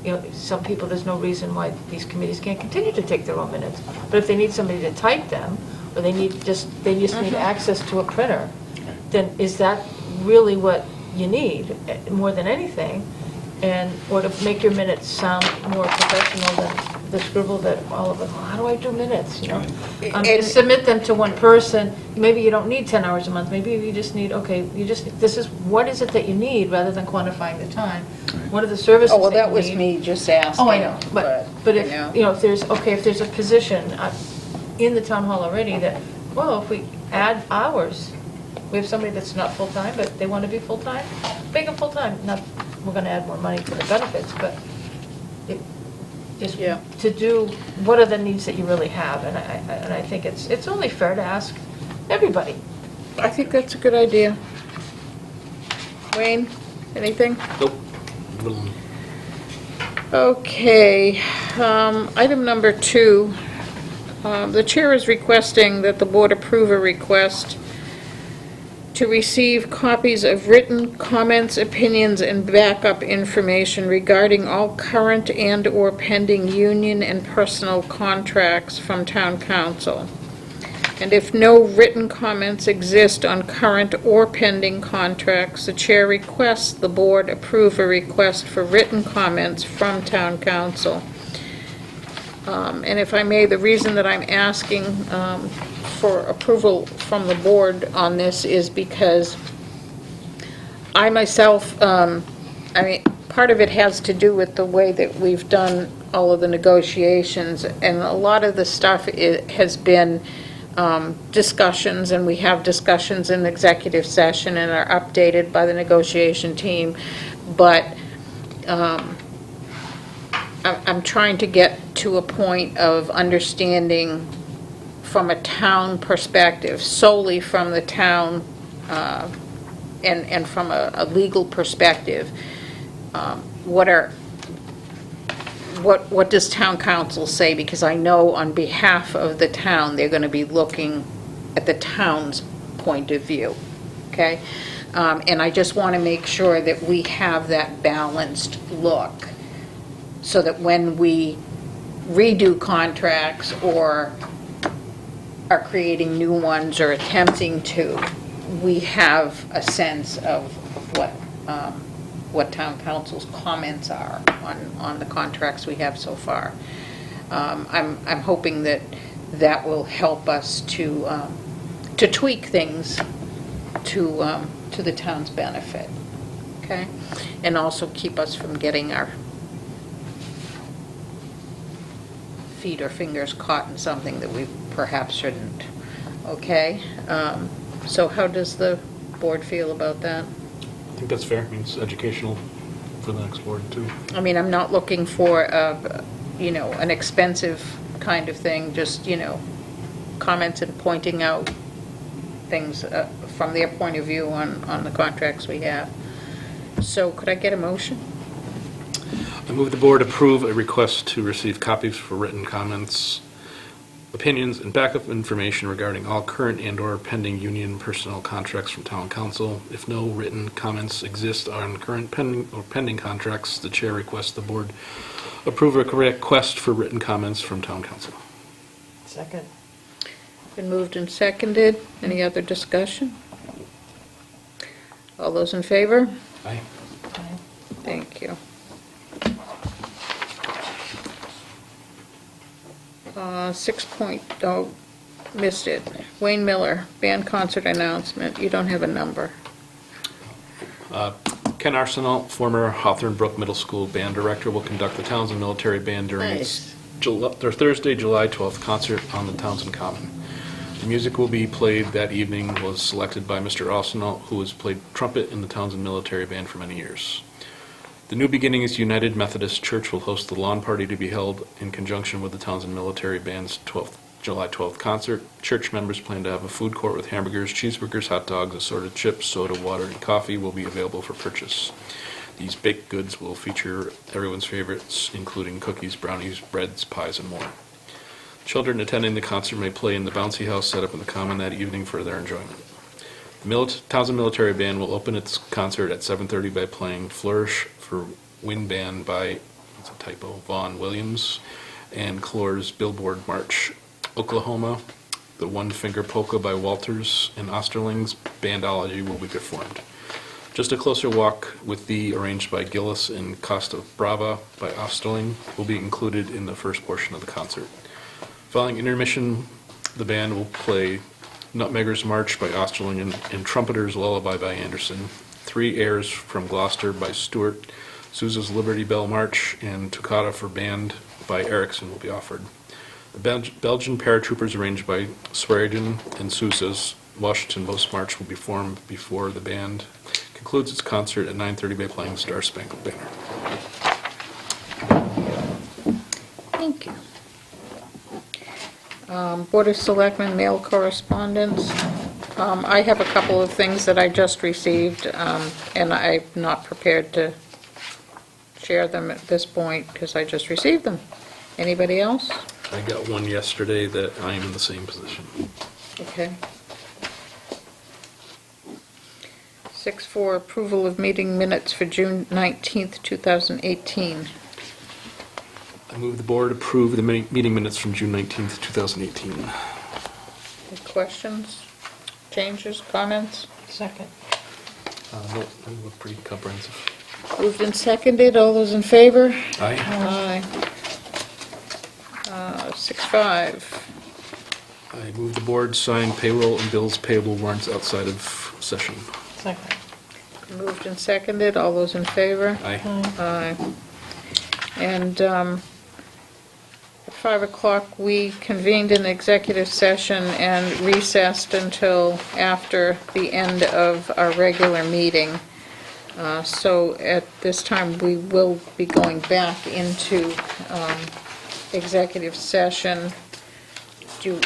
you know, some people, there's no reason why these committees can't continue to take their own minutes. But if they need somebody to type them, or they just need access to a printer, then is that really what you need, more than anything? And, or to make your minutes sound more professional than the scribble that all of us, well, how do I do minutes, you know?
And-
Submit them to one person, maybe you don't need 10 hours a month, maybe you just need, okay, this is, what is it that you need, rather than quantifying the time? What are the services
Oh, well,
that
that
you
was
need?
me just asking.
Oh, I know, but if,
you know.
you know, if there's a position in the town hall already that, well, if we add hours, we have somebody that's not full-time, but they want to be full-time, make them full-time. Not, we're going to add more money for the benefits, but just
Yeah.
to do, what are the needs that you really have? And I think it's only fair to ask everybody.
I think that's a good idea. Wayne, anything?
Nope.
Okay, item number 2, the chair is requesting that the board approve a request to receive copies of written comments, opinions, and backup information regarding all current and/or pending union and personal contracts from town council. And if no written comments exist on current or pending contracts, the chair requests the board approve a request for written comments from town council. And if I may, the reason that I'm asking for approval from the board on this is because I myself, I mean, part of it has to do with the way that we've done all of the negotiations, and a lot of the stuff has been discussions, and we have discussions in executive session and are updated by the negotiation team, but I'm trying to get to a point of understanding from a town perspective, solely from the town, and from a legal perspective, what does town council say? Because I know on behalf of the town, they're going to be looking at the town's point of view, okay? And I just want to make sure that we have that balanced look, so that when we redo contracts or are creating new ones or attempting to, we have a sense of what town council's comments are on the contracts we have so far. I'm hoping that will help us to tweak things to the town's benefit, okay? And also keep us from getting our feet or fingers caught in something that we perhaps shouldn't, okay? So how does the board feel about that?
I think that's fair. I mean, it's educational for the next board, too.
I mean, I'm not looking for an expensive kind of thing, just, comments and pointing out things from their point of view on the contracts we have. So could I get a motion?
I move the board approve a request to receive copies for written comments, opinions, and backup information regarding all current and/or pending union personnel contracts from town council. If no written comments exist on current pending contracts, the chair requests the board approve a request for written comments from town council.
Second.
Been moved and seconded. Any other discussion? All those in favor?
Aye.
Thank you. 6.0, missed it. Wayne Miller, band concert announcement. You don't have a number.
Ken Arsenal, former Hawthorne Brook Middle School band director, will conduct the Townsend Military Band during its their Thursday, July 12th concert on the Townsend Common. The music will be played that evening was selected by Mr. Arsenal, who has played trumpet in the Townsend Military Band for many years. The New Beginnings United Methodist Church will host the lawn party to be held in conjunction with the Townsend Military Band's July 12th concert. Church members plan to have a food court with hamburgers, cheeseburgers, hot dogs, assorted chips, soda, water, and coffee will be available for purchase. These baked goods will feature everyone's favorites, including cookies, brownies, breads, pies, and more. Children attending the concert may play in the bouncy house set up in the Common that evening for their enjoyment. The Townsend Military Band will open its concert at 7:30 by playing Flourish for Wind Band by, it's a typo, Vaughn Williams, and Clore's Billboard March. Oklahoma, the One Finger Polka by Walters, and Osterling's Bandology will be performed. Just a Closer Walk with Thee, arranged by Gillis, and Costa Brava by Osterling will be included in the first portion of the concert. Following intermission, the band will play Nutmegger's March by Osterling and Trumpeter's Lullaby by Anderson, 3 airs from Gloucester by Stewart, Sousa's Liberty Bell March, and Toccata for Band by Erickson will be offered. The Belgian paratroopers, arranged by Swearingen, and Sousa's Washington Post March will be formed before the band concludes its concert at 9:30 by playing the Star Spangled Banner.
Thank you. Board of Selectmen mail correspondence. I have a couple of things that I just received, and I'm not prepared to share them at this point because I just received them. Anybody else?
I got one yesterday that I am in the same position.
Okay. 6.4, approval of meeting minutes for June 19th, 2018.
I move the board approve the meeting minutes from June 19th, 2018.
Any questions, changes, comments?
Second.
No, they look pretty comprehensive.
Moved and seconded, all those in favor?
Aye.
Aye. 6.5,
I move the board sign payroll and bills payable warrants outside of session.
Second.
moved and seconded, all those in favor?
Aye.
Aye. And at 5 o'clock, we convened an executive session and recessed until after the end of our regular meeting. So at this time, we will be going back into executive session. Do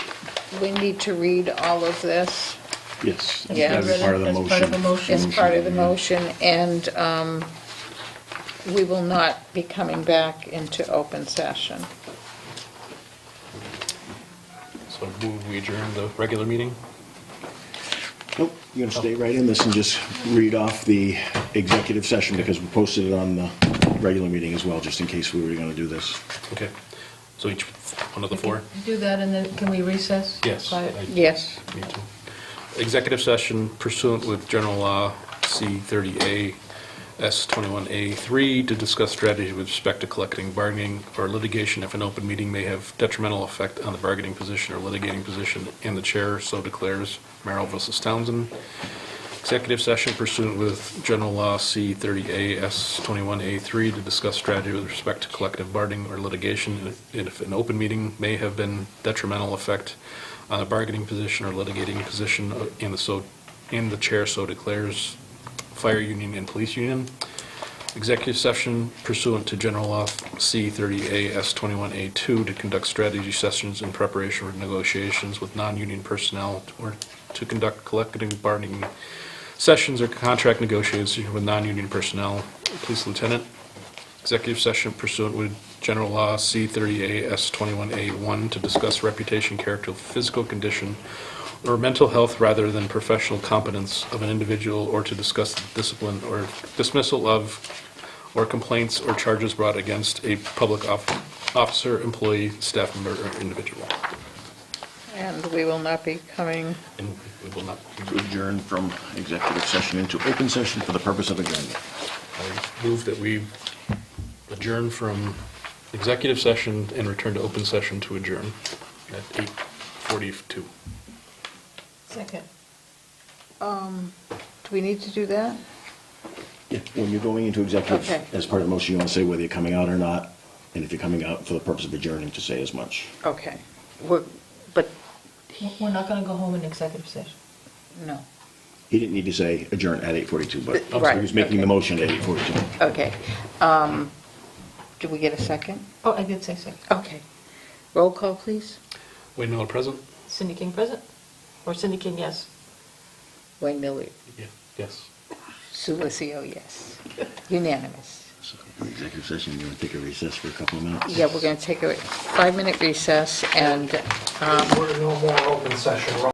we need to read all of this?
Yes.
Yes.
As part of the motion.
As part of the motion.
As part of the motion, and we will not be coming back into open session.
So move we adjourn the regular meeting?
Nope, you're gonna stay right in this and just read off the executive session because we posted it on the regular meeting as well, just in case we were gonna do this.
Okay. So each one of the four?
Do that, and then can we recess?
Yes.
By-
Yes.
Me too. Executive session pursuant with General Law C-30A, S-21A3 to discuss strategy with respect to collective bargaining or litigation if an open meeting may have detrimental effect on the bargaining position or litigating position, and the chair so declares. Merrill versus Townsend. Executive session pursuant with General Law C-30A, S-21A3 to discuss strategy with respect to collective bargaining or litigation if an open meeting may have been detrimental effect on a bargaining position or litigating position, and the chair so declares. Fire union and police union. Executive session pursuant to General Law C-30A, S-21A2 to conduct strategy sessions in preparation for negotiations with non-union personnel or to conduct collective bargaining sessions or contract negotiations with non-union personnel. Police lieutenant. Executive session pursuant with General Law C-30A, S-21A1 to discuss reputation, character, physical condition, or mental health rather than professional competence of an individual, or to discuss the discipline or dismissal of or complaints or charges brought against a public officer, employee, staff member, or individual.
And we will not be coming,
And we will not,
To adjourn from executive session into open session for the purpose of adjournment.
I move that we adjourn from executive session and return to open session to adjourn at 8:42.
Second.
Do we need to do that?
Yeah, when you're going into executive,
Okay.
as part of the motion, you want to say whether you're coming out or not, and if you're coming out for the purpose of adjourning, to say as much.
Okay. But,
We're not going to go home in executive session.
no.
He didn't need to say adjourn at 8:42, but
Right,
he was making
okay.
the motion at 8:42.
Okay. Did we get a second?
Oh, I did say second.
Okay. Roll call, please.
Wayne Miller present?
Cindy King present? Or Cindy King, yes?
Wayne Miller,
Yeah. Yes.
Sue Lucio, yes. Unanimous.
So, in executive session, you want to take a recess for a couple of minutes?
Yeah, we're going to take a 5-minute recess and
We're no more open session.